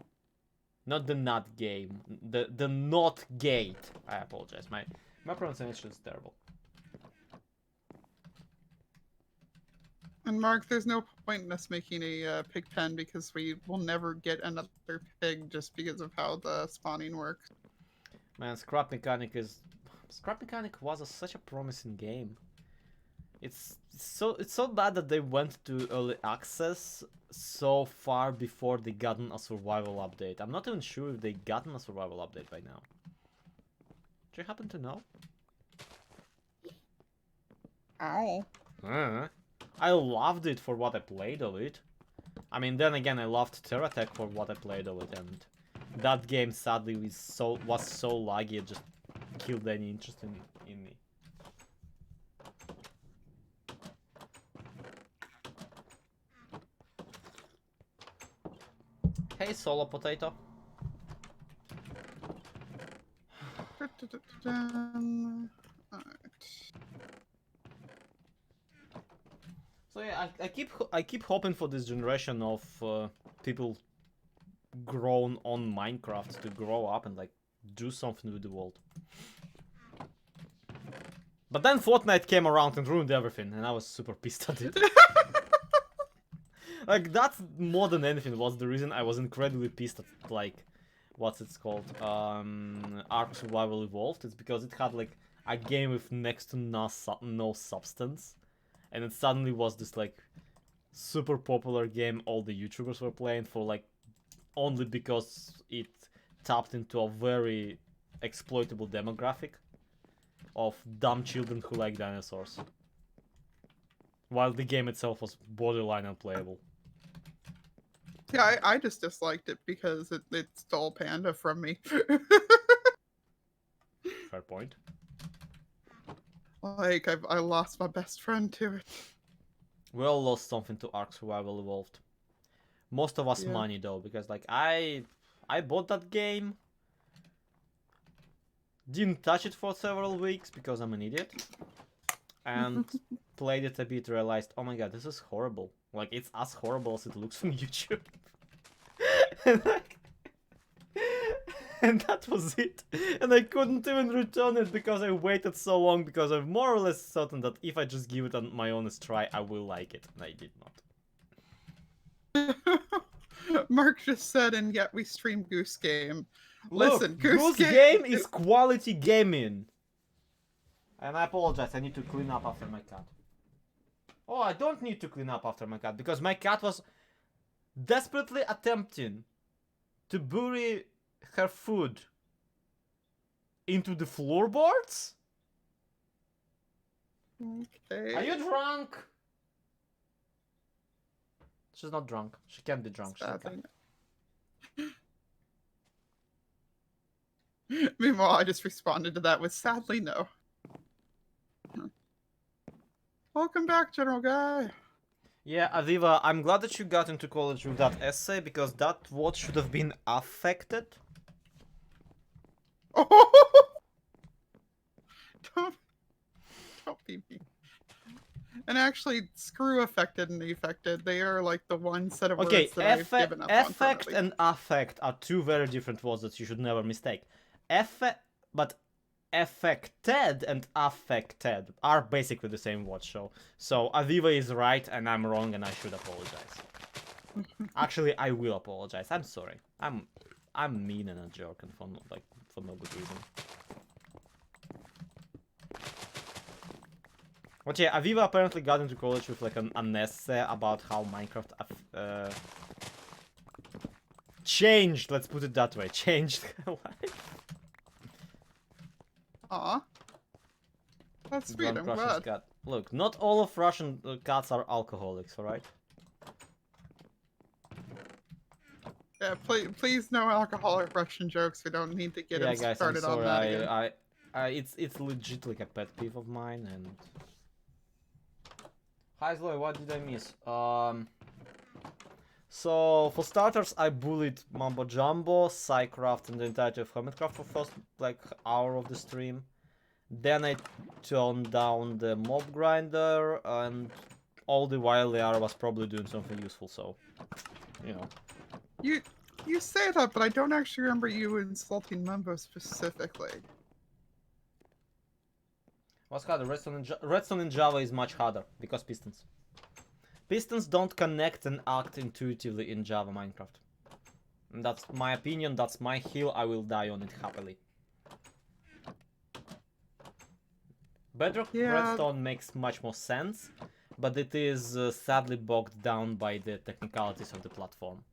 Not the NOT game, the NOT gate. I apologize, my pronunciation is terrible. And Mark, there's no point in us making a pig pen because we will never get another pig just because of how the spawning works. Man, Scrap Mechanic was such a promising game. It's so bad that they went to early access so far before they gotten a survival update. I'm not even sure if they gotten a survival update by now. Do you happen to know? Ow. I loved it for what I played of it. I mean, then again, I loved TerraTech for what I played of it, and that game sadly was so laggy it just killed any interest in me. Hey, Solo Potato. So yeah, I keep hoping for this generation of people grown on Minecraft to grow up and like do something with the world. But then Fortnite came around and ruined everything, and I was super pissed at it. Like, that's more than anything was the reason I was incredibly pissed at, like, what's it called? Ark Survival Evolved. It's because it had, like, a game with next to no substance. And it suddenly was this, like, super popular game all the YouTubers were playing for, like, only because it tapped into a very exploitable demographic of dumb children who like dinosaurs. While the game itself was borderline unplayable. Yeah, I just disliked it because it stole Panda from me. Fair point. Like, I lost my best friend to it. We all lost something to Ark Survival Evolved. Most of us Yeah. money though, because like I bought that game, didn't touch it for several weeks because I'm an idiot, and played it a bit, realized, oh my god, this is horrible. Like, it's as horrible as it looks on YouTube. and, like, and that was it. And I couldn't even return it because I waited so long, because I'm more or less certain that if I just give it my honest try, I will like it. And I did not. Mark just said, and yet we stream Goose Game. Look, Listen, Goose Game is quality gaming. And I apologize, I need to clean up after my cat. Oh, I don't need to clean up after my cat, because my cat was desperately attempting to bury her food into the floorboards? Okay. Are you drunk? She's not drunk. She can't be drunk. She's a cat. Meanwhile, I just responded to that with sadly no. Welcome back, General Guy. Yeah, Aviva, I'm glad that you got into college with that essay, because that what should have been affected. Oh! Don't be mean. And actually, screw affected and affected. They are like the one set of Okay, words that I've given up on affect permanently. and affect are two very different words that you should never mistake. But affected and affected are basically the same word. So Aviva is right and I'm wrong, and I should apologize. Actually, I will apologize. I'm sorry. I'm mean and a jerk, and for no good reason. But yeah, Aviva apparently got into college with like an essay about how Minecraft changed, let's put it that way, changed her life. Aw. That's sweet, I'm Russian glad. cat. Look, not all of Russian cats are alcoholics, alright? Yeah, please no alcoholic Russian jokes. We don't need to get him guys, started I'm on that sorry. again. It's legit like a pet peeve of mine. And hi Zoe, what did I miss? So for starters, I bullied Mambo Jumbo, Psycraft, and the entirety of Hermitcraft for first like hour of the stream. Then I turned down the mob grinder, and all the while Liara was probably doing something useful. So, you know. You say that, but I don't actually remember you insulting Mumbo specifically. What's harder? Redstone in Java is much harder because pistons. Pistons don't connect and act intuitively in Java Minecraft. And that's my opinion, that's my hill, I will die on it happily. Bedrock Redstone makes much more sense, but it is sadly bogged down by the technicalities of the platform.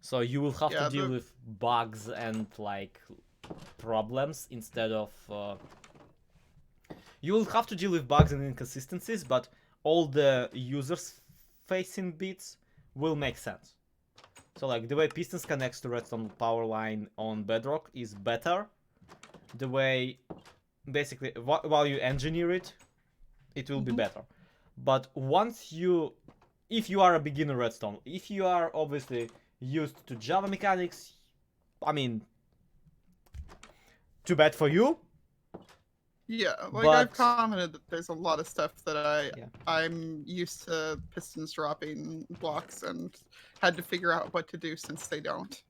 So you will have to deal with bugs and like problems instead of... You will have to deal with bugs and inconsistencies, but all the users facing bits will make sense. So like the way Pistons connects to Redstone power line on Bedrock is better. The way basically while you engineer it, it will be better. But once if you are a beginner Redstone, if you are obviously used to Java mechanics, I mean, too bad for you. Yeah, like I've commented that there's a lot of stuff that I'm used to pistons dropping blocks and had to figure out what to do since they don't.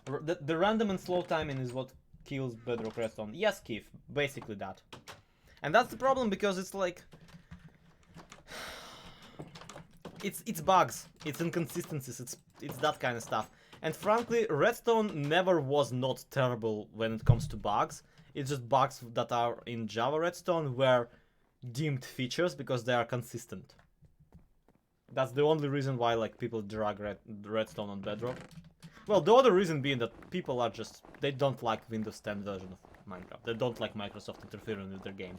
The random and slow timing is what kills Bedrock Redstone. Yes, Keith, basically that. And that's the problem, because it's like... It's bugs, it's inconsistencies, it's that kind of stuff. And frankly, Redstone never was not terrible when it comes to bugs. It's just bugs that are in Java Redstone were deemed features because they are consistent. That's the only reason why like people drag redstone on Bedrock. Well, the other reason being that people are just they don't like Windows 10 version of Minecraft. They don't like Microsoft interfering with their game,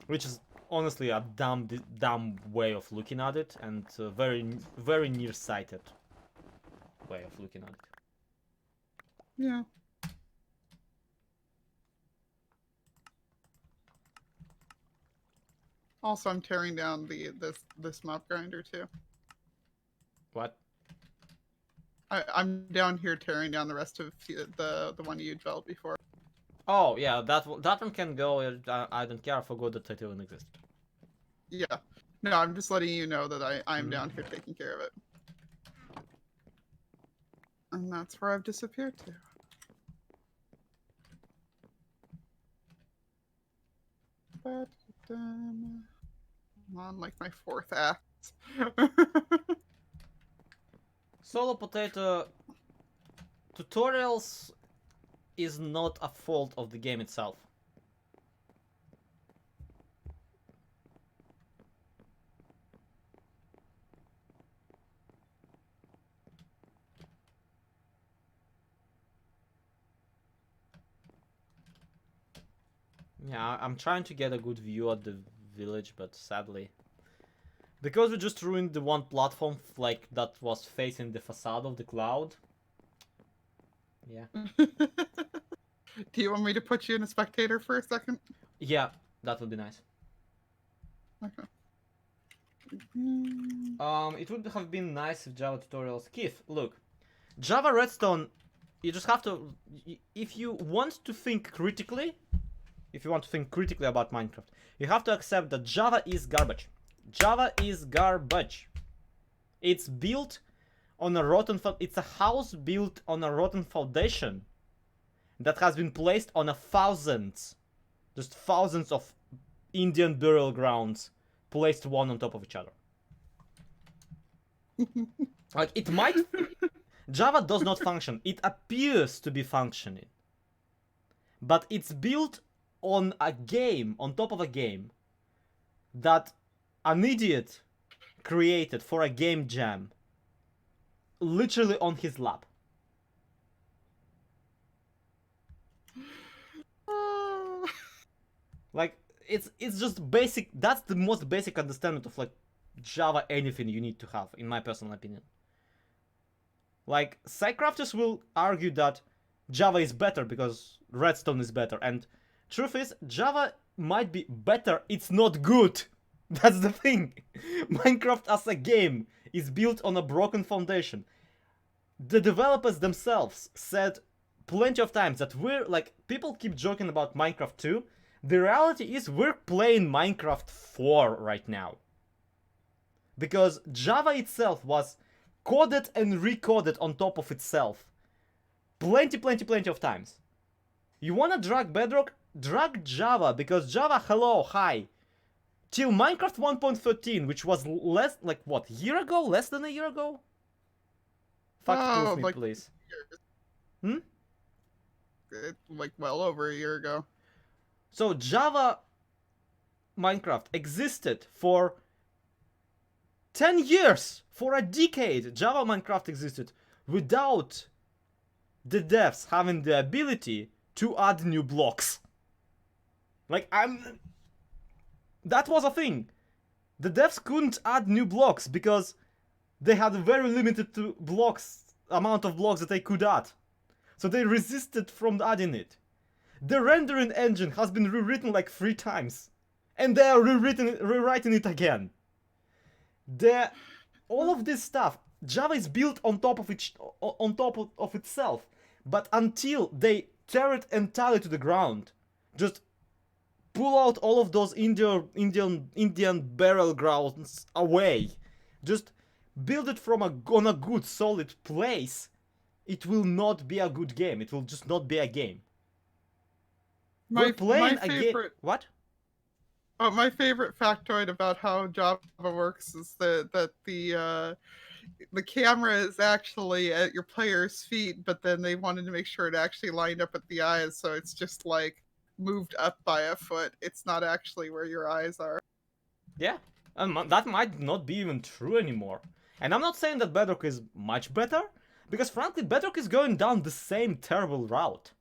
which is honestly a dumb way of looking at it, and very nearsighted way of looking at it. Yeah. Also, I'm tearing down this mob grinder too. What? I'm down here tearing down the rest of the one you developed before. Oh yeah, that one can go. I don't care. I forgot that it even existed. Yeah. No, I'm just letting you know that I'm down here taking care of it. And that's where I've disappeared to. But I'm on like my 4th act. Solo Potato tutorials is not a fault of the game itself. Yeah, I'm trying to get a good view at the village, but sadly, because we just ruined the one platform like that was facing the facade of the cloud. Yeah. Do you want me to put you in a spectator for a second? Yeah, that would be nice. Okay. It would have been nice if Java tutorials. Keith, look, Java Redstone. You just have to, if you want to think critically, about Minecraft, you have to accept that Java is garbage. Java is garbage. It's built on a rotten. It's a house built on a rotten foundation that has been placed on thousands of Indian burial grounds, placed one on top of each other. Like it might. Java does not function. It appears to be functioning, but it's built on a game, on top of a game that an idiot created for a game jam, literally on his lap. Like it's just basic. That's the most basic understanding of like Java anything you need to have, in my personal opinion. Like Psycrafters will argue that Java is better because Redstone is better, and truth is Java might be better, it's not good. That's the thing. Minecraft as a game is built on a broken foundation. The developers themselves said plenty of times that we're like, people keep joking about Minecraft 2. The reality is we're playing Minecraft 4 right now. Because Java itself was coded and recoded on top of itself. Plenty of times. You wanna drag Bedrock? Drag Java, because Java, hello, hi. Till Minecraft 1.13, which was less, like what, year ago? Less than a year ago? Fact proof me, like, please. Like well over a year ago. So Java Minecraft existed for 10 years, for a decade. Java Minecraft existed without the devs having the ability to add new blocks. Like, that was a thing. The devs couldn't add new blocks because they had a very limited amount of blocks that they could add. So they resisted from adding it. The rendering engine has been rewritten like 3 times. And they are rewriting it again. All of this stuff, Java is built on top of itself. But until they tear it entirely to the ground, just pull out all of those Indian burial grounds away, just build it on a good solid place, it will not be a good game. It will just not be a game. We're playing a game. What? Oh, my favorite factoid about how Java works is that the camera is actually at your player's feet, but then they wanted to make sure it actually lined up at the eyes, so it's just like moved up by a foot. It's not actually where your eyes are. Yeah, And that might not be even true anymore. And I'm not saying that Bedrock is much better, because frankly, Bedrock is going down the same terrible route.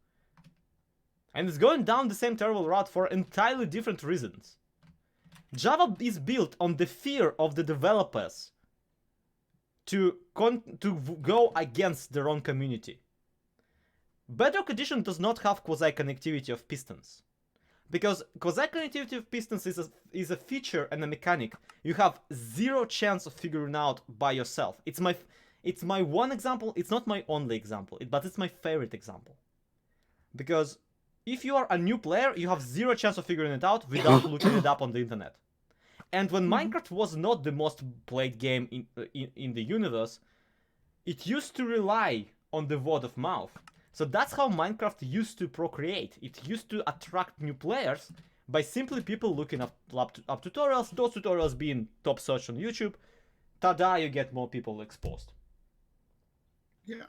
And it's going down the same terrible route for entirely different reasons. Java is built on the fear of the developers to go against their own community. Bedrock Edition does not have quasi-connectivity of pistons. Because quasi-connectivity of pistons is a feature and a mechanic you have zero chance of figuring out by yourself. It's my one example, it's not my only example, but it's my favorite example. Because if you are a new player, you have zero chance of figuring it out without looking it up on the internet. And when Minecraft was not the most played game in the universe, it used to rely on the word of mouth. So that's how Minecraft used to procreate. It used to attract new players by simply people looking up tutorials, those tutorials being top search on YouTube. Ta-da, you get more people exposed. Yeah.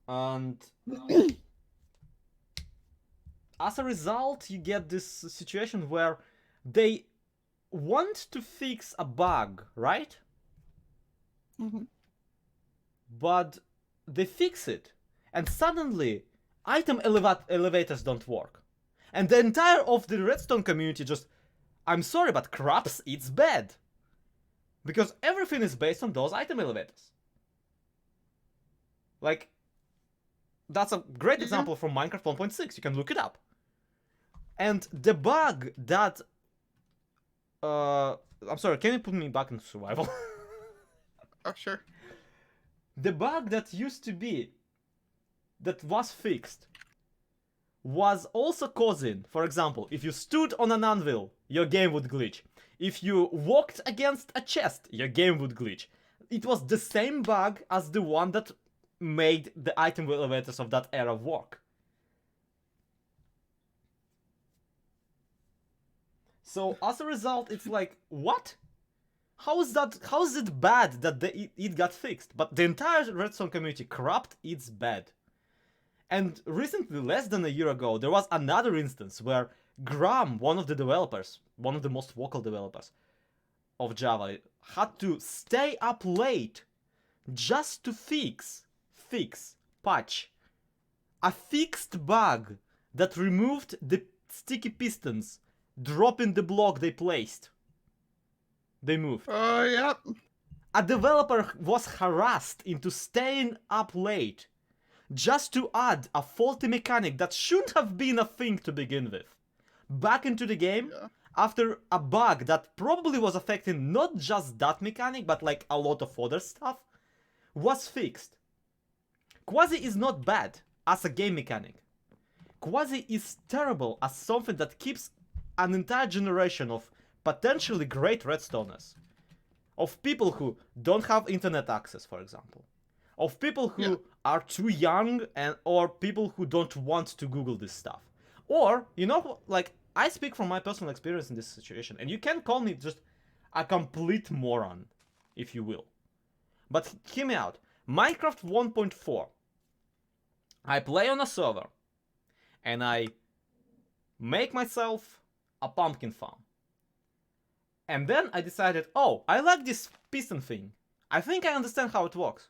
And as a result, you get this situation where they want to fix a bug, right? Mm-hmm. But they fix it, and suddenly item elevators don't work. And the entire of the redstone community just, I'm sorry, but craps, it's bad. Because everything is based on those item elevators. Like, that's a great example from Minecraft 1.6, you can look it up. And the bug that... I'm sorry, can you put me back in survival? Oh, sure. The bug that used to be, that was fixed, was also causing, for example, if you stood on an anvil, your game would glitch. If you walked against a chest, your game would glitch. It was the same bug as the one that made the item elevators of that era work. So as a result, it's like, what? How is it bad that it got fixed? But the entire redstone community corrupt, it's bad. And recently, less than a year ago, there was another instance where Graham, one of the developers, one of the most vocal developers of Java, had to stay up late just to patch a fixed bug that removed the sticky pistons dropping the block they placed. They moved. Oh, yep. A developer was harassed into staying up late just to add a faulty mechanic that shouldn't have been a thing to begin with back into the game after a bug that probably was affecting not just that mechanic but like a lot of other stuff was fixed. Quasi is not bad as a game mechanic. Quasi is terrible as something that keeps an entire generation of potentially great redstoners, of people who don't have internet access, for example, of people who are too young or people who don't want to Google this stuff. Or, you know, like, I speak from my personal experience in this situation, and you can call me just a complete moron, if you will. But hear me out. Minecraft 1.4. I play on a server, and I make myself a pumpkin farm. And then I decided, oh, I like this piston thing. I think I understand how it works.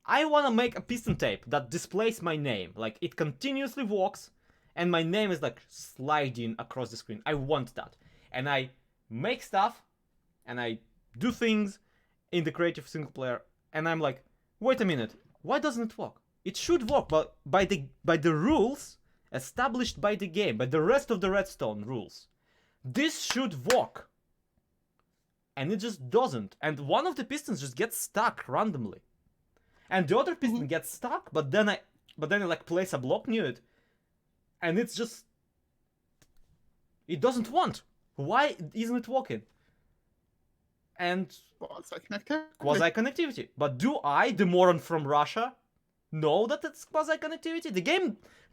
I want to make a piston tape that displays my name. Like, it continuously walks, and my name is like sliding across the screen. I want that. And I make stuff, and I do things in the creative single player, and I'm like, wait a minute, why doesn't it work? It should work, but by the rules established by the game, by the rest of the redstone rules, this should work. And it just doesn't. And one of the pistons just gets stuck randomly. And the other piston gets stuck, but then I like place a block near it. And it's just... it doesn't want. Why isn't it working? And... quasi-connectivity. But do I, the moron from Russia, know that it's quasi-connectivity?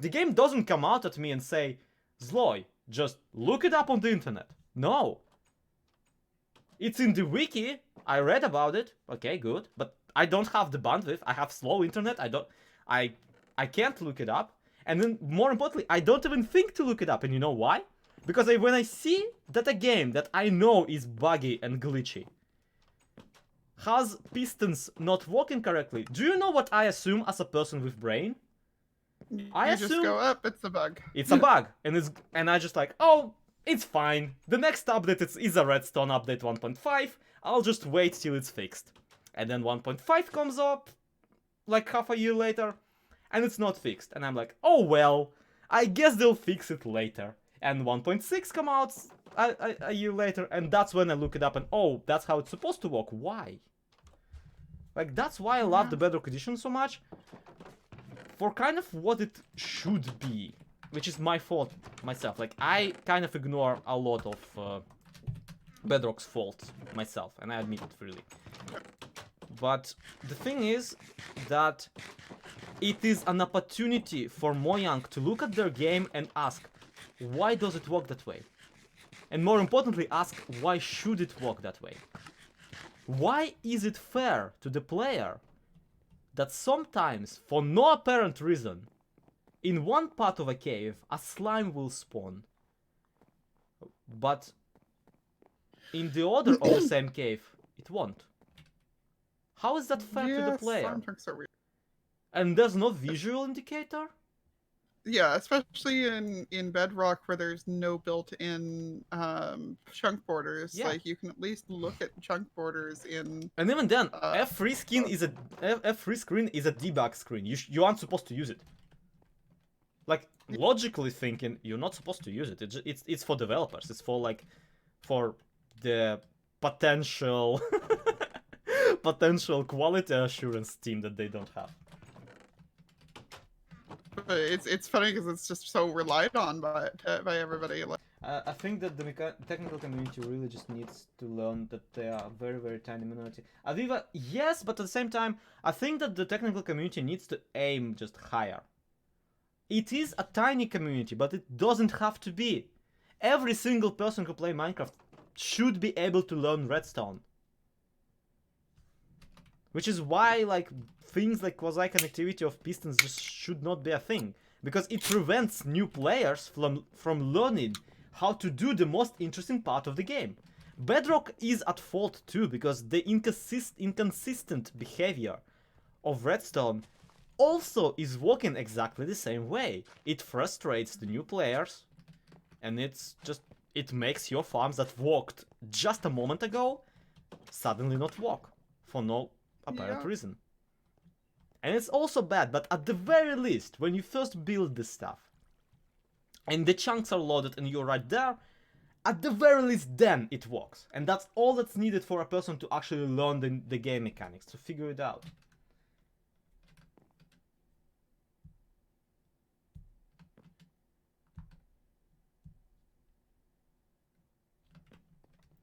The game doesn't come out at me and say, Zloy, just look it up on the internet. No. It's in the wiki. I read about it. Okay, good. But I don't have the bandwidth. I have slow internet. I can't look it up. And then, more importantly, I don't even think to look it up. And you know why? Because when I see that a game that I know is buggy and glitchy has pistons not working correctly, do you know what I assume as a person with brain? I You just assume go up, it's a bug. it's a bug, and I just like, oh, it's fine. The next update is a redstone update 1.5. I'll just wait till it's fixed. And then 1.5 comes up like half a year later, and it's not fixed. And I'm like, oh well, I guess they'll fix it later. And 1.6 come out a year later, and that's when I look it up and oh, that's how it's supposed to work. Why? Like, that's why I love the Bedrock Edition so much. For kind of what it should be, which is my fault myself. Like, I kind of ignore a lot of Bedrock's faults myself, and I admit it freely. But the thing is that it is an opportunity for Mojang to look at their game and ask, why does it work that way? And more importantly, ask, why should it work that way? Why is it fair to the player that sometimes, for no apparent reason, in one part of a cave, a slime will spawn, but in the other of the same cave, it won't? How is that fair to the player? Slime chunks are weird. And there's no visual indicator? Yeah, especially in Bedrock where there's no built-in chunk borders. Yeah. Like you can at least look at chunk borders in. And even then, F3 screen is a debug screen. You aren't supposed to use it. Like, logically thinking, you're not supposed to use it. It's for developers. It's for like for the potential quality assurance team that they don't have. But it's funny because it's just so relied on by everybody. Like, I think that the technical community really just needs to learn that they are a very, very tiny minority. Aviva, yes, but at the same time, I think that the technical community needs to aim just higher. It is a tiny community, but it doesn't have to be. Every single person who plays Minecraft should be able to learn redstone. Which is why, like, things like quasi-connectivity of pistons just should not be a thing. Because it prevents new players from learning how to do the most interesting part of the game. Bedrock is at fault too, because the inconsistent behavior of redstone also is working exactly the same way. It frustrates the new players, and it makes your farms that worked just a moment ago suddenly not work for no apparent reason. And it's also bad, but at the very least, when you first build this stuff and the chunks are loaded and you're right there, at the very least then it works. And that's all that's needed for a person to actually learn the game mechanics, to figure it out.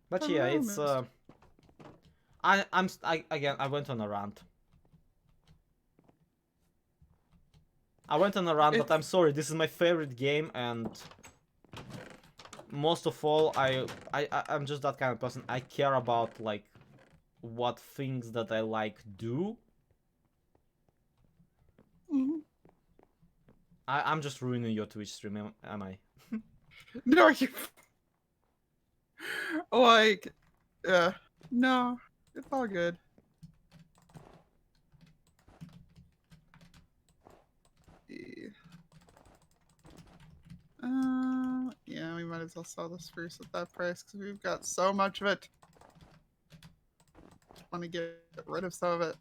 But yeah, it's I went on a rant. But I'm sorry, this is my favorite game, and most of all, I'm just that kind of person. I care about, like, what things that I like do. mm-hmm. I'm just ruining your Twitch stream, am I? No, you. Like, no, it's all good. Yeah, we might as well sell the spruce at that price because we've got so much of it. Just want to get rid of some of it.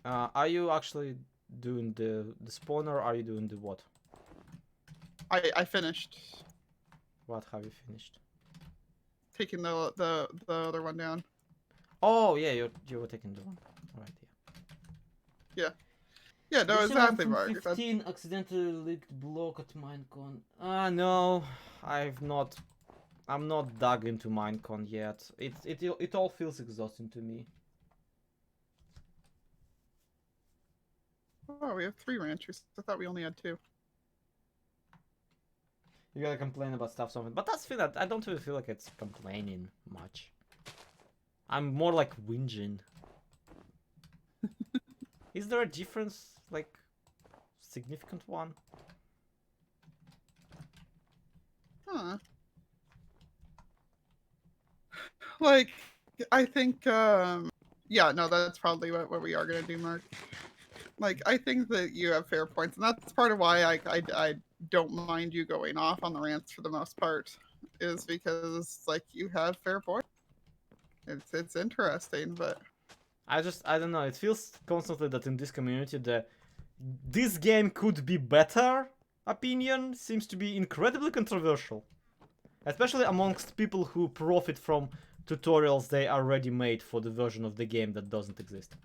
Are you actually doing the spawner, or are you doing the what? I finished. What have you finished? Taking the other one down. Oh yeah, you were taking the one. Right, yeah. Yeah, no, exactly, Mark. 15 accidentally leaked block at Minecon. No, I'm not dug into Minecon yet. It all feels exhausting to me. Oh, we have 3 ranchers. I thought we only had 2. You gotta complain about stuff something, but that's feel that I don't really feel like it's complaining much. I'm more like whinging. Is there a difference, like significant one? Huh. Like, I think, yeah, no, that's probably what we are gonna do, Mark. Like, I think that you have fair points, and that's part of why I don't mind you going off on the rants for the most part, is because, like, you have fair points. It's interesting, but... I don't know, it feels constantly that in this community this game could be better opinion seems to be incredibly controversial. Especially amongst people who profit from tutorials they already made for the version of the game that doesn't exist.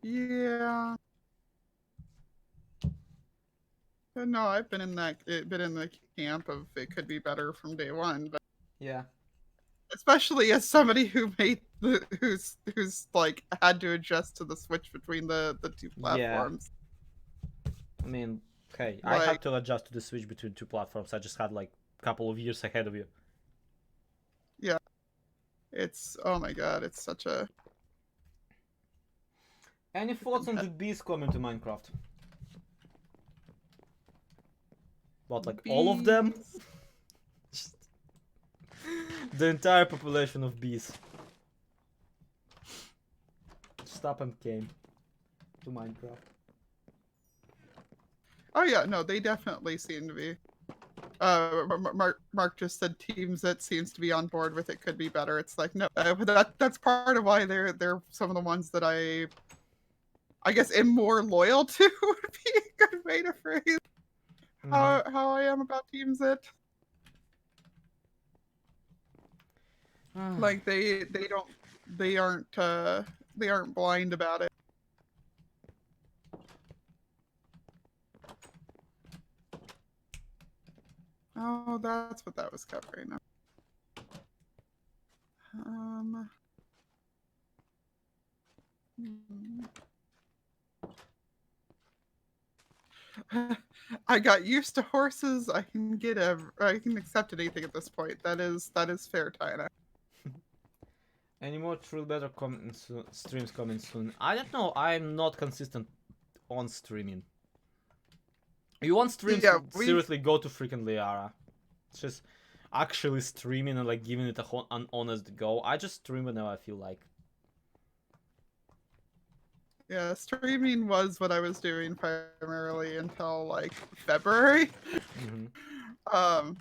Yeah. But no, I've been in the camp of it could be better from day one, but Yeah. especially as somebody who made who's like had to adjust to the switch between the two platforms. I mean, hey, I Like, had to adjust to the switch between two platforms. I just had like a couple of years ahead of you. yeah, it's, oh my god, it's such a... Any thoughts on the bees coming to Minecraft? What, like all of them? Bees. The entire population of bees. Stop and came to Minecraft. Oh yeah, no, they definitely seem to be. Mark just said teams that seems to be on board with it could be better. It's like, no, that's part of why they're some of the ones that I guess am more loyal to would be a good way to phrase how I am about teams that like they aren't blind about it. Oh, that's what that was covering. I got used to horses. I can accept anything at this point. That is fair, Tina. Any more True Better streams coming soon? I don't know. I'm not consistent on streaming. You want streams? Yeah, seriously, go to freaking Liara. It's just actually streaming and like giving it an honest go. I just stream whenever I feel like. Yeah, streaming was what I was doing primarily until like February. I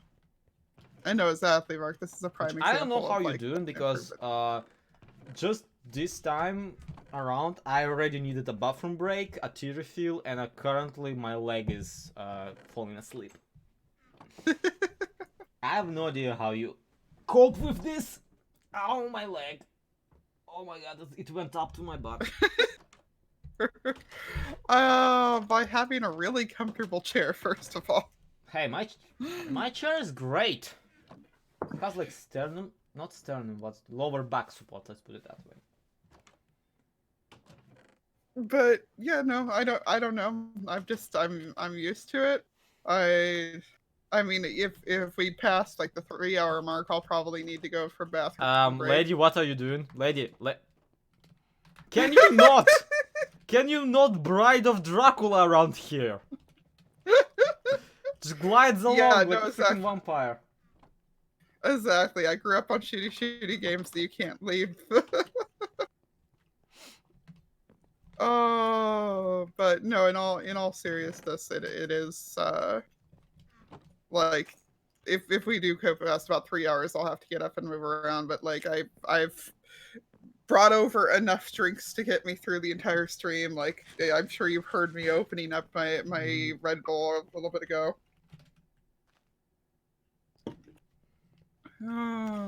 know exactly, Mark. This is a prime example. I don't know how you're like, doing because just this time around I already needed a bathroom break, a tea refill, and currently my leg is falling asleep. I have no idea how you cope with this. Oh, my leg. Oh my god, it went up to my butt. By having a really comfortable chair, first of all. Hey, my chair is great. It has like not sternum, but lower back support. Let's put it that way. But yeah, no, I don't know. I'm used to it. I mean, if we pass like the 3-hour mark, I'll probably need to go for bathroom break. Lady, what are you doing, lady? Can you not? Can you not Bride of Dracula around here? Just glides along like a freaking vampire. Exactly. I grew up on shitty games that you can't leave. Oh, but no, in all seriousness, it is like if we do go past about 3 hours, I'll have to get up and move around. But like I've brought over enough drinks to get me through the entire stream. Like I'm sure you've heard me opening up my Red Bull a little bit ago.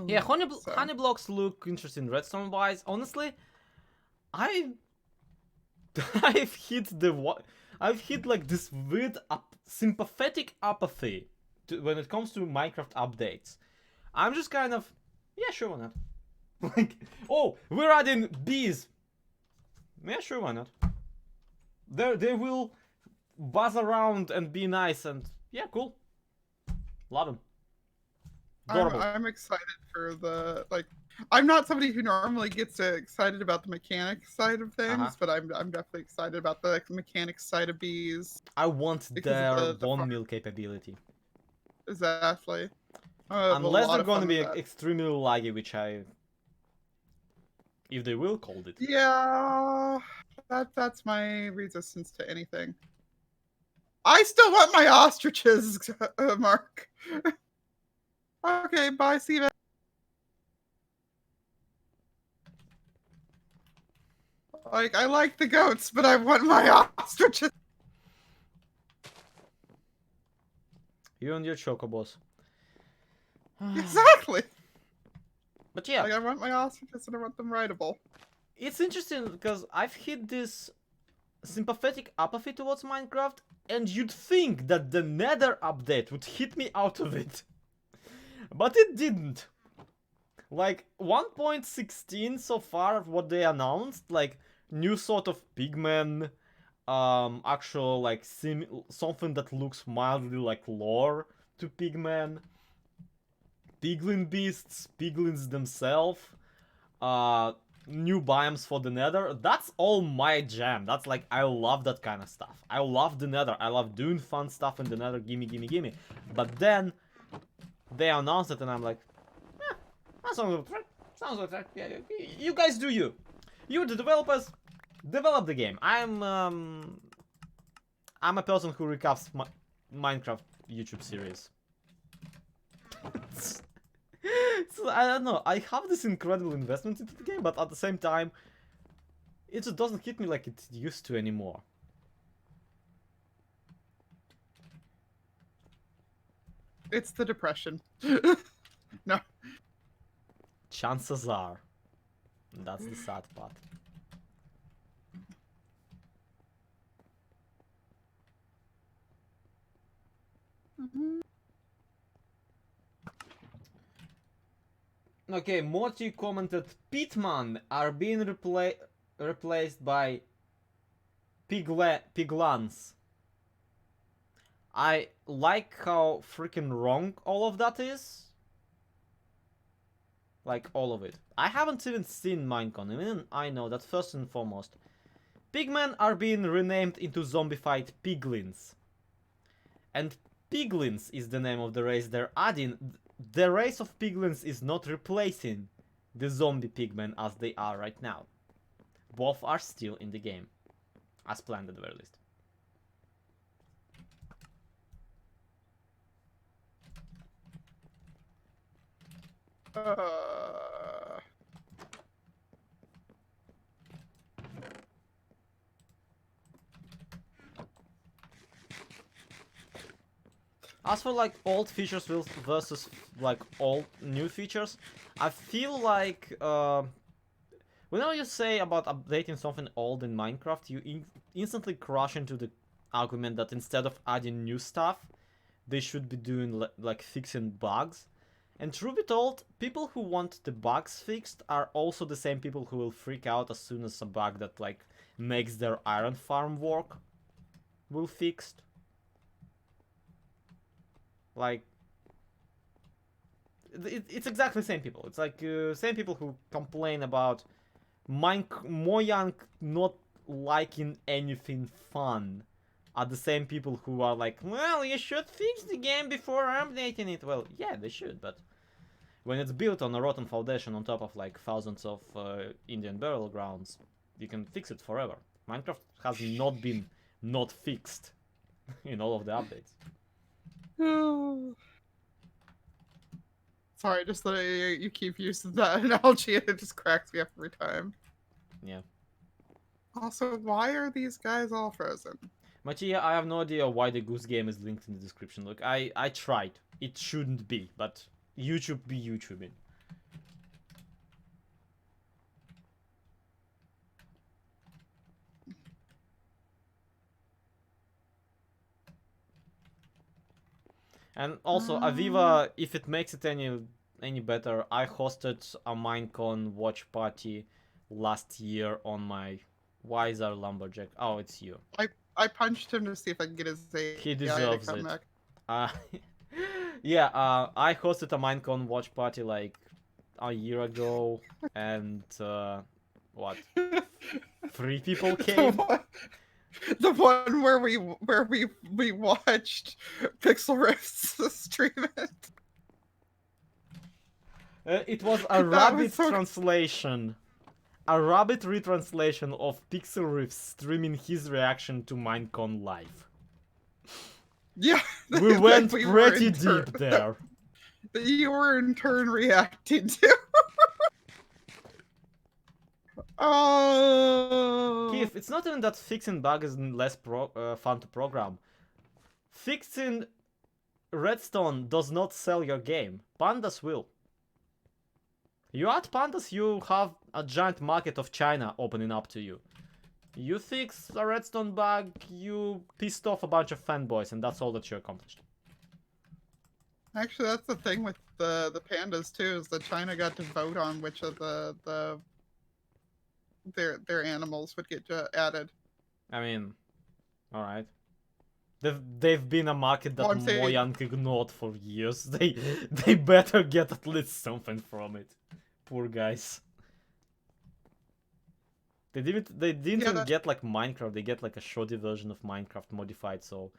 Yeah, honey blocks look interesting redstone wise. Honestly, I've hit like this weird sympathetic apathy when it comes to Minecraft updates. I'm just kind of, yeah, sure, why not? Like, oh, we're adding bees. Yeah, sure, why not? They will buzz around and be nice and yeah, cool. Love them. Adorable. I'm excited for the like. I'm not somebody who normally gets excited about the mechanics side of Uh-huh. things, but I'm definitely excited about the mechanics side of bees I want because of their the bone meal capability. exactly. I have a Unless lot they're of gonna fun be with that. extremely laggy, which I... if they will call it. Yeah, that's my resistance to anything. I still want my ostriches, Mark. Okay, bye, Steven. Like, I like the goats, but I want my ostriches. You and your chocobos. Exactly. But yeah, Like, I want my ostriches and I want them rideable. it's interesting because I've hit this sympathetic apathy towards Minecraft, and you'd think that the Nether update would hit me out of it. But it didn't. Like 1.16 so far, what they announced, like new sort of pigmen, actual like something that looks mildly like lore to pigmen, piglin beasts, piglins themselves, uh new biomes for the Nether. That's all my jam. That's like, I love that kind of stuff. I love the Nether. I love doing fun stuff in the Nether. Gimme, gimme, gimme. But then they announced it and I'm like, that sounds like that. Yeah, you guys do you. You, the developers, develop the game. I'm a person who recaps Minecraft YouTube series. So I don't know. I have this incredible investment into the game, but at the same time, it just doesn't hit me like it used to anymore. It's the depression. No. Chances are. That's the sad part. Okay, Morty commented, Pitman are being replaced by piglans. I like how freaking wrong all of that is. Like, all of it. I haven't even seen Minecon, even I know that first and foremost. Pigmen are being renamed into zombified piglins. And piglins is the name of the race they're adding. The race of piglins is not replacing the zombie pigmen as they are right now. Both are still in the game. As planned at the very least. As for like old features versus like old new features, I feel like whenever you say about updating something old in Minecraft, you instantly crash into the argument that instead of adding new stuff, they should be doing like fixing bugs. And truth be told, people who want the bugs fixed are also the same people who will freak out as soon as a bug that like makes their iron farm work will fixed. Like, it's exactly the same people. It's like same people who complain about Mojang not liking anything fun are the same people who are like, well, you should fix the game before updating it. Well, yeah, they should, but when it's built on a rotten foundation on top of like thousands of Indian burial grounds, you can fix it forever. Minecraft has not been not fixed in all of the updates. Sorry, just that you keep using that analogy and it just cracks me up every time. Yeah. Also, why are these guys all frozen? Mattia, I have no idea why the Goose Game is linked in the description. Look, I tried. It shouldn't be, but YouTube be YouTubing. And also, Aviva, if it makes it any better, I hosted a Minecon watch party last year on my Wiser Lumberjack. Oh, it's you. I punched him to see if I can get his AI He to deserves come it. back. Uh, Yeah, I hosted a Minecon watch party like a year ago, and what? 3 people the came. one, the one where we watched Pixel Rift's stream it. It was a That was rabbit so translation. A rabbit retranslation of Pixel Riff streaming his reaction to Minecon live. yeah. We that went we were pretty in turn, deep there. that you were in turn reacting to. Oh, Keith, it's not even that fixing bug is less fun to program. Fixing redstone does not sell your game. Pandas will. You add pandas, you have a giant market of China opening up to you. You fix a redstone bug, you pissed off a bunch of fanboys, and that's all that you accomplished. actually, that's the thing with the pandas too. Is that China got to vote on which of their animals would get added. I mean, alright. They've been a market that Well, I'm saying, Mojang ignored for years. They better get at least something from it. Poor guys. They didn't yeah, even get like Minecraft. They get like a shoddy version of Minecraft modified. So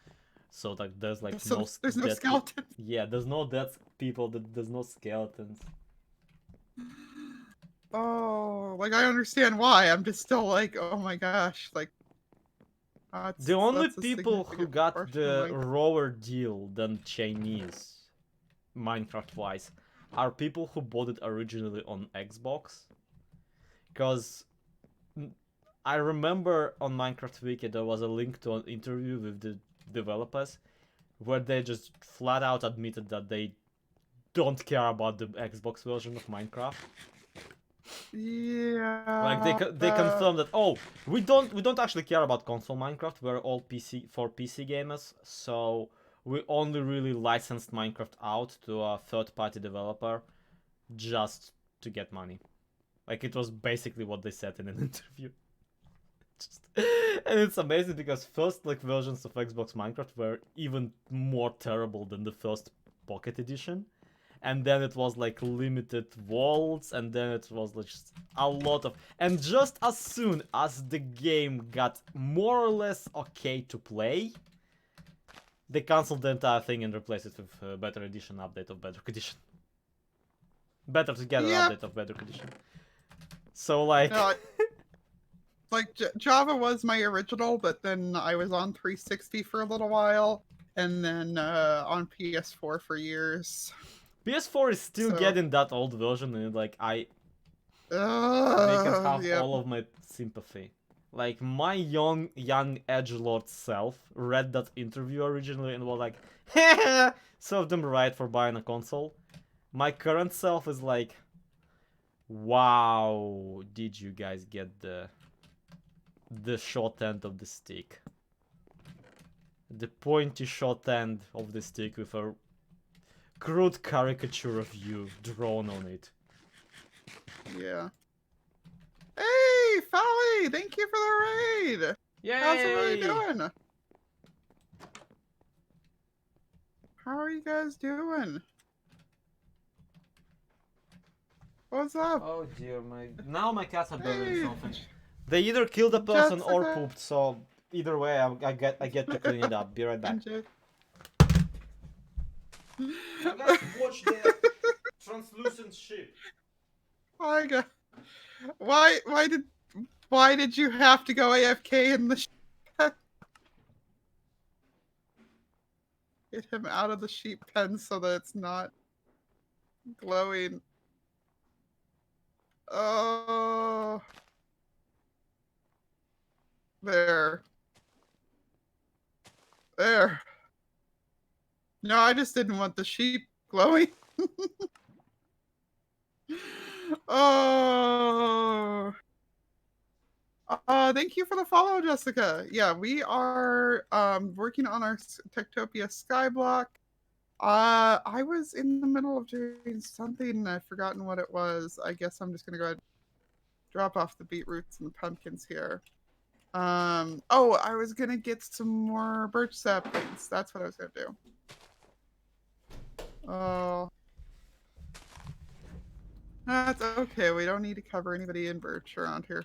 like there's like so no there's no dead skeleton. yeah, there's no dead people. There's no skeletons. Oh, like I understand why. I'm just still like, oh my gosh, like The only that's a people who significant got portion the of my. lower deal than Chinese, Minecraft wise, are people who bought it originally on Xbox. Because I remember on Minecraft Wiki there was a link to an interview with the developers where they just flat out admitted that they don't care about the Xbox version of Minecraft. Yeah. Like they confirmed that, oh, we don't actually care about console Minecraft. We're all PC gamers, so we only really licensed Minecraft out to a third-party developer just to get money. Like it was basically what they said in an interview. And it's amazing because first like versions of Xbox Minecraft were even more terrible than the first Pocket Edition. And then it was like limited worlds, and then it was like just a lot of. And just as soon as the game got more or less okay to play, they canceled the entire thing and replaced it with a Better Edition update of Bedrock Edition. Better Together Yeah. update of Bedrock Edition. So like. No, like Java was my original, but then I was on 360 for a little while, and then on PS4 for years. PS4 is still So, getting that old version, and like they can have yeah. all of my sympathy. Like my young edgelord self read that interview originally and was like, served them right for buying a console. My current self is like, wow, did you guys get the short end of the stick? The pointy short end of the stick with a crude caricature of you drawn on it. Yeah. Hey, Folly! Thank you for the raid! Yay! How's everybody doing? How are you guys doing? What's up? Oh dear, now my cats are burning Hey, something. They either killed a person or Jessica. pooped, so either way, I get to clean it up. Be right back. NJ. You guys watch the translucent ship. My God. Why did you have to go AFK in the get him out of the sheep pen so that it's not glowing? Oh, there. No, I just didn't want the sheep glowing. Oh. Thank you for the follow, Jessica. Yeah, we are working on our TekTopia Skyblock. I was in the middle of doing something and I've forgotten what it was. I guess I'm just gonna go ahead and drop off the beetroots and the pumpkins here. Oh, I was gonna get some more birch saplings. That's what I was gonna do. Oh. That's okay. We don't need to cover anybody in birch around here.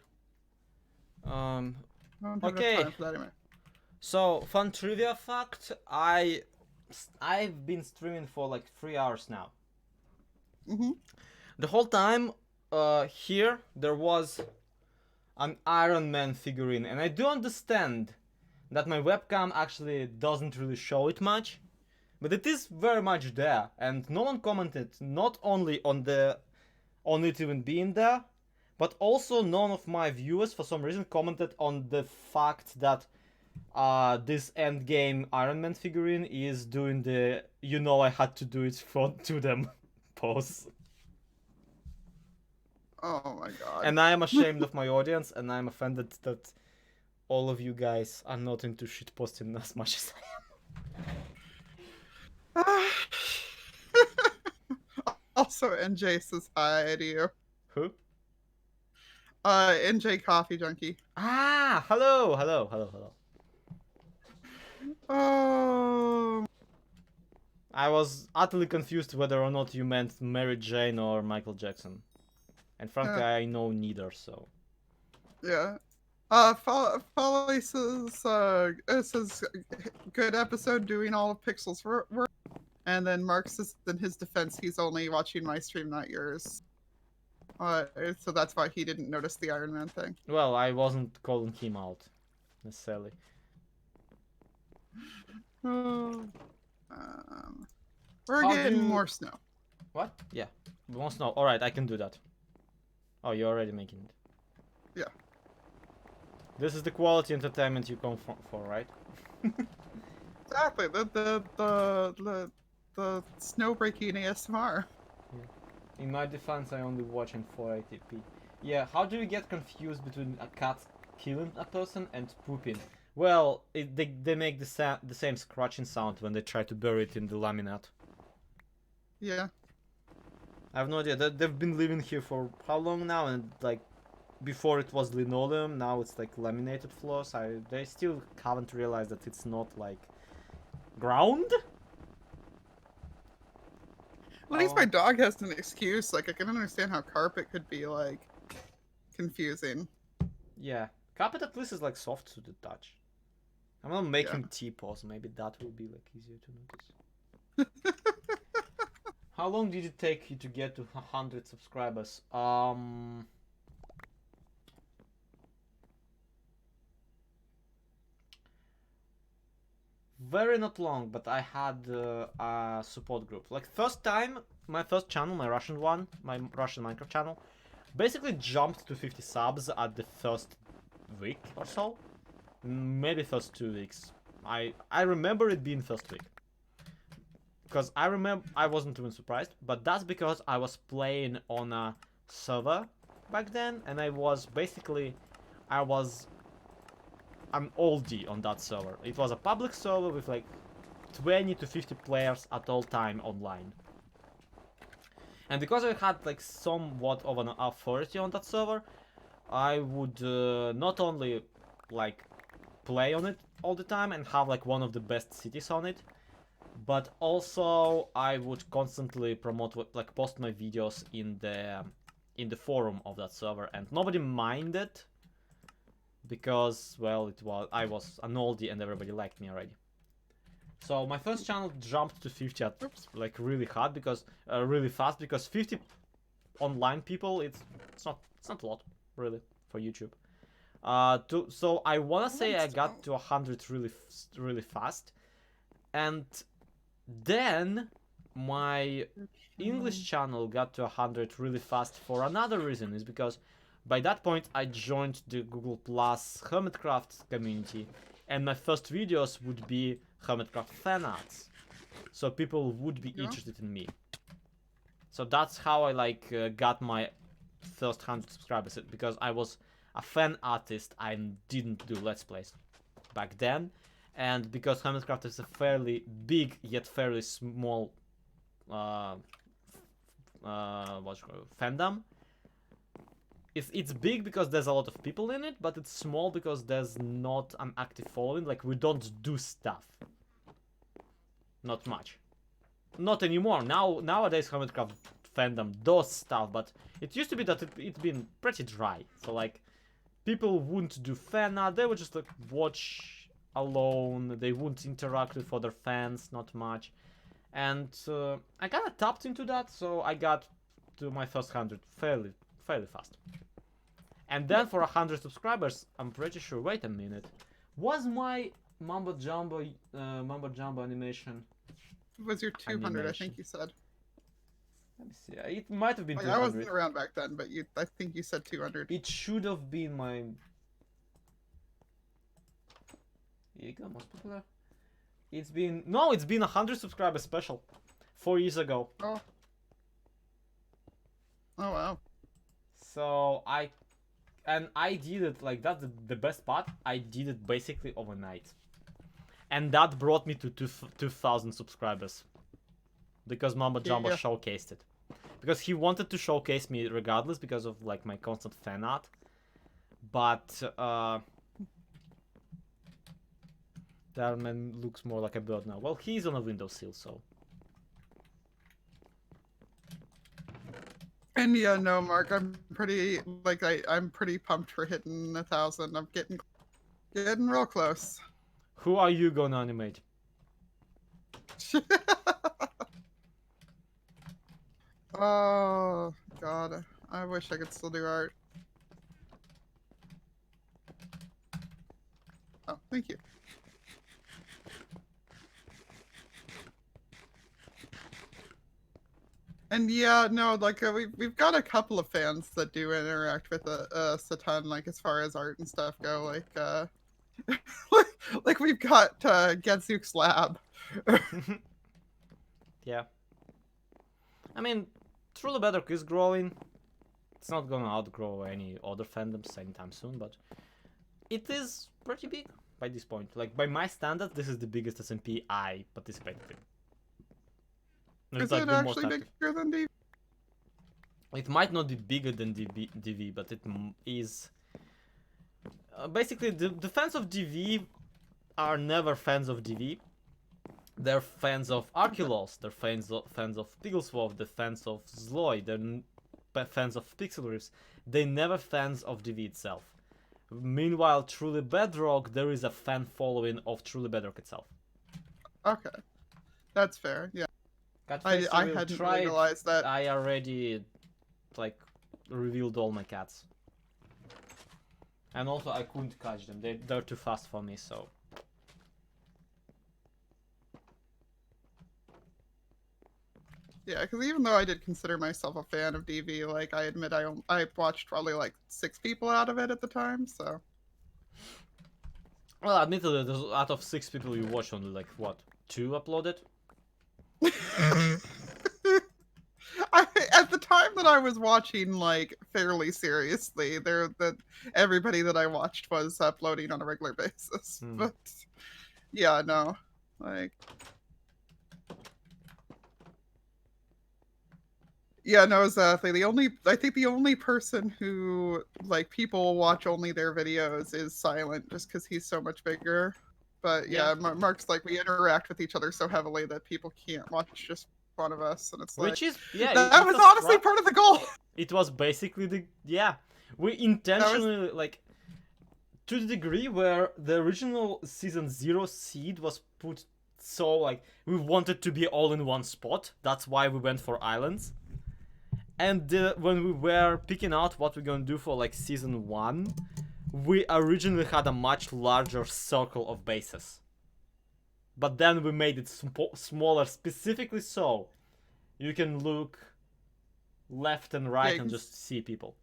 Um, I don't have enough okay. time for that anyway. So, fun trivia fact, I've been streaming for like 3 hours now. Mm-hmm. The whole time, here, there was an Iron Man figurine, and I do understand that my webcam actually doesn't really show it much, but it is very much there, and no one commented not only on it even being there, but also none of my viewers for some reason commented on the fact that this endgame Iron Man figurine is doing the I had to do it to them pose. Oh my god. And I am ashamed of my audience, and I'm offended that all of you guys are not into shitposting as much as I am. Also, NJ says hi to you. Who? NJ Coffee Junkie. Ah, hello. Oh. I was utterly confused whether or not you meant Mary Jane or Michael Jackson. And frankly, I know neither, so. Yeah. Folly says, it says, good episode doing all of Pixel's work. And then Mark says, in his defense, he's only watching my stream, not yours. So that's why he didn't notice the Iron Man thing. Well, I wasn't calling him out, necessarily. Oh. We're getting more snow. What? Yeah, more snow. Alright, I can do that. Oh, you're already making it. Yeah. This is the quality entertainment you come for, right? Exactly. The snow breaking ASMR. In my defense, I only watch in 480p. Yeah, how do you get confused between a cat killing a person and pooping? Well, they make the same scratching sound when they try to bury it in the laminate. Yeah. I have no idea. They've been living here for how long now? And like, before it was linoleum, now it's like laminated floors. They still haven't realized that it's not like ground. At least my dog has an excuse. Like, I can understand how carpet could be, like, confusing. Yeah. Carpet at least is, like, soft to the touch. I'm gonna make him T-pose. Maybe that will be, like, easier to notice. How long did it take you to get to 100 subscribers? Very not long, but I had a support group. Like, first time, my first channel, my Russian one, my Russian Minecraft channel, basically jumped to 50 subs at the first week or so. Maybe first 2 weeks. I remember it being first week. Because I remember, I wasn't even surprised, but that's because I was playing on a server back then, and I was an oldie on that server. It was a public server with like 20 to 50 players at all time online. And because I had like somewhat of an authority on that server, I would not only like play on it all the time and have like one of the best cities on it, but also I would constantly promote, like post my videos in the forum of that server, and nobody minded. Because, well, I was an oldie and everybody liked me already. So my first channel jumped to 50 at like really fast because 50 online people it's not a lot really for YouTube. So I wanna say I got to 100 really fast, and then my English channel got to 100 really fast for another reason. Is because by that point I joined the Google Plus Hermitcraft community, and my first videos would be Hermitcraft fan arts, so people would be interested in me. So that's how I got my first 100 subscribers, because I was a fan artist. I didn't do Let's Plays back then, and because Hermitcraft is a fairly big yet fairly small fandom. It's big because there's a lot of people in it, but it's small because there's not an active following. Like, we don't do stuff. Not much. not anymore. Nowadays Hermitcraft fandom does stuff, but it used to be that it's been pretty dry. So like, people wouldn't do fan art. They would just like watch alone. They wouldn't interact with other fans, not much. And I kind of tapped into that, so I got to my first 100 fairly fast. And then for 100 subscribers, I'm pretty sure. Wait a minute, was my Mumbo Jumbo animation? It was your 200, I Animation. think you said. Let me see. It might have been Like, 200. I wasn't around back then, but I think you said 200. It should have been my. Here you go, most popular. It's been 100 subscribers special, 4 years ago. Oh. Oh wow. So I did it like that's the best part. I did it basically overnight, and that brought me to 2,000 subscribers, because Mamba Jumbo showcased it, because he wanted to showcase me regardless because of like my constant fan art, but that man looks more like a bird now. Well, he's on a windowsill, so. And yeah, no, Mark, I'm pretty like I'm pretty pumped for hitting 1,000. I'm getting real close. Who are you gonna animate? Oh God, I wish I could still do art. Oh, thank you. And yeah, no, like we've got a couple of fans that do interact with us a ton, like as far as art and stuff go. Like like we've got Getzook's Lab. Yeah. I mean, Truly Bedrock is growing. It's not gonna outgrow any other fandoms anytime soon, but it is pretty big by this point. Like, by my standards, this is the biggest SMP I participated in. Is like it the most actually active. bigger than DV? It might not be bigger than DV, but it is. Basically, the fans of DV are never fans of DV. They're fans of Arculos, they're fans of Piggleswolf, they're fans of Zloy, they're fans of Pixel Riffs. They're never fans of DV itself. Meanwhile, Truly Bedrock, there is a fan following of Truly Bedrock itself. Okay, that's fair. Yeah, Catface, I hadn't realized that. I already like revealed all my cats, and also I couldn't catch them. They're too fast for me, so. Yeah, because even though I did consider myself a fan of DV, like I admit I watched probably like 6 people out of it at the time, so. Well, admittedly, out of 6 people you watch, only like what, 2 uploaded? At the time that I was watching, like fairly seriously, everybody that I watched was uploading on a regular basis. But yeah, no, like. Yeah, no, exactly. I think the only person who, like, people watch only their videos is Silent, just because he's so much bigger. But yeah, Mark's like, we interact with each other so heavily that people can't watch just one of us, and it's like, which is, yeah, that was honestly part of the goal. It was basically we intentionally, like, to the degree where the original season 0 seed was put, so like we wanted to be all in one spot. That's why we went for islands. And when we were picking out what we're gonna do for like season 1, we originally had a much larger circle of bases. But then we made it smaller, specifically so you can look left and right and just see people.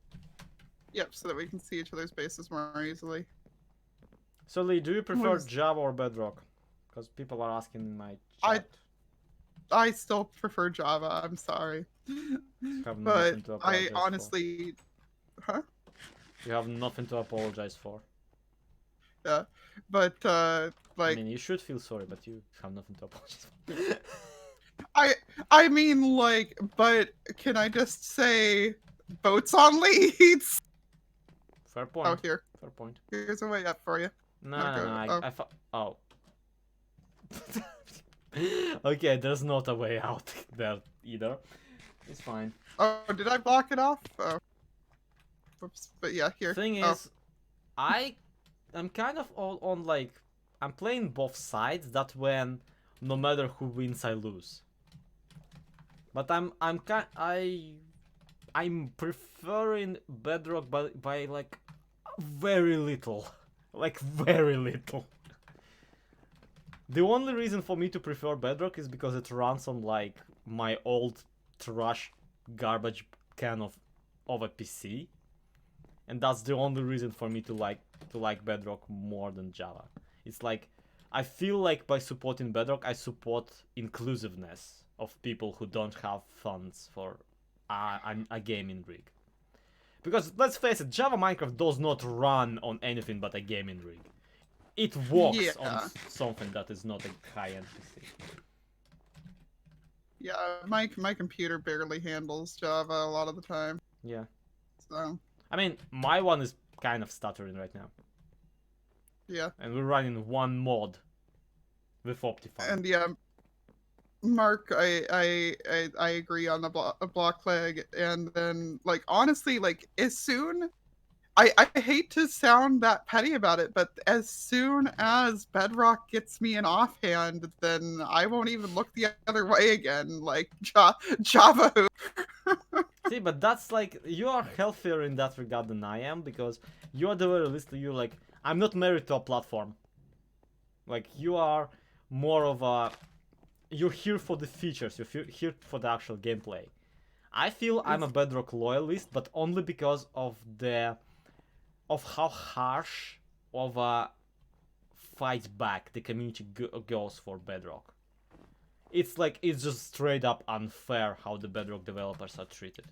Yep, so that we can see each other's bases more easily. So Lee, do you prefer Java or Bedrock? Because people are asking in my chat. I still prefer Java, I'm sorry. But I honestly... Huh? You have nothing to apologize for. Yeah, but like... I mean, you should feel sorry, but you have nothing to apologize for. I mean, like, but can I just say boats on leads? Fair point. Oh, here. Fair point. Here's a way up for you. No, I Okay, there's not a way out there either. It's fine. Oh, did I block it off? Oh. Whoops. But yeah, here. Thing Oh. is, I'm kind of all on like I'm playing both sides. That when no matter who wins, I lose. But I'm preferring Bedrock by like very little, like very little. The only reason for me to prefer Bedrock is because it runs on like my old trash garbage can of a PC, and that's the only reason for me to like Bedrock more than Java. It's like I feel like by supporting Bedrock, I support inclusiveness of people who don't have funds for a gaming rig. Because let's face it, Java Minecraft does not run on anything but a gaming rig. It works on something that is not a high-end PC. Yeah, my computer barely handles Java a lot of the time. Yeah. So. I mean, my one is kind of stuttering right now. Yeah. And we're running one mod with Optifine. And yeah, Mark, I agree on the block leg, and then like honestly, like as soon, I hate to sound that petty about it, but as soon as Bedrock gets me an offhand, then I won't even look the other way again. Like Java. See, but that's like you are healthier in that regard than I am, because you are the very least. You're like, I'm not married to a platform. Like you are more of a. You're here for the features. You're here for the actual gameplay. I feel I'm a Bedrock loyalist, but only because of how harsh of a fight back the community goes for Bedrock. It's like it's just straight up unfair how the Bedrock developers are treated.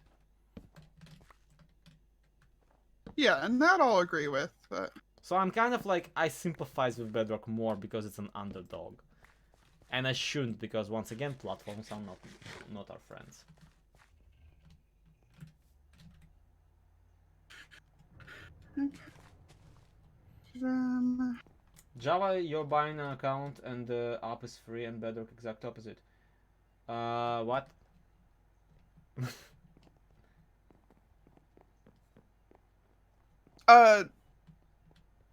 Yeah, and that I'll agree with. But... So I'm kind of like I sympathize with Bedrock more because it's an underdog. And I shouldn't, because once again, platforms are not our friends. Java, you're buying an account and the app is free, and Bedrock exact opposite. What?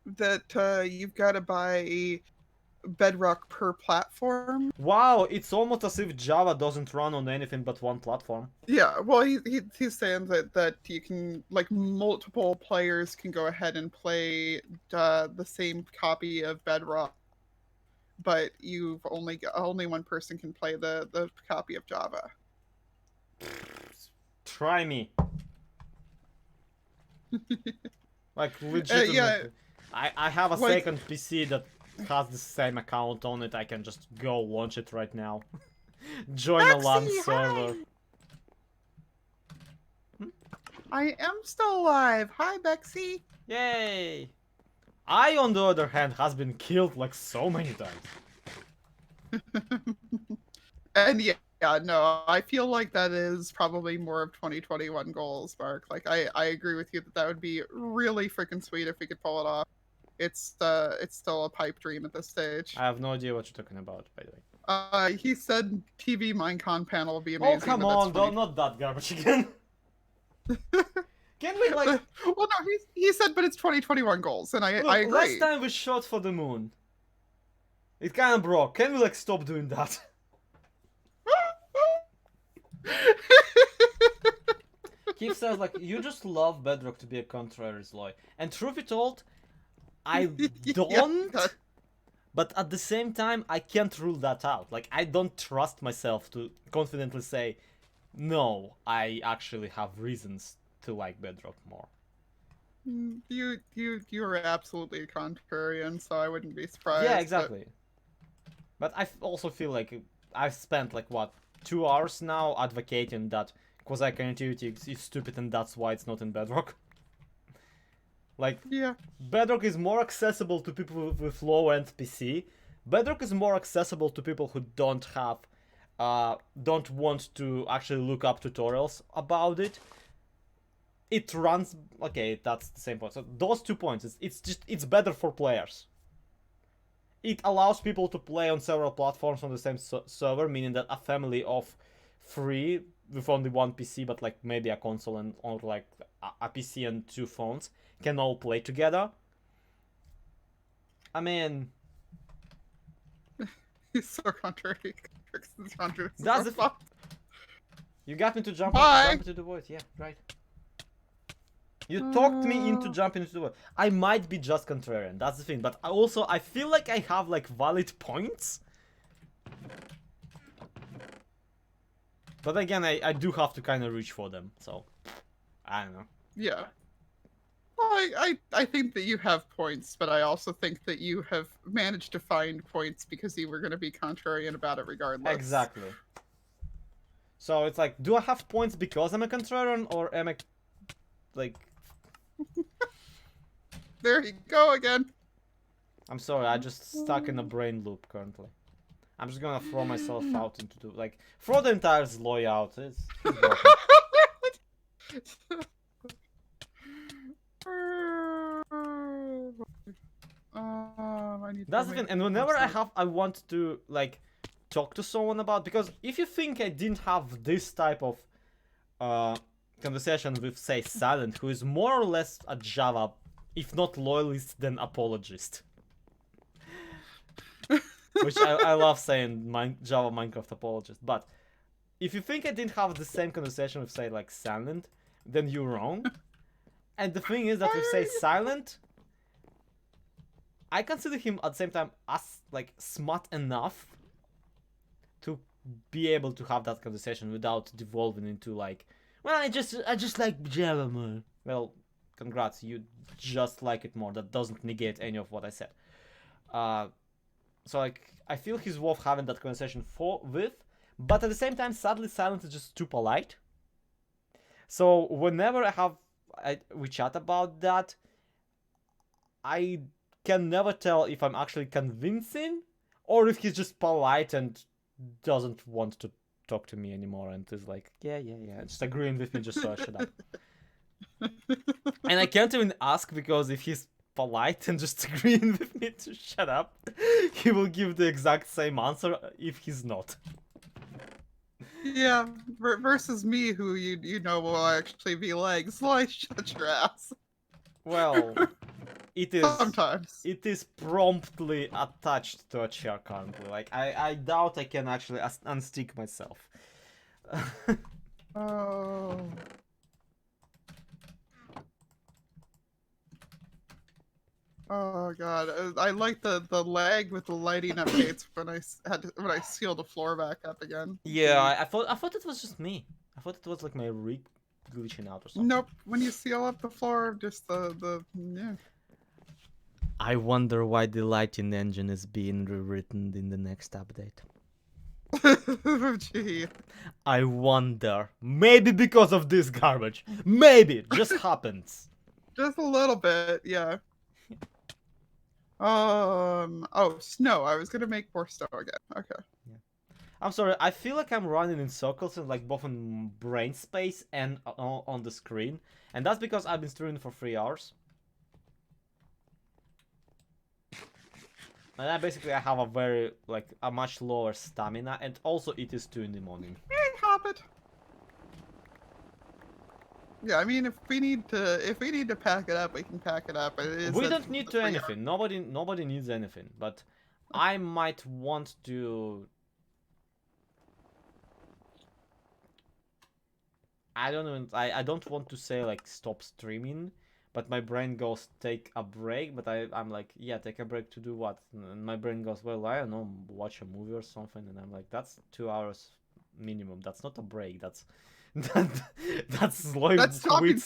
That you've got to buy Bedrock per platform. Wow, it's almost as if Java doesn't run on anything but one platform. Yeah, well, he's saying that you can, like, multiple players can go ahead and play the same copy of Bedrock, but you've only one person can play the copy of Java. Try me. Like legitimately. Yeah, I have a second PC that has the same account on it. I can just go launch it right now. Join a LAN server. I am still alive. Hi, Bexy. Yay! I, on the other hand, has been killed like so many times. And yeah, no, I feel like that is probably more of 2021 goals, Mark. Like, I agree with you that would be really freaking sweet if we could pull it off. It's still a pipe dream at this stage. I have no idea what you're talking about, by the way. He said TV Minecon panel would be amazing. Oh, come on, not that garbage again. Can we, like... Well, no, he said, but it's 2021 goals, and I agree. Last time we shot for the moon. It kind of broke. Can we, like, stop doing that? Keith says, like, you just love Bedrock to be a contrary Loy. And truth be told, I don't, Yeah. but at the same time, I can't rule that out. Like, I don't trust myself to confidently say, no, I actually have reasons to like Bedrock more. You are absolutely a contrarian, so I wouldn't be surprised. Yeah, exactly. But I also feel like I've spent, like, what, 2 hours now advocating that quasi-connectivity is stupid and that's why it's not in Bedrock. Like, yeah, Bedrock is more accessible to people with low-end PC. Bedrock is more accessible to people who don't want to actually look up tutorials about it. It runs, okay, that's the same point. So those 2 points, it's better for players. it allows people to play on several platforms on the same server, meaning that a family of 3 with only one PC, but like maybe a console and or like a PC and 2 phones can all play together. I mean, He's so contrary. that's the you got me to jump into the void. Yeah, right. You talked me into jumping into the void. I might be just contrarian. That's the thing. But I feel like I have like valid points. But again, I do have to kind of reach for them. So I don't know. Yeah. I think that you have points, but I also think that you have managed to find points because you were going to be contrarian about it regardless. Exactly. So it's like, do I have points because I'm a contrarian, or am I like... There you go again. I'm sorry, I just stuck in a brain loop currently. I'm just gonna throw myself out into the... like, throw the entire Zloy out. It's I need That's the thing, and whenever I want to like talk to someone about, because if you think I didn't have this type of conversation with, say, Silent, who is more or less a Java, if not loyalist, then apologist. Which I love saying, Java Minecraft apologist. But if you think I didn't have the same conversation with, say, like Silent, then you're wrong. And the thing is that with, say, Silent, I consider him at the same time as like smart enough to be able to have that conversation without devolving into like, well, I just like Java more. Well, congrats, you just like it more. That doesn't negate any of what I said. So like, I feel he's worth having that conversation with, but at the same time, sadly, Silent is just too polite. So whenever we chat about that, I can never tell if I'm actually convincing or if he's just polite and doesn't want to talk to me anymore and is like, yeah, just agreeing with me just so I shut up. And I can't even ask, because if he's polite and just agreeing with me to shut up, he will give the exact same answer if he's not. Yeah, versus me, who you know will actually be like, Sly, shut your ass. Well, it is sometimes. It is promptly attached to a chair currently. Like, I doubt I can actually unstick myself. Oh. Oh god, I like the lag with the lighting updates when I seal the floor back up again. Yeah, I thought it was just me. I thought it was like my rig glitching out or something. Nope, when you seal up the floor, just yeah. I wonder why the lighting engine is being rewritten in the next update. Gee. I wonder. Maybe because of this garbage. Maybe. It just happens. Just a little bit, yeah. Oh, snow. I was gonna make more snow again. Okay. Yeah. I'm sorry, I feel like I'm running in circles, and like both in brain space and on the screen. And that's because I've been streaming for 3 hours. And I basically have a much lower stamina, and also it is 2 in the morning. Hey, Hobbit. Yeah, I mean, if we need to pack it up, we can pack it up. We don't need to anything. Nobody needs anything. But I might want to. I don't know. I don't want to say like stop streaming, but my brain goes take a break. But I'm like, yeah, take a break to do what? And my brain goes, well, I don't know, watch a movie or something. And I'm like, that's 2 hours minimum. That's not a break. That's slowing. That's stopping.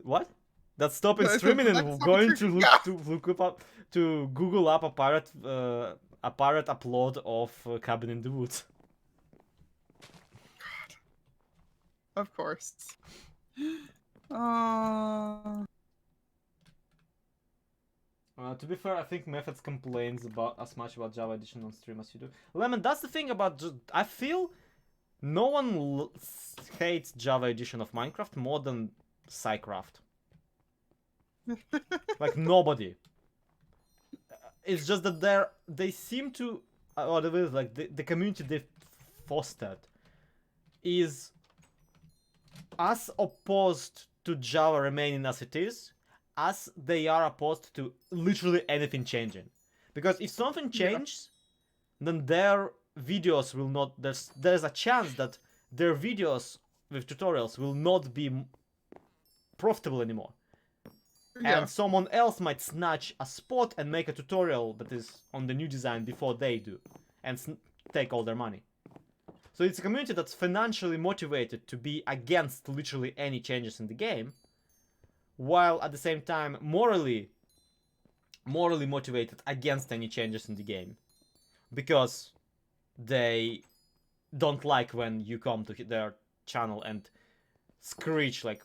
What? That's stopping streaming and going to look up to Google up a pirate upload of Cabin in the Woods. God. Of course. To be fair, I think Methods complains about as much about Java Edition on stream as you do. Lemon, that's the thing about I feel no one hates Java Edition of Minecraft more than Psycraft. Like, nobody. It's just that they seem to, or like the community they've fostered is as opposed to Java remaining as it is, as they are opposed to literally anything changing. Because if something changes, then their videos will not. There's a chance that their videos with tutorials will not be profitable anymore. Yeah. And someone else might snatch a spot and make a tutorial that is on the new design before they do, and take all their money. So it's a community that's financially motivated to be against literally any changes in the game, while at the same time morally motivated against any changes in the game, because they don't like when you come to their channel and screech like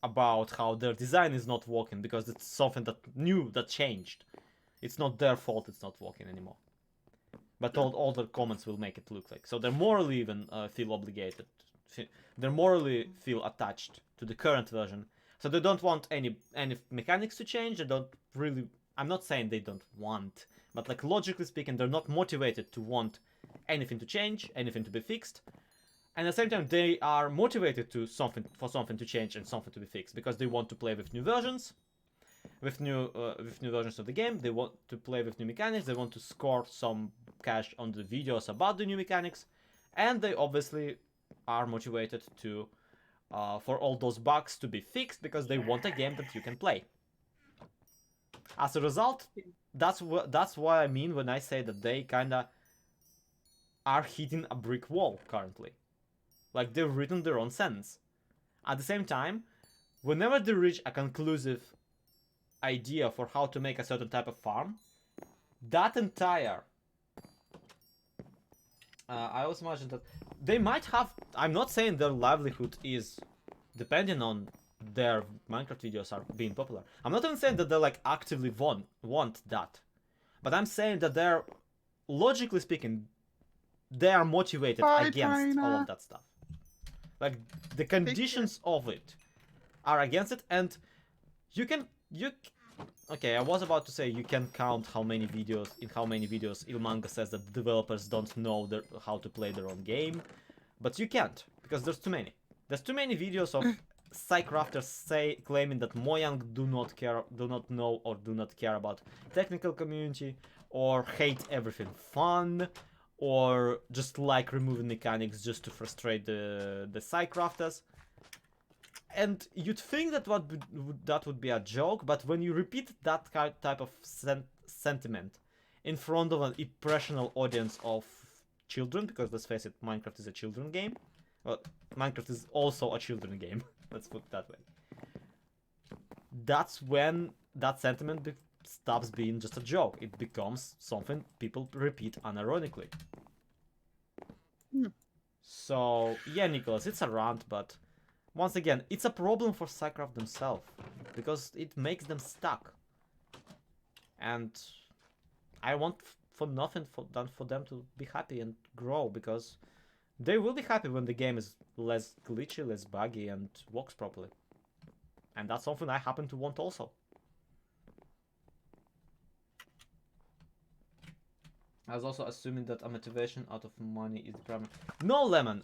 about how their design is not working because it's something that new, that changed. It's not their fault it's not working anymore. But all their comments will make it look like. So they morally even feel obligated. They morally feel attached to the current version. So they don't want any mechanics to change. They don't really... I'm not saying they don't want, but like logically speaking, they're not motivated to want anything to change, anything to be fixed. And at the same time, they are motivated to something to change and something to be fixed because they want to play with new versions, with new versions of the game. They want to play with new mechanics. They want to score some cash on the videos about the new mechanics, and they obviously are motivated to for all those bugs to be fixed because they want a game that you can play. As a result, that's what I mean when I say that they kinda are hitting a brick wall currently. Like, they've written their own sentence. At the same time, whenever they reach a conclusive idea for how to make a certain type of farm, that entire... I always imagine that they might have... I'm not saying their livelihood is depending on their Minecraft videos are being popular. I'm not even saying that they like actively want that. But I'm saying that they're, logically speaking, they are motivated against all of that stuff. Like, the conditions of it are against it, and okay, I was about to say you can count how many videos Ilmanga says that developers don't know how to play their own game, but you can't, because there's too many. There's too many videos of Psycrafters claiming that Mojang do not know or do not care about technical community, or hate everything fun, or just like removing mechanics just to frustrate the Psycrafters. And you'd think that that would be a joke, but when you repeat that type of sentiment in front of an impressionable audience of children, because let's face it, Minecraft is a children game. Well, Minecraft is also a children game. Let's put it that way. That's when that sentiment stops being just a joke. It becomes something people repeat unironically. So, yeah, Nicholas, it's a rant, but once again, it's a problem for Psycraft themselves, because it makes them stuck. And I want for nothing than for them to be happy and grow, because they will be happy when the game is less glitchy, less buggy, and works properly. And that's something I happen to want also. I was also assuming that a motivation out of money is the primary. No, Lemon!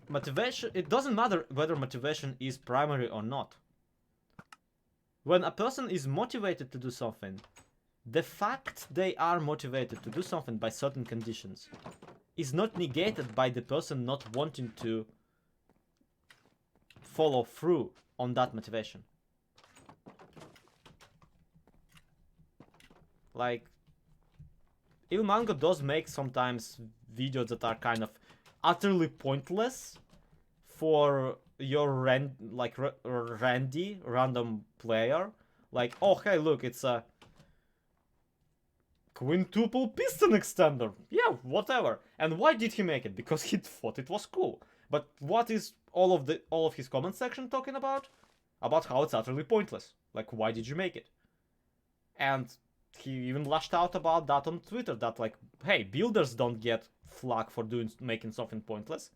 Motivation, it doesn't matter whether motivation is primary or not. When a person is motivated to do something, the fact they are motivated to do something by certain conditions is not negated by the person not wanting to follow through on that motivation. Like, Ilmango does make sometimes videos that are kind of utterly pointless for your Randy random player. Like, oh hey, look, it's a quintuple piston extender. Yeah, whatever. And why did he make it? Because he thought it was cool. But what is all of his comment section talking about? About how it's utterly pointless. Like, why did you make it? And he even lashed out about that on Twitter, that like, hey, builders don't get flack for making something pointless.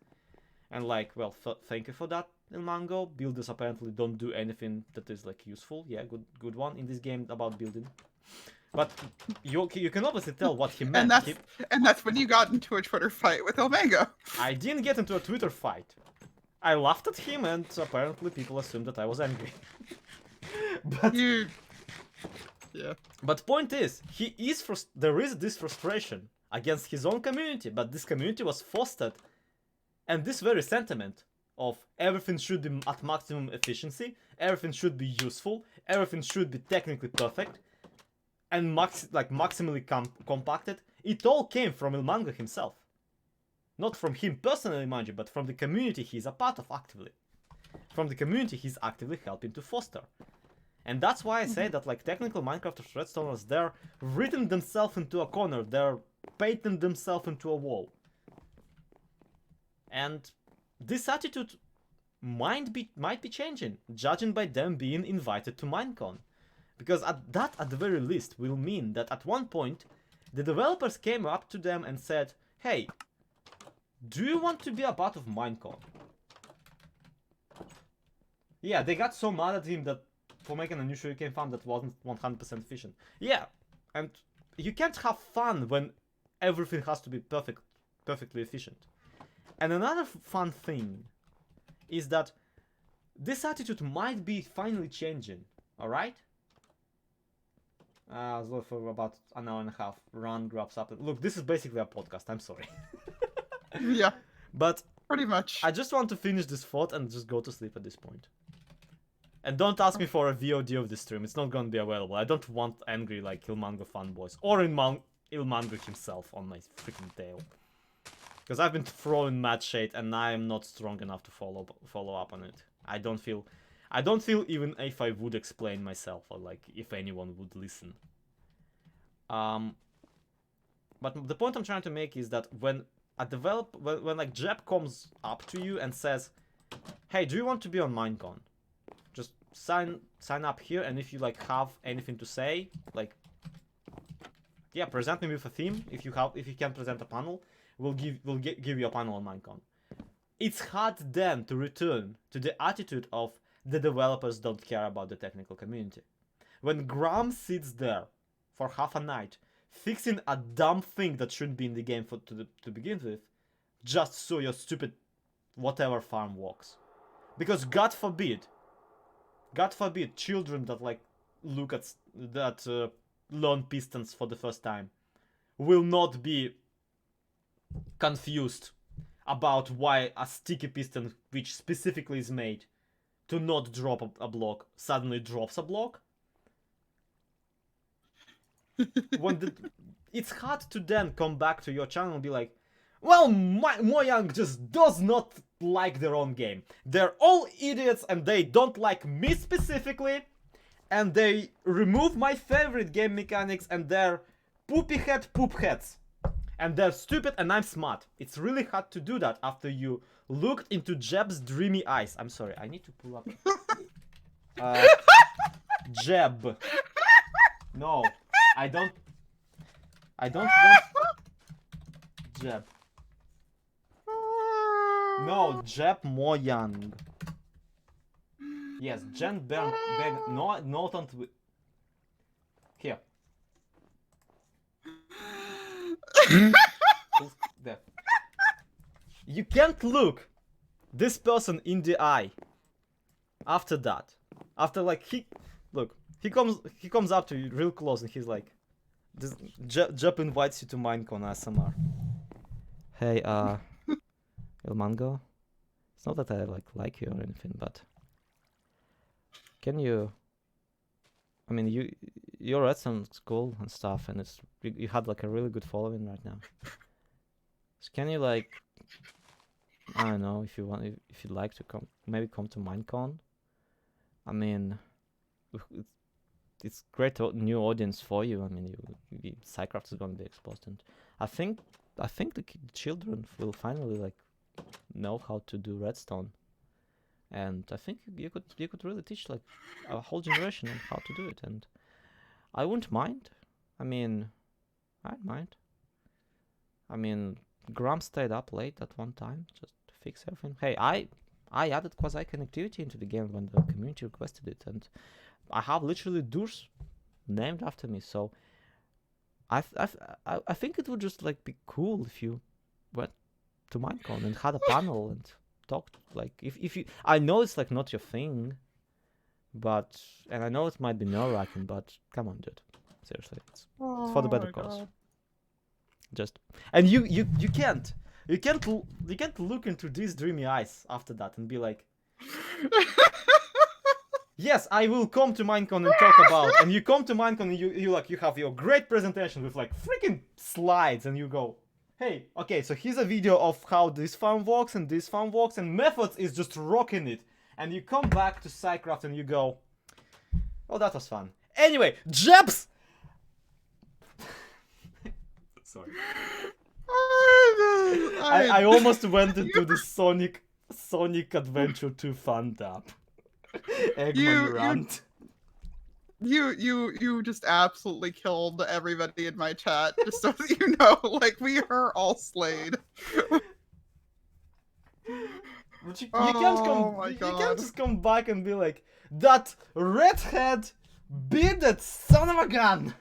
And like, well, thank you for that, Ilmango. Builders apparently don't do anything that is like useful. Yeah, good one in this game about building. But you can obviously tell what he meant. And that's when you got into a Twitter fight with El Mango. I didn't get into a Twitter fight. I laughed at him, and apparently people assumed that I was angry. But yeah. But point is, there is this frustration against his own community, but this community was fostered, and this very sentiment of everything should be at maximum efficiency, everything should be useful, everything should be technically perfect, and maximally compacted. It all came from Ilmango himself. Not from him personally, mind you, but from the community he's a part of actively. From the community he's actively helping to foster. And that's why I say that like technical Minecrafters, Redstoners, they're written themselves into a corner, they're painting themselves into a wall. And this attitude might be changing, judging by them being invited to Minecon. Because at the very least will mean that at one point the developers came up to them and said, hey, do you want to be a part of Minecon? Yeah, they got so mad at him that for making a new shuriken farm that wasn't 100% efficient. Yeah, and you can't have fun when everything has to be perfectly efficient. And another fun thing is that this attitude might be finally changing, alright? So for about an hour and a half, Run grabs up. Look, this is basically a podcast, I'm sorry. Yeah. But pretty much. I just want to finish this thought and just go to sleep at this point. And don't ask me for a VOD of this stream, it's not gonna be available. I don't want angry like Ilmango fanboys or Ilmango himself on my freaking tail. Because I've been throwing mad shade and I am not strong enough to follow up on it. I don't feel even if I would explain myself or like if anyone would listen. But the point I'm trying to make is that when like Jeb comes up to you and says, hey, do you want to be on Minecon? Just sign up here, and if you like have anything to say, like, yeah, present me with a theme. If you can present a panel, we'll give you a panel on Minecon. It's hard then to return to the attitude of the developers don't care about the technical community. When Graham sits there for half a night fixing a dumb thing that shouldn't be in the game to begin with, just so your stupid whatever farm works. Because God forbid, children that like look at that learn pistons for the first time will not be confused about why a sticky piston, which specifically is made to not drop a block, suddenly drops a block. It's hard to then come back to your channel and be like, well, Mojang just does not like their own game. They're all idiots and they don't like me specifically, and they remove my favorite game mechanics and they're poop heads. And they're stupid and I'm smart. It's really hard to do that after you looked into Jeb's dreamy eyes. I'm sorry, I need to pull up. Jeb. No, I don't want Jeb. No, Jeb Mojang. Yes, Jen Bern. No, not here. There. You can't look this person in the eye after that. After like he comes up to you real close and he's like, Jep invites you to Minecon ASMR. Hey, Ilmango. It's not that I like you or anything, but can you? I mean, your Redson's cool and stuff, and you had like a really good following right now. So can you like, I don't know, if you'd like to come to Minecon. I mean, it's great new audience for you. I mean, Psycraft is gonna be exposed, and I think the children will finally like know how to do redstone, and I think you could really teach like a whole generation on how to do it, and I wouldn't mind. I mean, I'd mind. I mean, Graham stayed up late at one time just to fix everything. Hey, I added quasi connectivity into the game when the community requested it, and I have literally doors named after me. So I think it would just like be cool if you went to Minecon and had a panel and talked. Like if you, I know it's like not your thing, but and I know it might be nerve-wracking, but come on, dude, seriously, it's for the Oh better my cause. God. Just and you can't look into these dreamy eyes after that and be like, yes, I will come to Minecon and talk about. And you come to Minecon and you have your great presentation with like freaking slides, and you go, hey, okay, so here's a video of how this farm works and this farm works, and Methods is just rocking it. And you come back to SciCraft and you go, oh, that was fun. Anyway, Jebs. Sorry. I almost went into the Sonic Adventure 2 fun tab. Eggman rant. You just absolutely killed everybody in my chat, just so that you know, like, we are all slayed. But you can't just come back and be like, that redhead bearded son of a gun,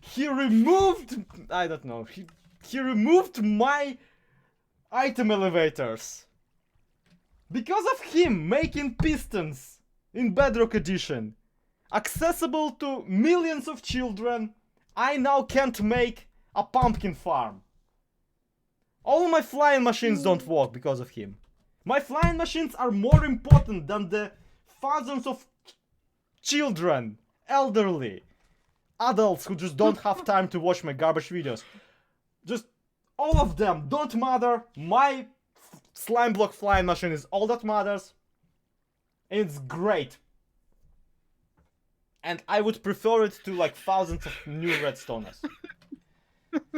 he removed, I don't know, he removed my item elevators. Because of him making pistons in Bedrock Edition accessible to millions of children, I now can't make a pumpkin farm. All my flying machines don't work because of him. My flying machines are more important than the thousands of children, elderly, adults who just don't have time to watch my garbage videos. Just all of them don't matter. My slime block flying machine is all that matters. It's great. And I would prefer it to like thousands of new redstoners.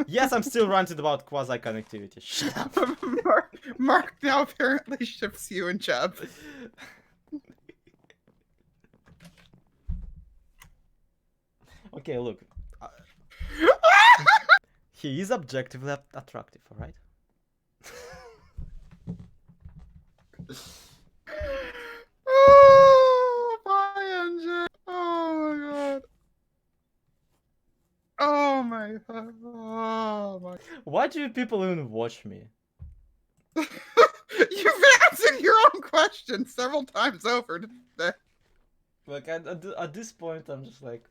Yes, I'm still ranting about quasi-connectivity. Shut up. Mark now apparently ships you and Jeb. Okay, look. He is objectively attractive, alright? Oh, my engine. Oh my God. Oh my God. Oh my. Why do you people even watch me? You've answered your own question several times over today. Like, at this point, I'm just like,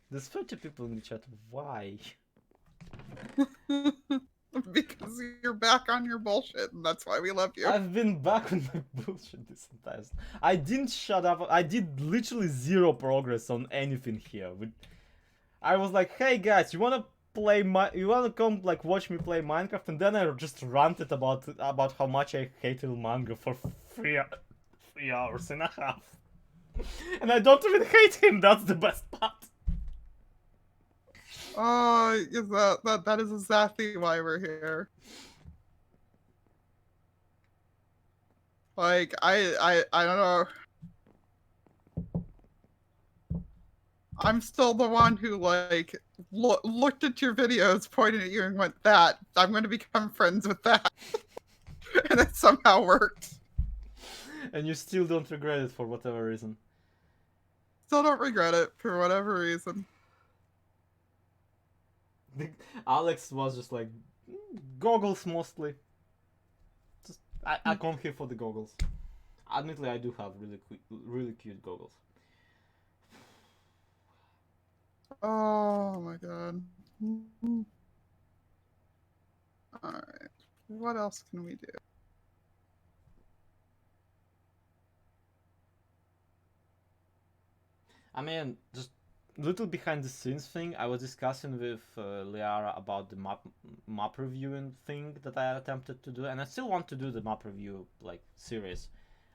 there's 30 people in the chat. Why? Because you're back on your bullshit, and that's why we love you. I've been back on my bullshit this entire time. I didn't shut up. I did literally zero progress on anything here. I was like, hey guys, you wanna come like watch me play Minecraft? And then I just ranted about how much I hated manga for 3 hours and a half. And I don't even hate him. That's the best part. Oh, is that is exactly why we're here. Like, I don't know. I'm still the one who, like, looked at your videos, pointed at you, and went, that, I'm going to become friends with that. And it somehow worked. And you still don't regret it for whatever reason. Still don't regret it for whatever reason. Alex was just like, goggles mostly. Just, I come here for the goggles. Admittedly, I do have really cute goggles. Oh my God. Alright. What else can we do? I mean, just little behind the scenes thing. I was discussing with Liara about the map reviewing thing that I attempted to do, and I still want to do the map review like series.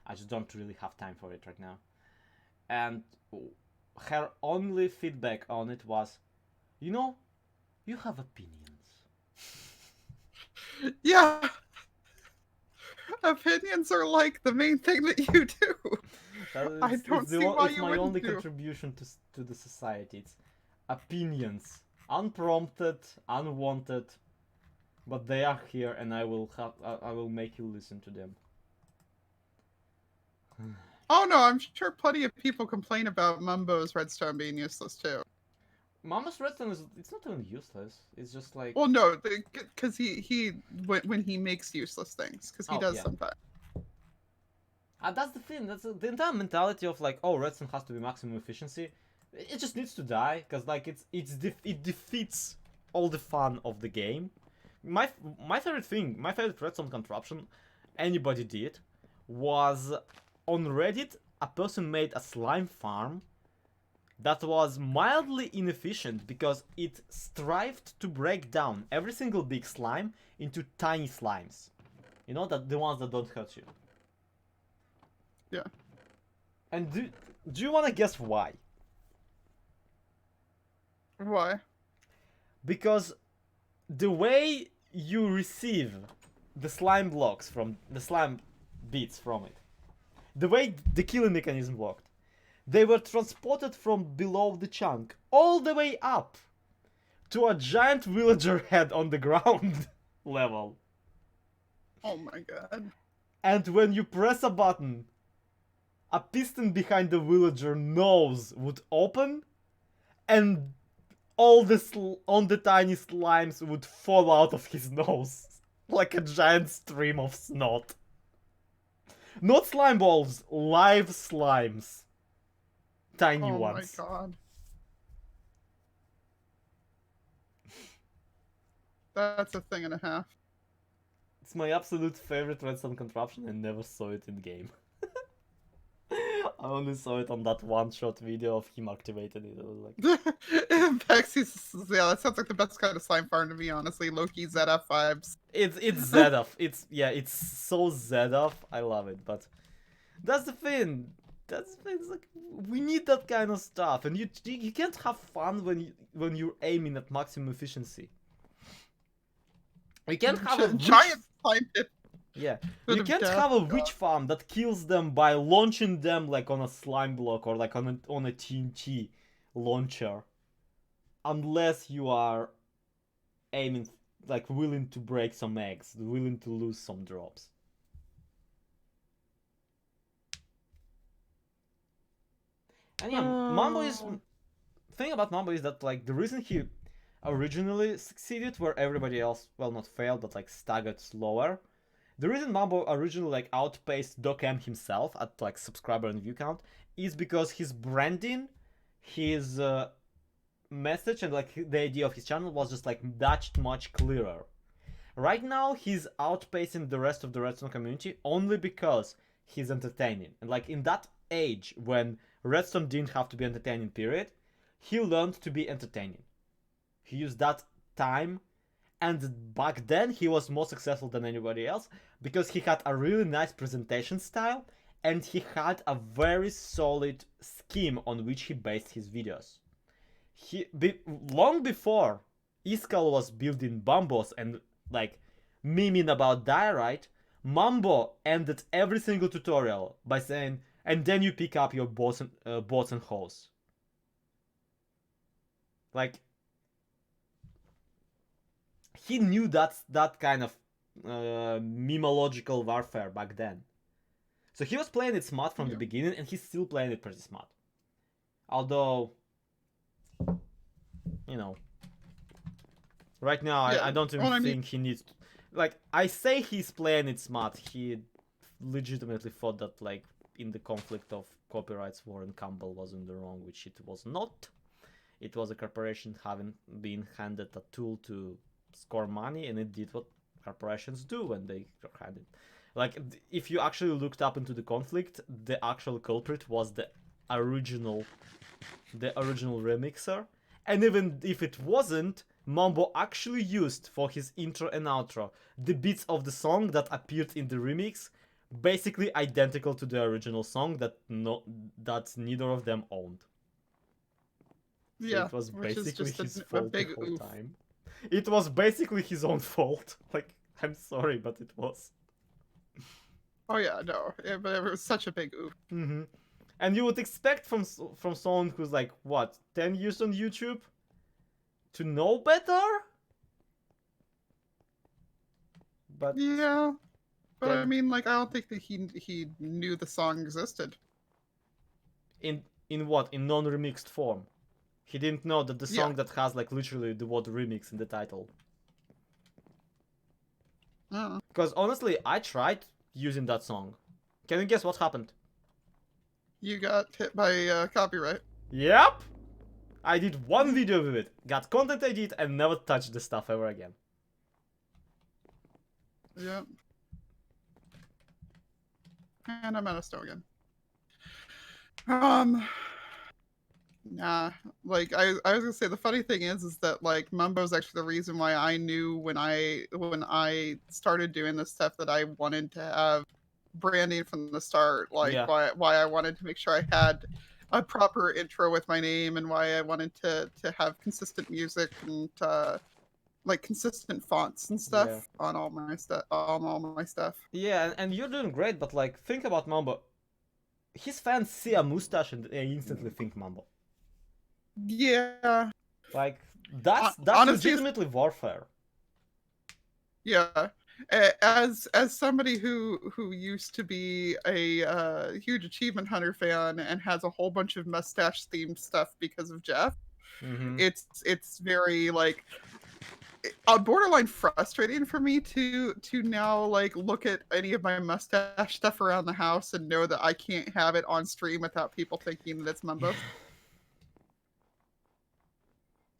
I just don't really have time for it right now. And her only feedback on it was, you know, you have opinions. Yeah. Opinions are like the main thing that you do. I don't see why it's you my wouldn't only do. contribution to the society. It's opinions, unprompted, unwanted, but they are here, and I will make you listen to them. Oh no, I'm sure plenty of people complain about Mumbo's redstone being useless too. Mammo's redstone is it's not even useless. It's just like Well, no, because he when he makes useless things, because he oh does yeah. sometimes. That's the thing. That's the entire mentality of like, oh, redstone has to be maximum efficiency. It just needs to die because like it defeats all the fun of the game. My favorite thing, my favorite redstone contraption anybody did was on Reddit. A person made a slime farm that was mildly inefficient because it strived to break down every single big slime into tiny slimes. You know, that the ones that don't hurt you. Yeah. And do you want to guess why? Why? Because the way you receive the slime blocks from the slime bits from it, the way the killing mechanism worked, they were transported from below the chunk all the way up to a giant villager head on the ground level. Oh my god. And when you press a button, a piston behind the villager nose would open, and all the tiny slimes would fall out of his nose like a giant stream of snot. Not slime balls, live slimes. Tiny Oh ones. my god. That's a thing and a half. It's my absolute favorite redstone contraption. I never saw it in game. I only saw it on that one-shot video of him activating it. I was like, Pexy's, yeah, that sounds like the best kind of slime farm to me, honestly. Low-key ZF vibes. it's ZF. It's so ZF. I love it. But that's the thing. That's the thing. It's like we need that kind of stuff, and you can't have fun when you're aiming at maximum efficiency. You can't have a giant slime pit. Yeah, Bit you of can't death, have a God. witch farm that kills them by launching them like on a slime block or like on a TNT launcher, unless you are aiming like willing to break some eggs, willing to lose some drops. And yeah, Mambo is thing about Mambo is that like the reason he originally succeeded where everybody else, well, not failed but like staggered slower. The reason Mambo originally like outpaced Docam himself at like subscriber and view count is because his branding, his message, and like the idea of his channel was just like that much clearer. Right now, he's outpacing the rest of the Redstone community only because he's entertaining. And like in that age when Redstone didn't have to be entertaining, period, he learned to be entertaining. He used that time, and back then he was more successful than anybody else because he had a really nice presentation style and he had a very solid scheme on which he based his videos. Long before Iskal was building Bambos and like memeing about diorite, Mambo ended every single tutorial by saying, and then you pick up your bots and hoes. Like, he knew that kind of memological warfare back then. So he was playing it smart from the beginning, and he's still playing it pretty smart. Although, you know, right now I don't even think he needs to, like, I say he's playing it smart. He legitimately thought that like in the conflict of copyrights, Warren Campbell was in the wrong, which it was not. It was a corporation having been handed a tool to score money, and it did what corporations do when they are handed. Like, if you actually looked up into the conflict, the actual culprit was the original remixer. And even if it wasn't, Mambo actually used for his intro and outro the beats of the song that appeared in the remix, basically identical to the original song that neither of them owned. So yeah, it was which is basically just his a fault big the whole oof. time. It was basically his own fault. Like, I'm sorry, but it was. Oh yeah, no, but it was such a big oof. Mm-hmm. And you would expect from someone who's like, what, 10 years on YouTube to know better? But yeah, but that, I mean, like, I don't think that he knew the song existed. in what? In non-remixed form. He didn't know that the Yeah. song that has like literally the word remix in the title. Because honestly, I tried using that song. Can you guess what happened? You got hit by copyright. Yep! I did one video with it, got content ID, and never touched the stuff ever again. Yep. And I'm out of stone again. Nah, like I was gonna say the funny thing is that like Mumbo's actually the reason why I knew when I started doing this stuff that I wanted to have branding from the start, like Yeah. why I wanted to make sure I had a proper intro with my name and why I wanted to have consistent music and like consistent fonts and stuff Yeah. on all my stuff. Yeah, and you're doing great, but like, think about Mambo. His fans see a mustache and they instantly think Mambo. Yeah. Like, that's Honestly, legitimately warfare. yeah. As somebody who used to be a huge Achievement Hunter fan and has a whole bunch of mustache themed stuff because of Jeff, it's very like borderline frustrating for me to now like look at any of my mustache stuff around the house and know that I can't have it on stream without people thinking that it's Mumbo.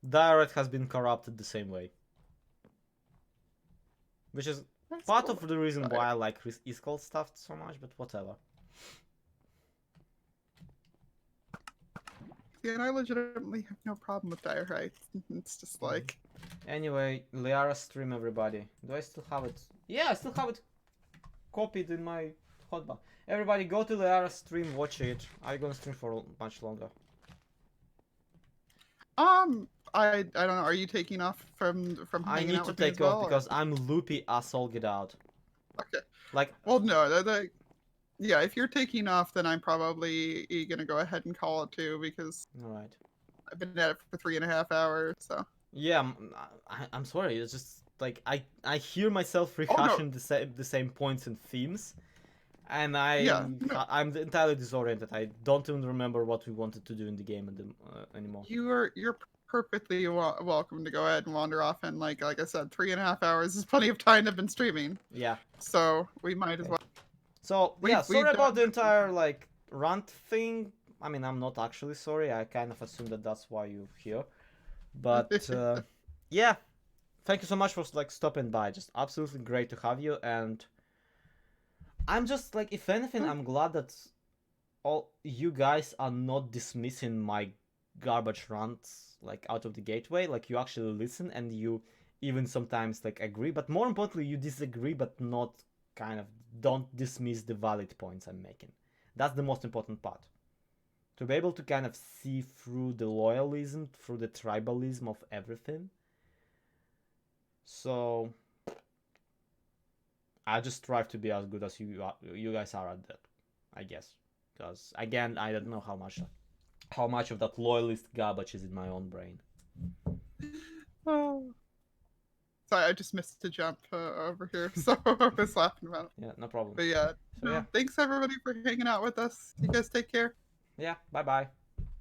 Direct has been corrupted the same way. Which is That's part cool. of the reason why I like Iskall stuff so much, but whatever. Yeah, and I legitimately have no problem with dire rights. It's just like... Anyway, Liara stream, everybody. Do I still have it? Yeah, I still have it copied in my hotbar. Everybody go to Liara stream, watch it. I'm gonna stream for much longer. I don't know. Are you taking off from I hanging need out to with me take as well, off or- because I'm loopy as all get out. Okay. Like, Well, no, yeah, if you're taking off, then I'm probably gonna go ahead and call it too because alright. I've been at it for 3.5 hours. So Yeah, I'm sorry. It's just like I hear myself Oh, no. rehashing the same points and themes, and Yeah, no. I'm entirely disoriented. I don't even remember what we wanted to do in the game anymore. You're perfectly welcome to go ahead and wander off. And like I said, 3.5 hours is plenty of time to have been streaming. Yeah. So we might as Okay. well. So We've- yeah, sorry we've about the done- entire like rant thing. I mean, I'm not actually sorry. I kind of assume that that's why you're here. But yeah, thank you so much for like stopping by. Just absolutely great to have you. And I'm just like, if anything, I'm glad that all you guys are not dismissing my garbage rants like out of the gateway. Like, you actually listen and you even sometimes like agree. But more importantly, you disagree, but not kind of don't dismiss the valid points I'm making. That's the most important part. To be able to kind of see through the loyalism, through the tribalism of everything. So I just strive to be as good as you guys are at that, I guess. Because again, I don't know how much of that loyalist garbage is in my own brain. Oh. Sorry, I just missed a jump over here, so I was laughing about it. Yeah, no problem. But yeah, So yeah, thanks everybody for hanging out with us. You guys take care. yeah, bye bye.